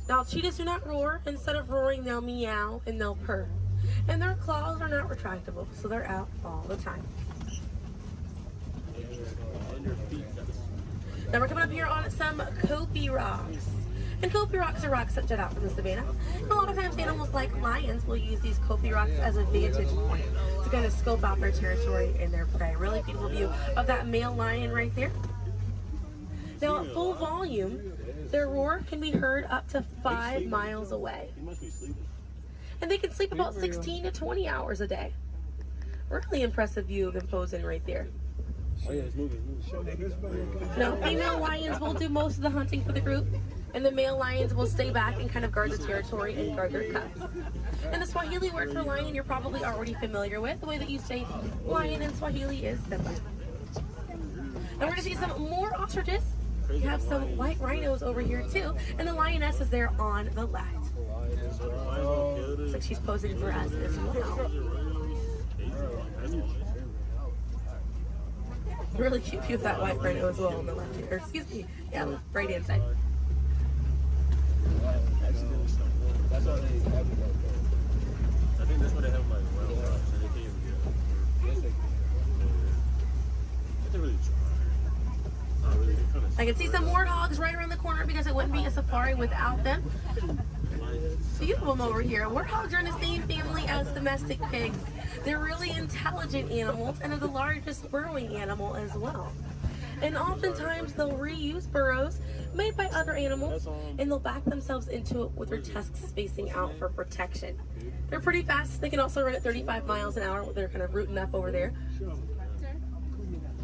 Now cheetahs do not roar. Instead of roaring, they'll meow and they'll purr. And their claws are not retractable, so they're out all the time. Now we're coming up here on some Kopi rocks. And Kopi rocks are rocks that jut out from the savannah. And a lot of times animals like lions will use these Kopi rocks as a vantage point to kind of scope out their territory and their prey. Really beautiful view of that male lion right there. Now at full volume, their roar can be heard up to 5 miles away. And they can sleep about 16 to 20 hours a day. Really impressive view of them posing right there. Now, female lions will do most of the hunting for the group, and the male lions will stay back and kind of guard the territory and guard their cubs. And the Swahili word for lion you're probably already familiar with. The way that you say lion in Swahili is simba. And we're going to see some more ostriches. We have some white rhinos over here too, and the lioness is there on the left. Looks like she's posing for us as well. Really cute view of that white rhino as well on the left here. Excuse me, yeah, right hand side. That's all they have. I think that's what they have like wild rocks, and they can't even get it. They really try. I can see some warthogs right around the corner because it wouldn't be a safari without them. Few of them over here. Warthogs are in the same family as domestic pigs. They're really intelligent animals and are the largest burrowing animal as well. And oftentimes they'll reuse burrows made by other animals and they'll back themselves into it with their tusks spacing out for protection. They're pretty fast. They can also run at 35 miles an hour. They're kind of rooting up over there.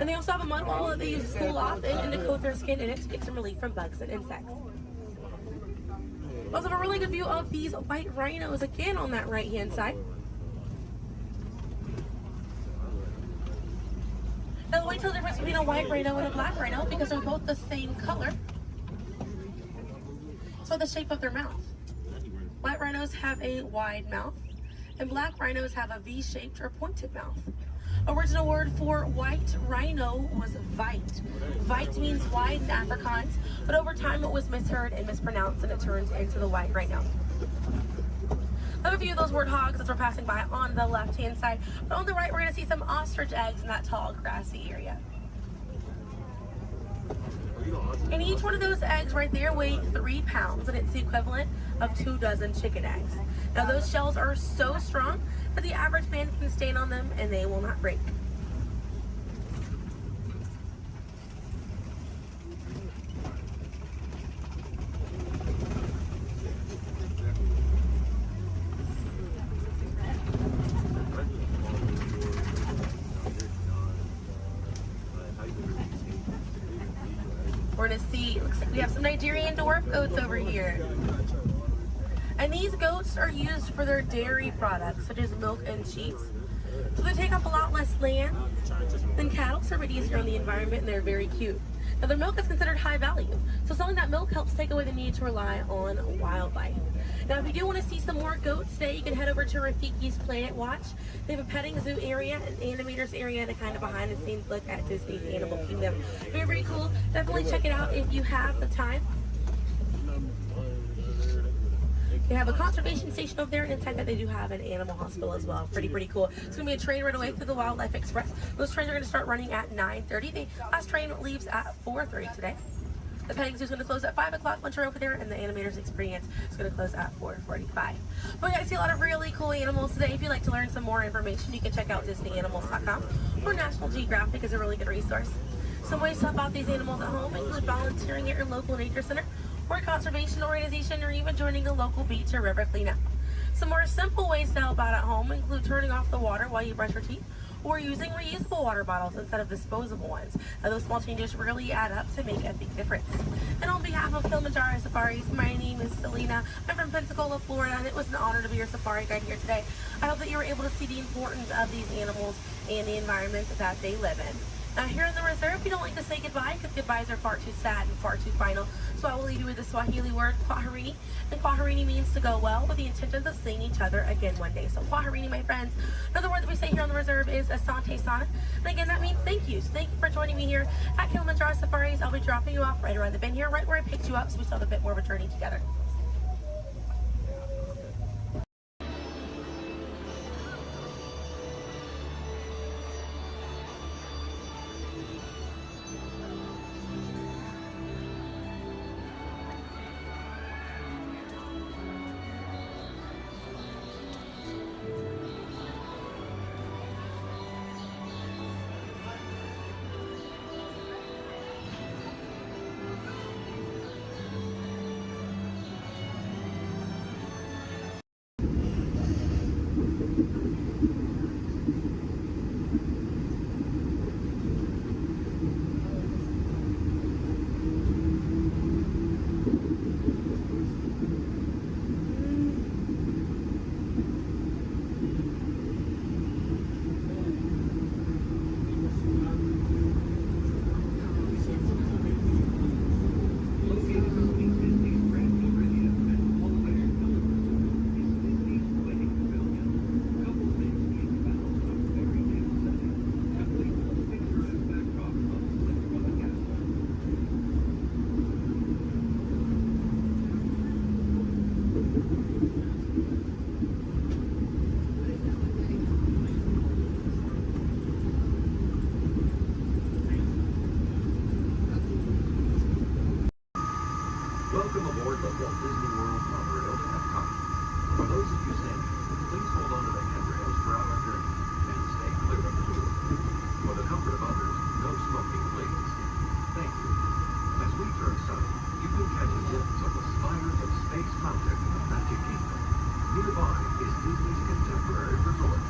And they also have a mud wall that they use to cool off and to coat their skin in it to get some relief from bugs and insects. We also have a really good view of these white rhinos again on that right hand side. Now wait till the difference between a white rhino and a black rhino because they're both the same color. So the shape of their mouth. White rhinos have a wide mouth and black rhinos have a V-shaped or pointed mouth. Original word for white rhino was vite. Vite means wide in Afrikaans, but over time it was misheard and mispronounced and it turns into the white rhino. I have a few of those warthogs as we're passing by on the left-hand side, but on the right we're going to see some ostrich eggs in that tall grassy area. And each one of those eggs right there weigh 3 pounds, and it's the equivalent of 2 dozen chicken eggs. Now those shells are so strong that the average man can stand on them and they will not break. We're gonna see, looks like we have some Nigerian dwarf goats over here. And these goats are used for their dairy products, such as milk and cheese. So they take up a lot less land than cattle, so they're easier on the environment, and they're very cute. Now their milk is considered high value, so selling that milk helps take away the need to rely on wildlife. Now if you do want to see some more goats today, you can head over to Rafiki's Planet Watch. They have a petting zoo area, an animators area, and a kind of behind the scenes look at Disney's Animal Kingdom. Very, very cool. Definitely check it out if you have the time. They have a conservation station over there, and inside that they do have an animal hospital as well. Pretty cool. It's going to be a train right away through the Wildlife Express. Those trains are going to start running at 9:30. The last train leaves at 4:30 today. The petting zoo is going to close at 5 o'clock once you're over there, and the animators experience is going to close at 4:45. But we got to see a lot of really cool animals today. If you'd like to learn some more information, you can check out DisneyAnimals.com, or National Geographic is a really good resource. Some ways to help out these animals at home include volunteering at your local nature center, or a conservation organization, or even joining a local beach or river cleanup. Some more simple ways to help out at home include turning off the water while you brush your teeth, or using reusable water bottles instead of disposable ones. Now, those small changes really add up to make a big difference. And on behalf of Kilimanjaro Safaris, my name is Selena. I'm from Pensacola, Florida, and it was an honor to be your safari guide here today. I hope that you were able to see the importance of these animals and the environment that they live in. Now here in the reserve, we don't like to say goodbye because goodbyes are far too sad and far too final. So I will leave you with the Swahili word, kwaherini. And kwaherini means to go well, with the intentions of seeing each other again one day. So kwaherini, my friends. Another word that we say here on the reserve is asante sana. And again, that means thank you. So thank you for joining me here at Kilimanjaro Safaris. I'll be dropping you off right around the bend here, right where I picked you up, so we still have a bit more of a journey together. Disney World monorail to Epcot. For those of you standing, please hold on to the handrails throughout our journey and stay clear of the door. For the comfort of others, no smoking, please. Thank you. As we turn south, you can catch a glimpse of the spires of Space Mountain in the Magic Kingdom. Nearby is Disney's contemporary resort.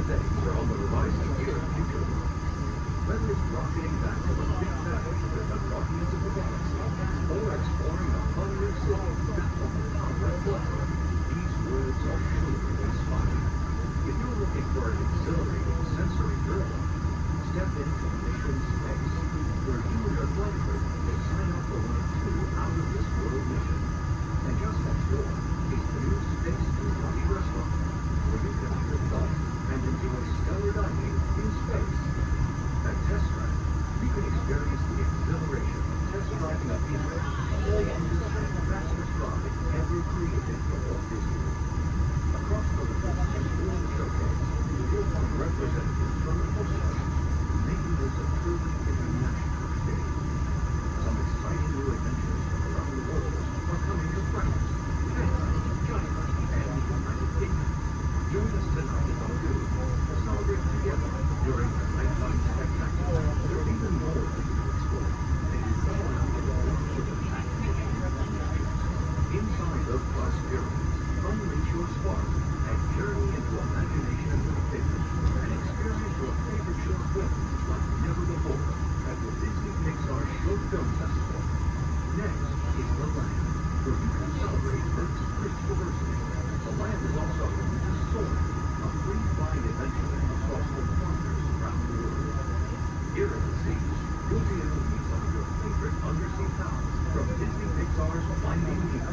days are on the horizon here at Future World. Whether it's rocketing back to the big battle with the Guardians of the Galaxy, or exploring the hungry city back on the power of blood, these worlds are sure to inspire. If you're looking for an exhilarating sensory thrill, step into Mission Space, where you and your flight crew will sign up for one of 2 out-of-this-world missions. And just next door is the new Space 220 restaurant, where you can eat yourself and enjoy stellar dining in space. At Test Drive, you can experience the exhilaration of test driving a vehicle all on the fastest ride ever created for Walt Disney. Across the Lucasfilm World Showcase, you'll find representatives from the Coast, making this a truly international experience. Some exciting new adventures from around the world are coming to France, Canada, China, and the United Kingdom. Join us tonight at Bagu to celebrate together during the nighttime spectacular. There's even more for you to explore. And you come around the world with the package. Inside of Plus Pyramids, unleash your spark and journey into imagination with figures and experience your favorite short films like never before at the Disney Pixar Short Film Festival. Next is the Land, where you can celebrate Earth's rich diversity. The Land is also home to Soaring, a free flying adventure across the wonders around the world. Here at the seas, you'll be able to meet some of your favorite undersea pals from Disney Pixar's Finding Nemo.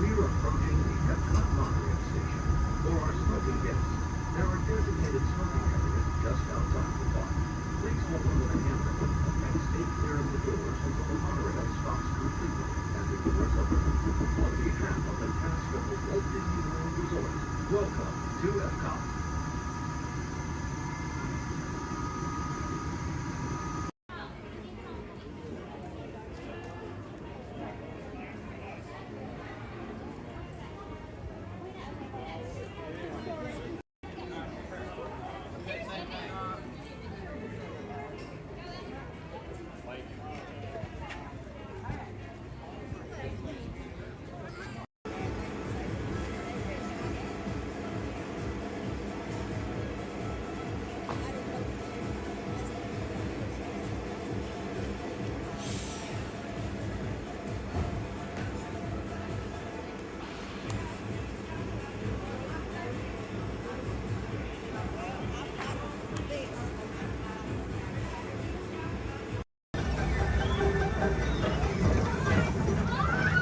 We're approaching the Epcot monorail station. For our smoking guests, there are designated smoking areas just outside the park. Please hold on to the handrail and stay clear of the doors until the monorail stops completely and the doors open. On behalf of the cast of the Walt Disney World Resort, welcome to Epcot.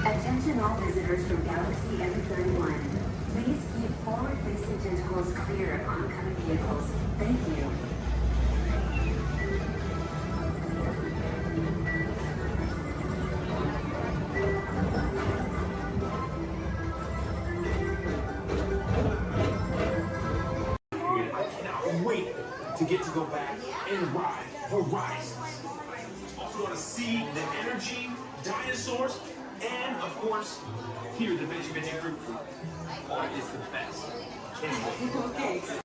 Attention all visitors from Galaxy M31. Please keep forward-facing tentacles clear of oncoming vehicles. Thank you. I cannot wait to get to go back and ride Horizons. Also want to see the energy, dinosaurs, and of course, hear the Veggie Veggie Fruit Fruit. Oh, it's the best. Can't wait. Okay.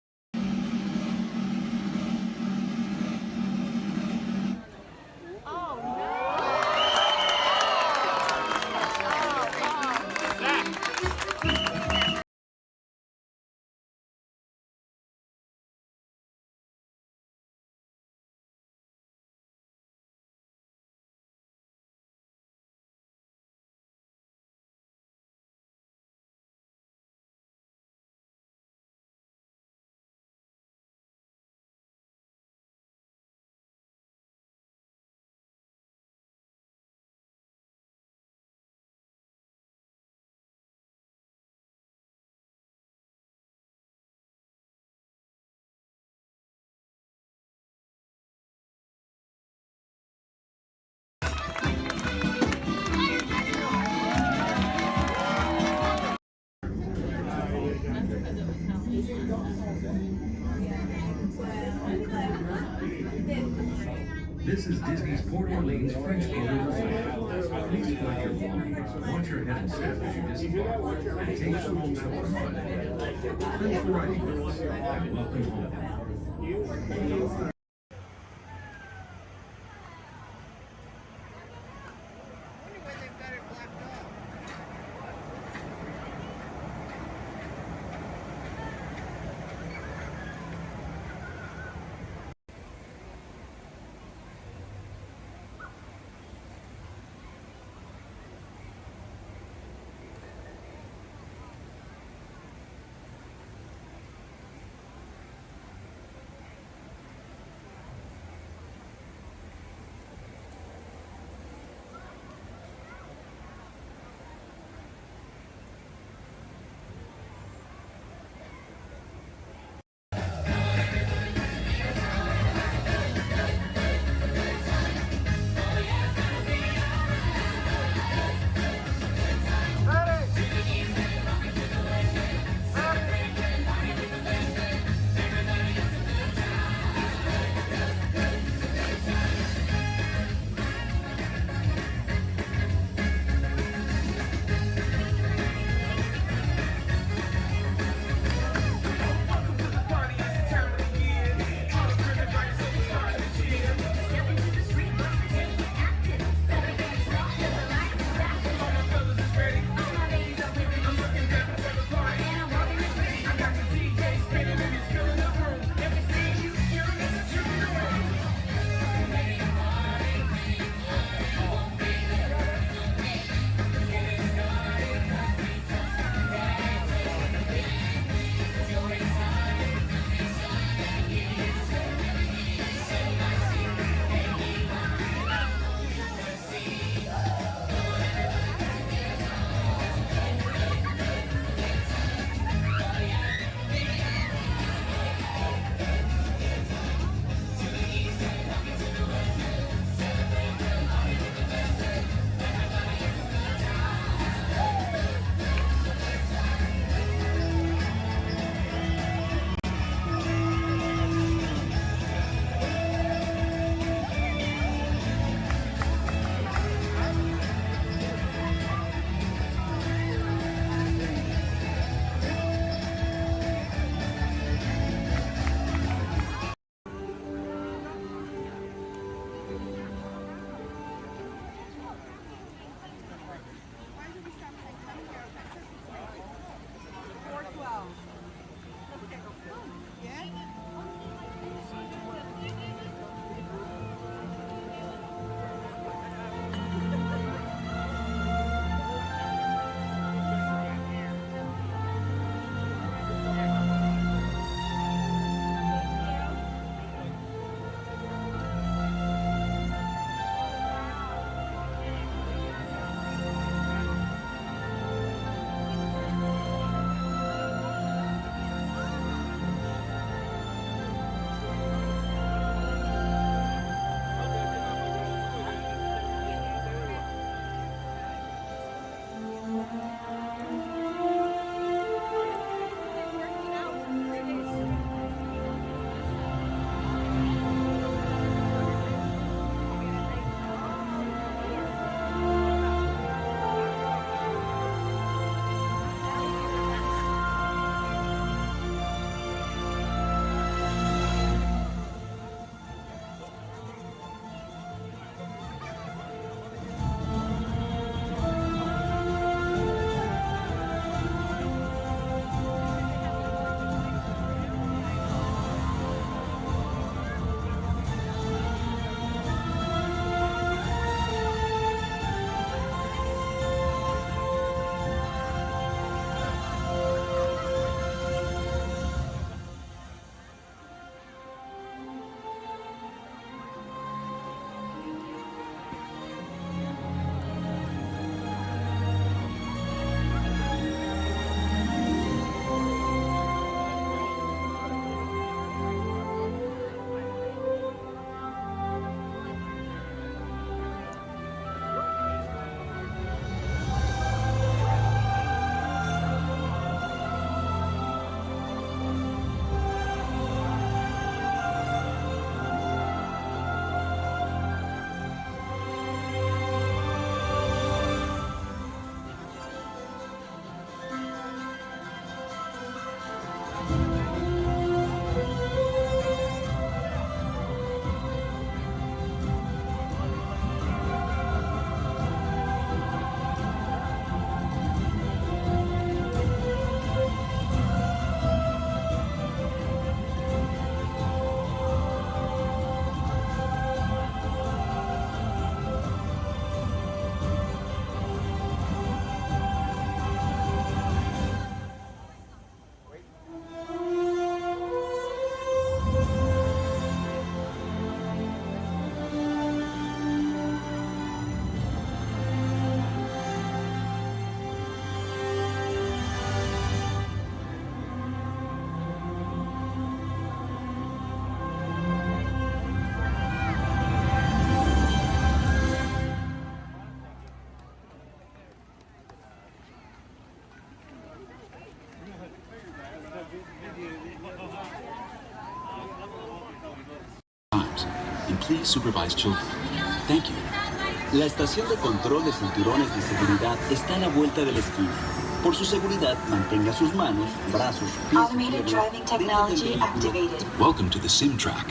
This is Disney's Port Orleans French Quarter Resort. Please collect your belongings, watch your head and step as you disembark, and take small children by the hand. Thanks for riding with us, and welcome home. please supervise children? Thank you. La estación de control de cinturones de seguridad está a la vuelta de la esquina. Por su seguridad, mantenga sus manos, brazos, pies y Automated piernas driving technology activated. Welcome to the sim track.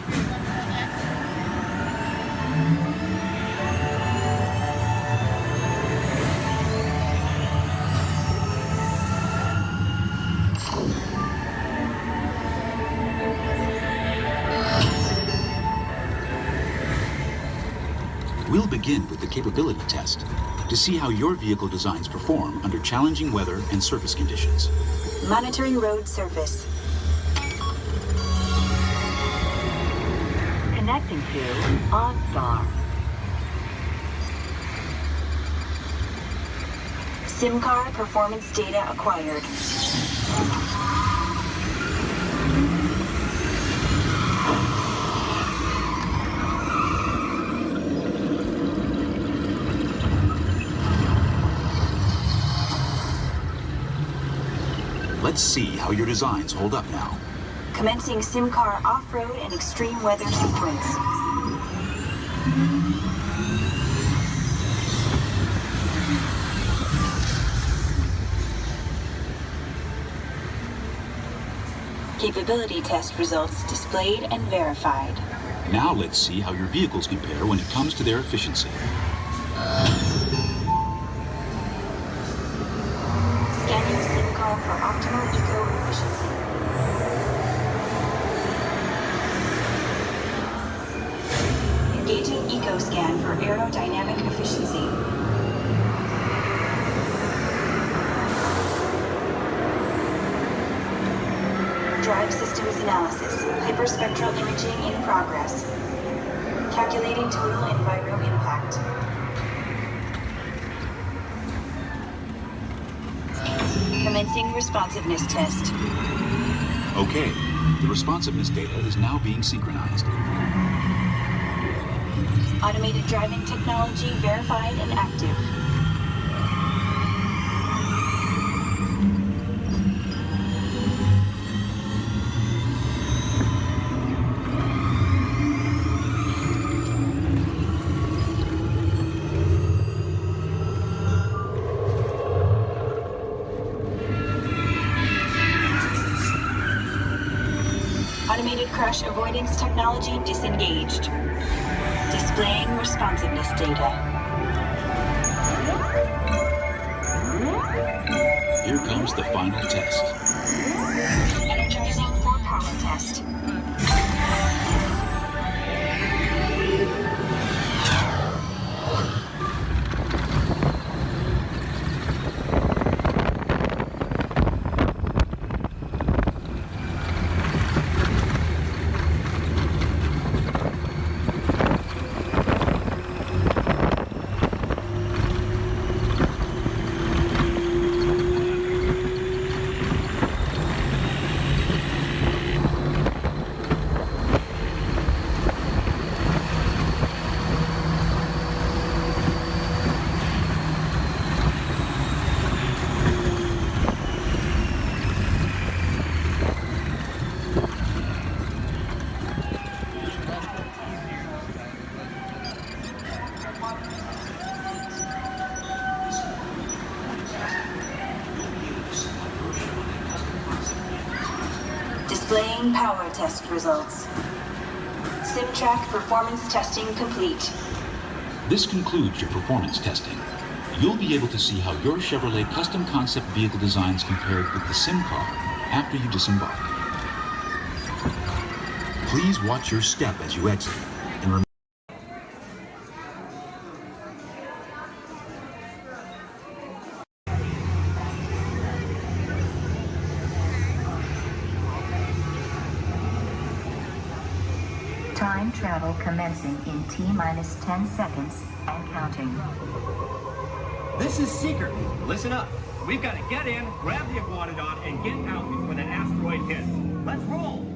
We'll begin with the capability test to see how your vehicle designs perform under challenging weather and surface conditions. Monitoring road surface. Connecting to OnStar. SIM car performance data acquired. Let's see how your designs hold up now. Commencing SIM car off-road and extreme weather sequence. Capability test results displayed and verified. Now let's see how your vehicles compare when it comes to their efficiency. Scanning SIM car for optimal eco-efficiency. Engaging eco-scan for aerodynamic efficiency. Drive systems analysis. Hyperspectral imaging in progress. Calculating total enviro impact. Commencing responsiveness test. Okay, the responsiveness data is now being synchronized. Automated driving technology verified and active. Automated crash avoidance technology disengaged. Displaying responsiveness data. Here comes the final test. Energizing for power test. Displaying power test results. SimTrack performance testing complete. This concludes your performance testing. You'll be able to see how your Chevrolet custom concept vehicle designs compared with the sim car after you disembark. Please watch your step as you exit and remember. Time travel commencing in T-minus 10 seconds and counting. This is Seeker. Listen up. We've got to get in, grab the iguanodon, and get out before that asteroid hits. Let's roll!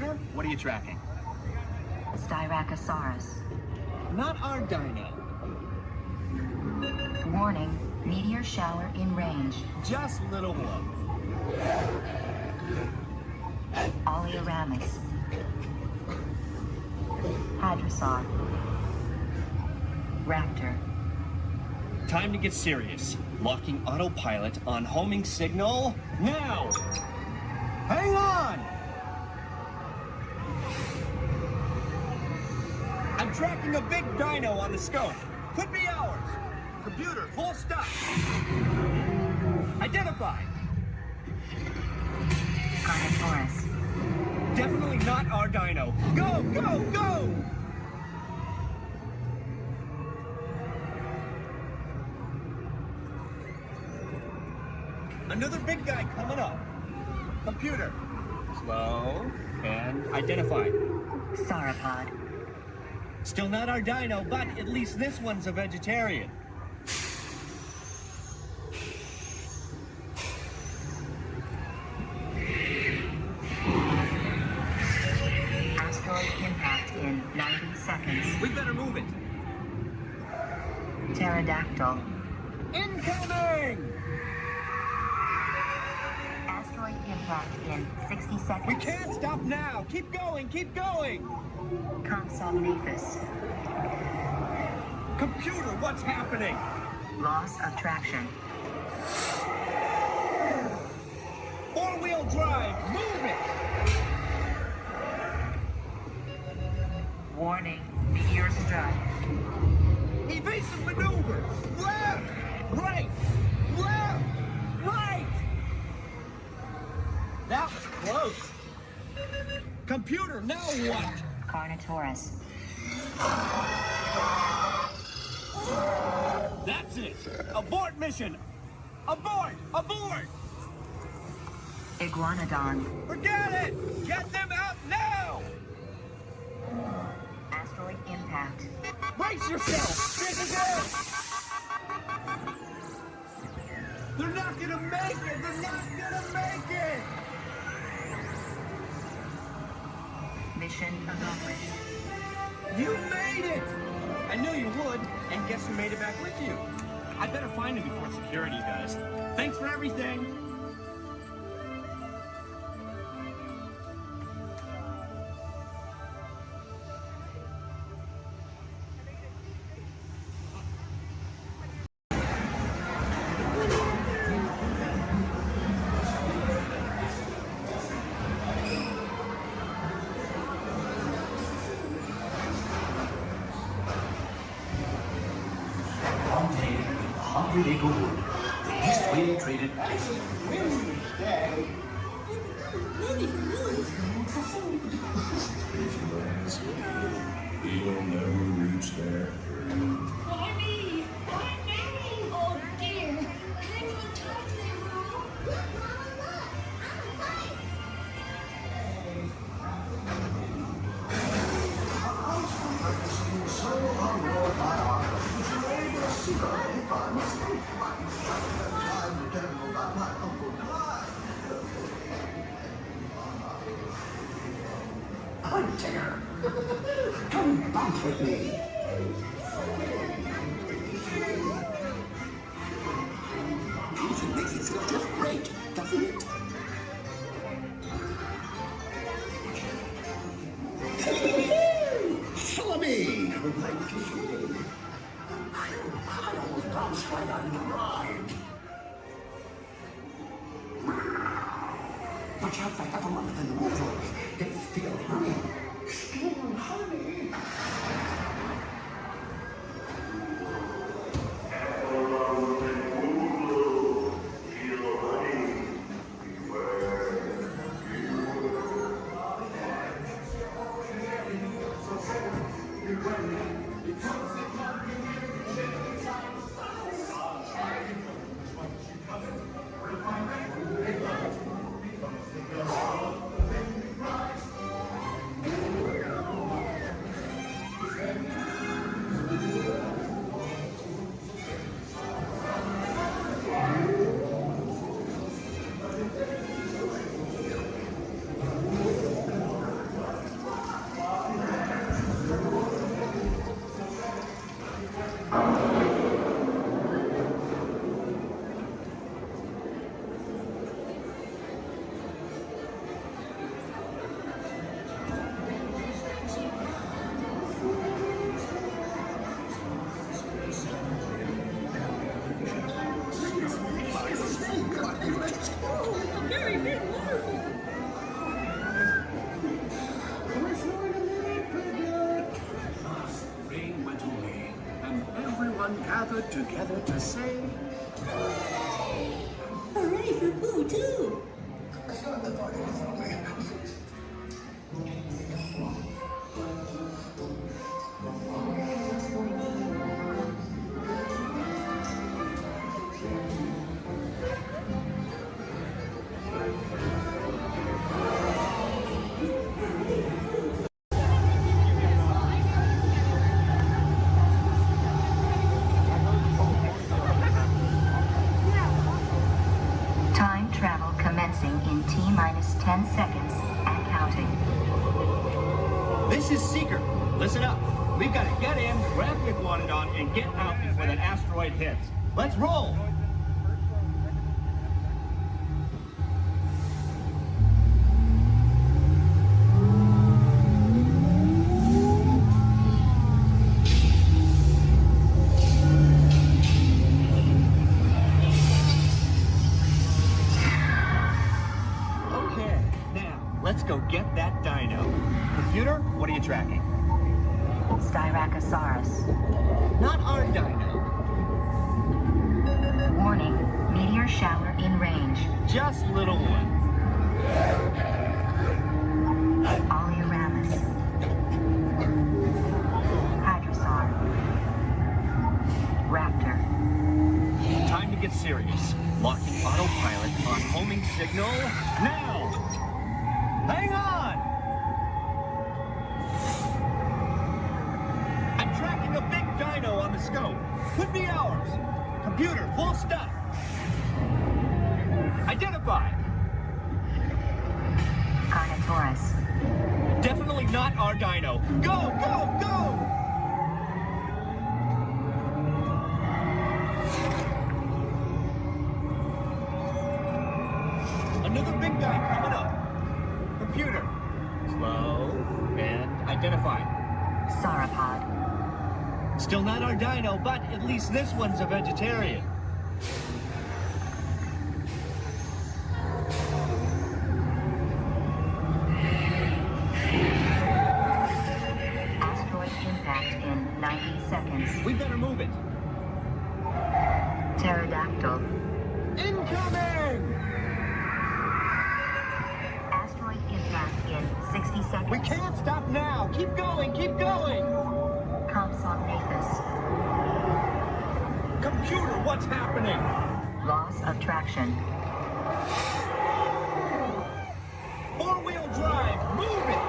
Computer, what are you tracking? Styracosaurus. Not our dino. Warning, meteor shower in range. Just little one. Oleoramus. Hadrosaur. Raptor. Time to get serious. Locking autopilot on homing signal now! Hang on! I'm tracking a big dino on the scope. Could be ours. Computer, full stop. Identify. Carnotaurus. Definitely not our dino. Go, go, go! Another big guy coming up. Computer. Slow and identify. Sauropod. Still not our dino, but at least this one's a vegetarian. Asteroid impact in 90 seconds. We better move it. Pterodactyl. Incoming! Asteroid impact in 60 seconds. We can't stop now. Keep going, keep going. Compsognathus. Computer, what's happening? Loss of traction. Four-wheel drive, move it! Warning, meteor strike. Evasive maneuver! Left! Right! Left! Right! That was close. Computer, now what? Carnotaurus. That's it! Abort mission! Abort! Abort! Iguanodon. Forget it! Get them out now! Asteroid impact. Brace yourself! This is it! They're not gonna make it! They're not gonna make it! Mission accomplished. You made it! I knew you would, and guess who made it back with you? I better find him before security does. Thanks for everything! Acre Wood, the East Wind traded place. He'll never reach there. Why me? Why me? Oh dear. Can anyone talk to them, Mom? Hunter, come back with me. It makes you feel just great, doesn't it? Follow me! My little shade. I almost bounced right out of the ride. Watch out, I have a lump in the water. They steal honey. Steal honey. everyone gathered together to say... Hooray for Pooh, too! Time travel commencing in T-minus 10 seconds and counting. This is Seeker. Listen up. We've got to get in, grab the iguanodon, and get out before that asteroid hits. Let's roll! Okay, now, let's go get that dino. Computer, what are you tracking? Styracosaurus. Not our dino. Warning, meteor shower in range. Just little one. Oleoramus. Hadrosaur. Raptor. Time to get serious. Locking autopilot on homing signal now! Hang on! I'm tracking a big dino on the scope. Could be ours. Computer, full stop. Identify. Carnotaurus. Definitely not our dino. Go, go, go! Another big guy coming up. Computer. Slow and identify. Sauropod. Still not our dino, but at least this one's a vegetarian. Asteroid impact in 90 seconds. We better move it. Pterodactyl. Incoming! Asteroid impact in 60 seconds. We can't stop now. Keep going, keep going. Compsognathus. Computer, what's happening? Loss of traction. Four-wheel drive, move it!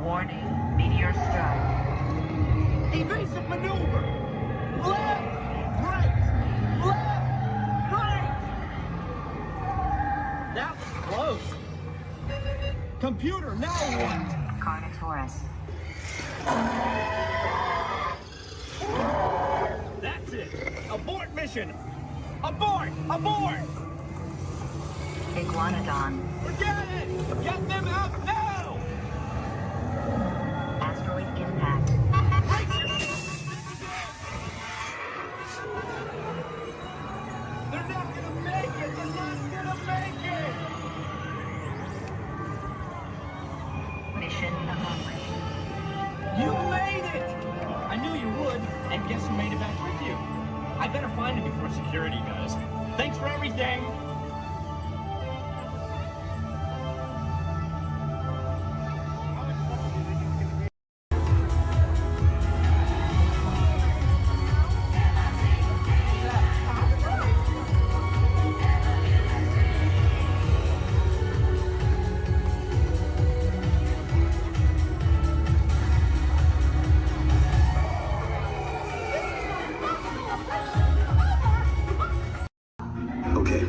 Warning, meteor strike. Evasive maneuver! Left, right, left, right! That was close. Computer, now what? Carnotaurus. That's it! Abort mission! Abort! Abort! Iguanodon. Forget it! Get them out now! Asteroid impact. They're not gonna make it! They're not gonna make it! Mission accomplished. You made it! I knew you would, and guess who made it back with you? I better find him before security does. Thanks for everything! Okay,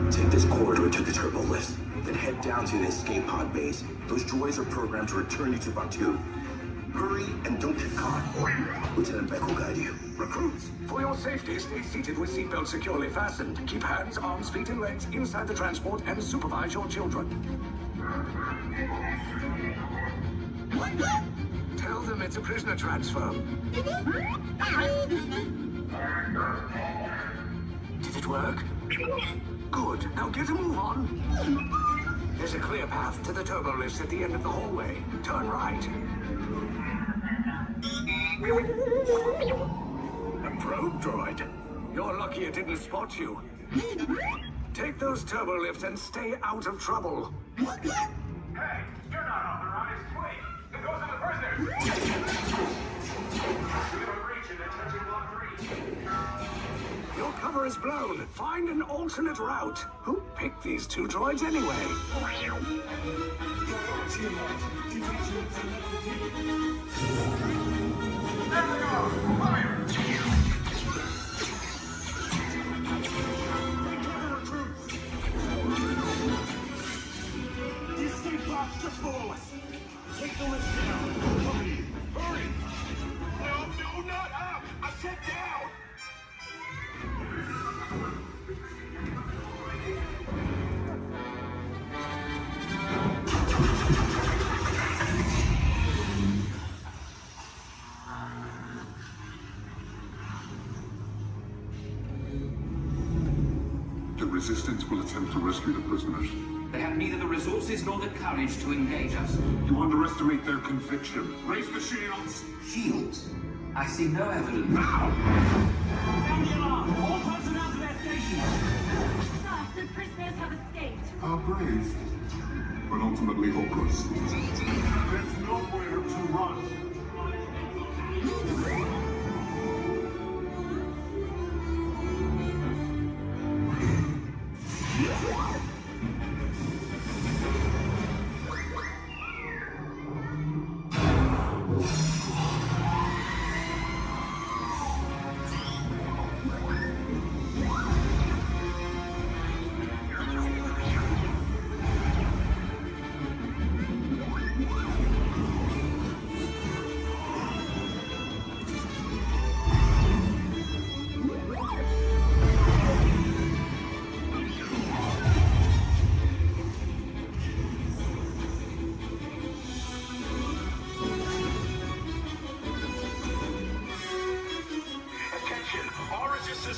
take this corridor to the turbo lift, then head down to the escape pod base. Those droids are programmed to return you to Batu. Hurry and don't get caught. Lieutenant Beck will guide you. Recruits, for your safety, stay seated with seatbelts securely fastened. Keep hands, arms, feet, and legs inside the transport and supervise your children. Tell them it's a prisoner transfer. Did it work? Good. Now get a move on. There's a clear path to the turbo lifts at the end of the hallway. Turn right. A probe droid? You're lucky it didn't spot you. Take those turbo lifts and stay out of trouble. Hey, you're not authorized. Wait, it goes on the prisoners. We have a breach in detention block 3. Your cover is blown. Find an alternate route. Who picked these two droids anyway? There we are! Fire! The escape box just below us. Take the lift down. Hurry! Hurry! No, not up! I said down! The Resistance will attempt to rescue the prisoners. They have neither the resources nor the courage to engage us. You underestimate their conviction. Raise the shields! Shields? I see no evidence. Now! Sound the alarm! All personnel to their stations! Sir, the prisoners have escaped. How brave, but ultimately hopeless. There's nowhere to run.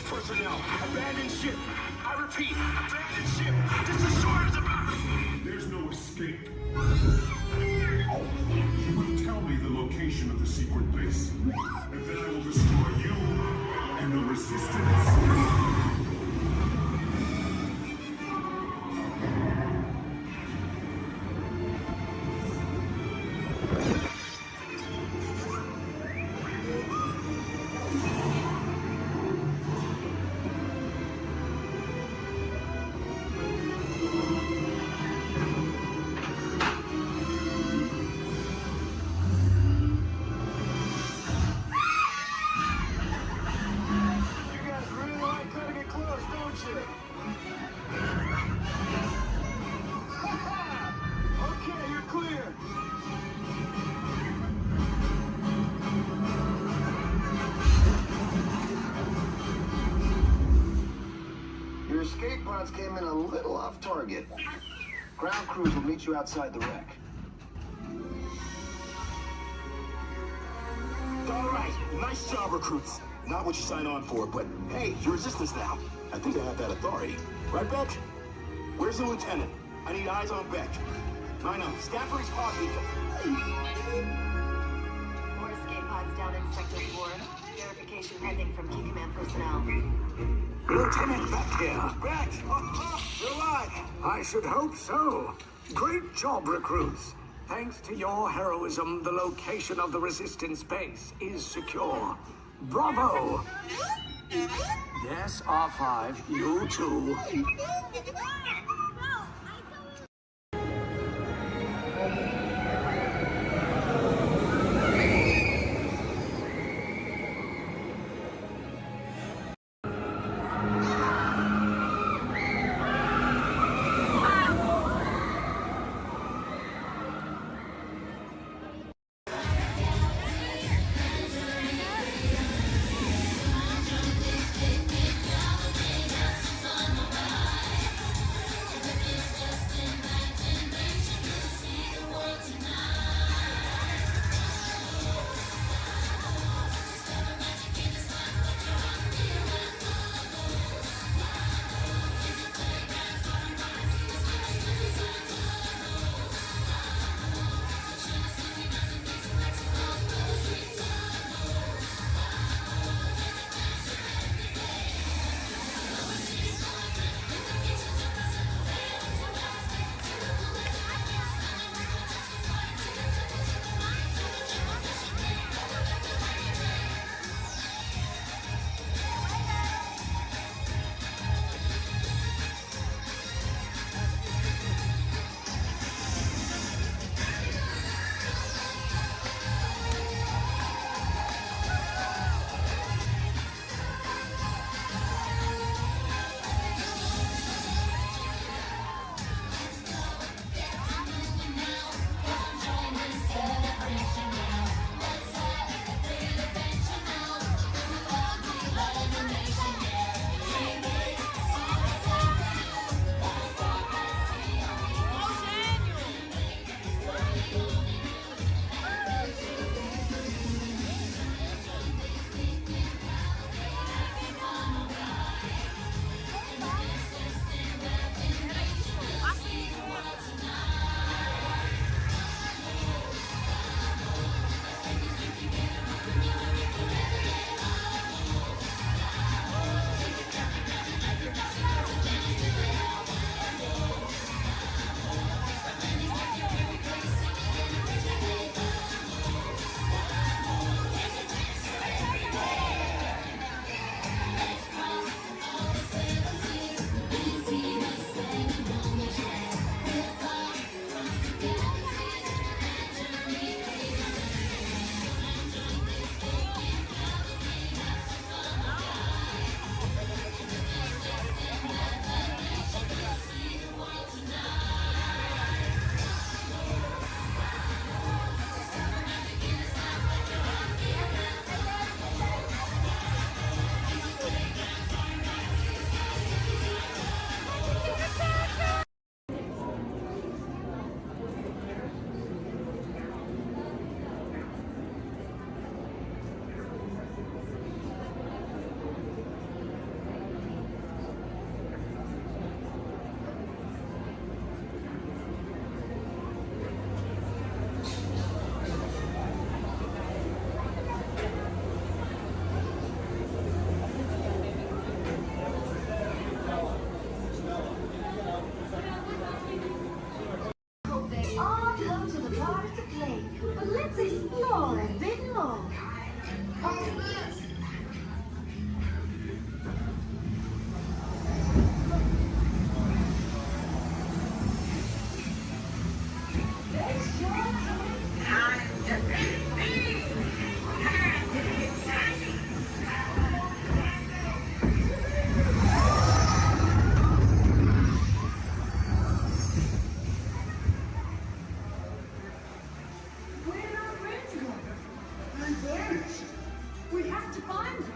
Personnel, abandon ship. I repeat, abandon ship. This is short as about. There's no escape. You will tell me the location of the secret base, and then I will destroy you and the Resistance. Escape pods came in a little off target. Ground crews will meet you outside the wreck. All right, nice job, recruits. Not what you signed on for, but hey, you're Resistance now. I think I have that authority. Right, Beck? Where's the lieutenant? I need eyes on Beck. 9-0, Scaffold's pod beacon. More escape pods down in Sector 4. Verification pending from Key Command personnel. Lieutenant Beck here. Beck! You're alive! I should hope so. Great job, recruits. Thanks to your heroism, the location of the Resistance base is secure. Bravo! Yes, R5, you too. Let's explore a bit more. Where did our friends go? They're vanished. We have to find them.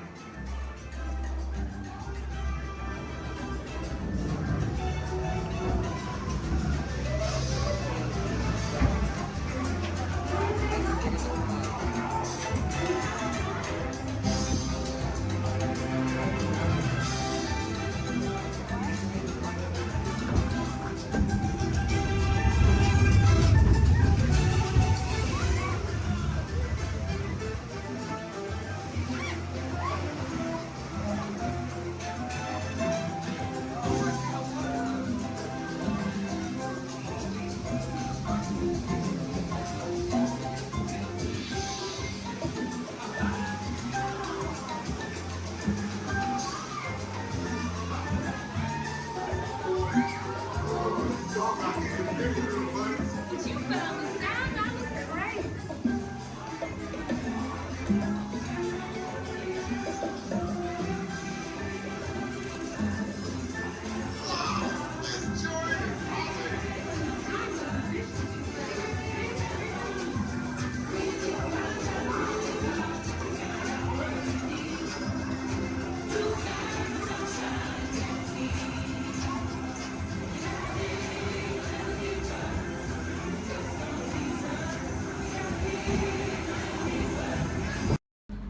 You found the sound? That was great.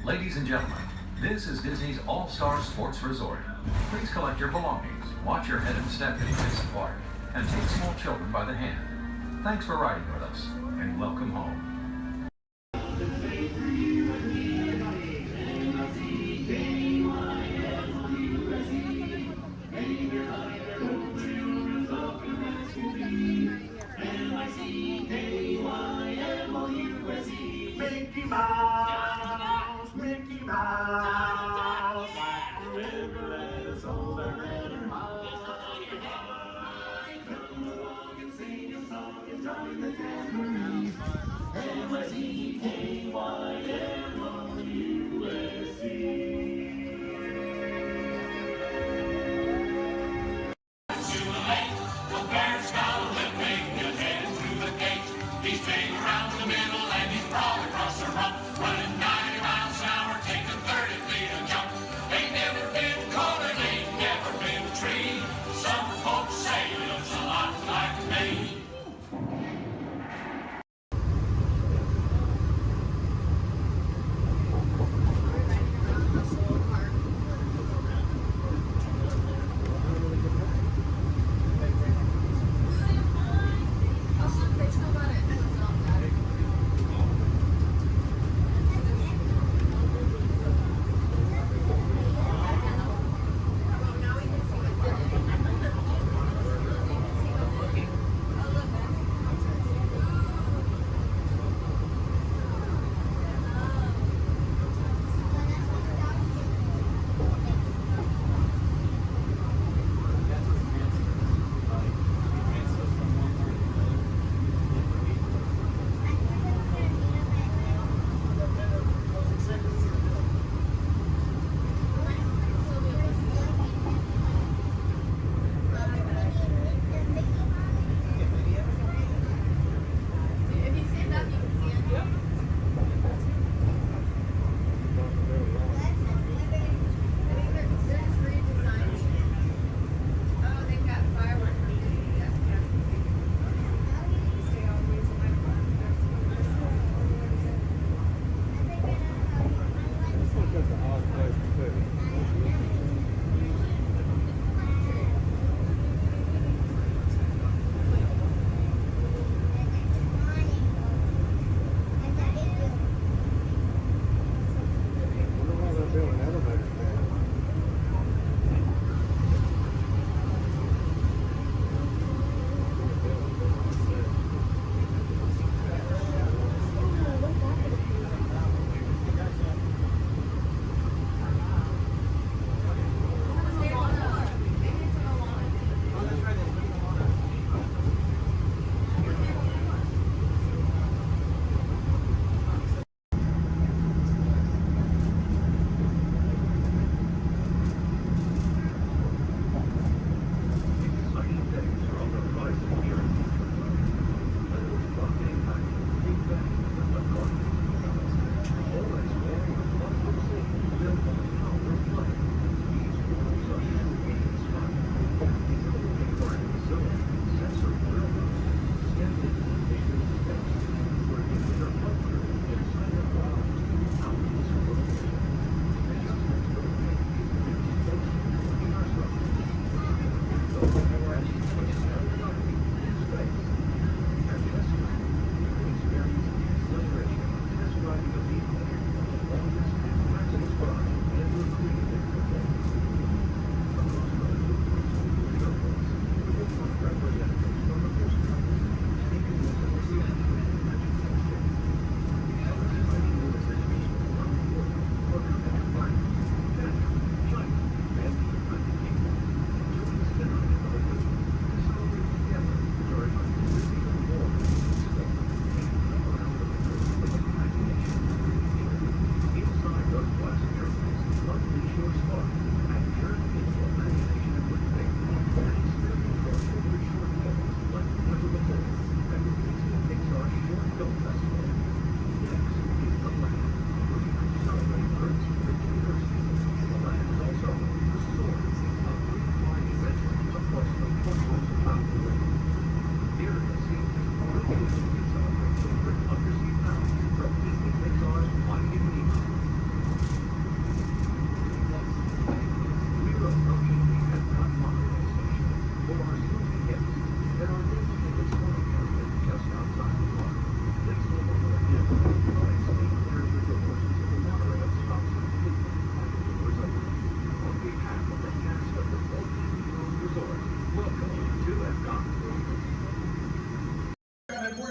Ladies and gentlemen, this is Disney's All-Star Sports Resort. Please collect your belongings, watch your head and step in this park, and take small children by the hand. Thanks for riding with us, and welcome home. Mickey Mouse, Mickey Mouse, like the river that is over and come along and sing a song and join the tambourine. M-I-C-K-Y-M-O-U-S-E. The bear's got a living, he's headed through the gate. He's big around the middle and he's broad across the rump, running 90 miles an hour, taking 30 feet a jump. Ain't never been cold and ain't never been a tree. Some folks say he looks a lot like me.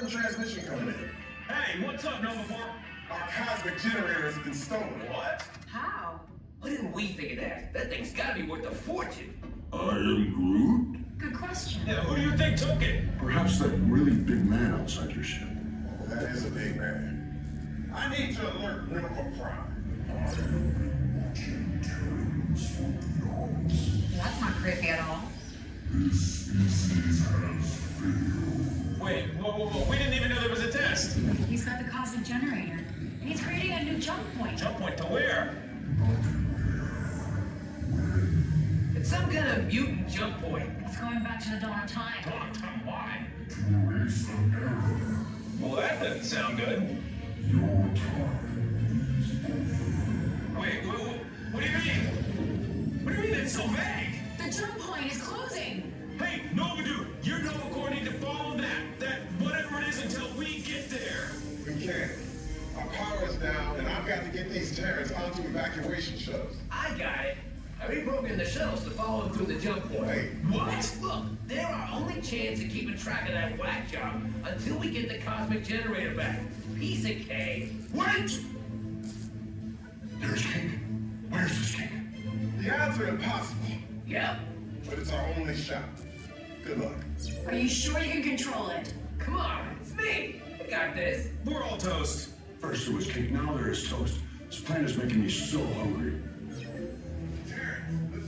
important transmission coming in. Hey, what's up, Nova 4? Our cosmic generator has been stolen. What? How? Why didn't we think of that? That thing's gotta be worth a fortune. I am Groot? Good question. Yeah, who do you think took it? Perhaps that really big man outside your ship. That is a big man. I need to alert Miracle Prime. That's not creepy at all. Wait, whoa, we didn't even know there was a test. He's got the cosmic generator. And he's creating a new jump point. Jump point to where? It's some kind of mutant jump point. It's going back to the dawn of time. Dawn of time, why? Well, that doesn't sound good. Wait, what do you mean? What do you mean it's so vague? The jump point is closing. Hey, Nova Dude, your Nova Corps need to follow that whatever it is until we get there. We can't. Our power is down, and I've got to get these terrorists onto evacuation shuttles. I got it. I reprogrammed the shuttles to follow them through the jump point. Wait, what? Look, they're our only chance of keeping track of that whack job until we get the cosmic generator back. Piece of cake. Wait! There's King. Where's this King? The odds are impossible, Yep. but it's our only shot. Good luck. Are you sure you can control it? Come on, it's me. I got this. We're all toast. First there was cake, now there is toast. This plan is making me so hungry.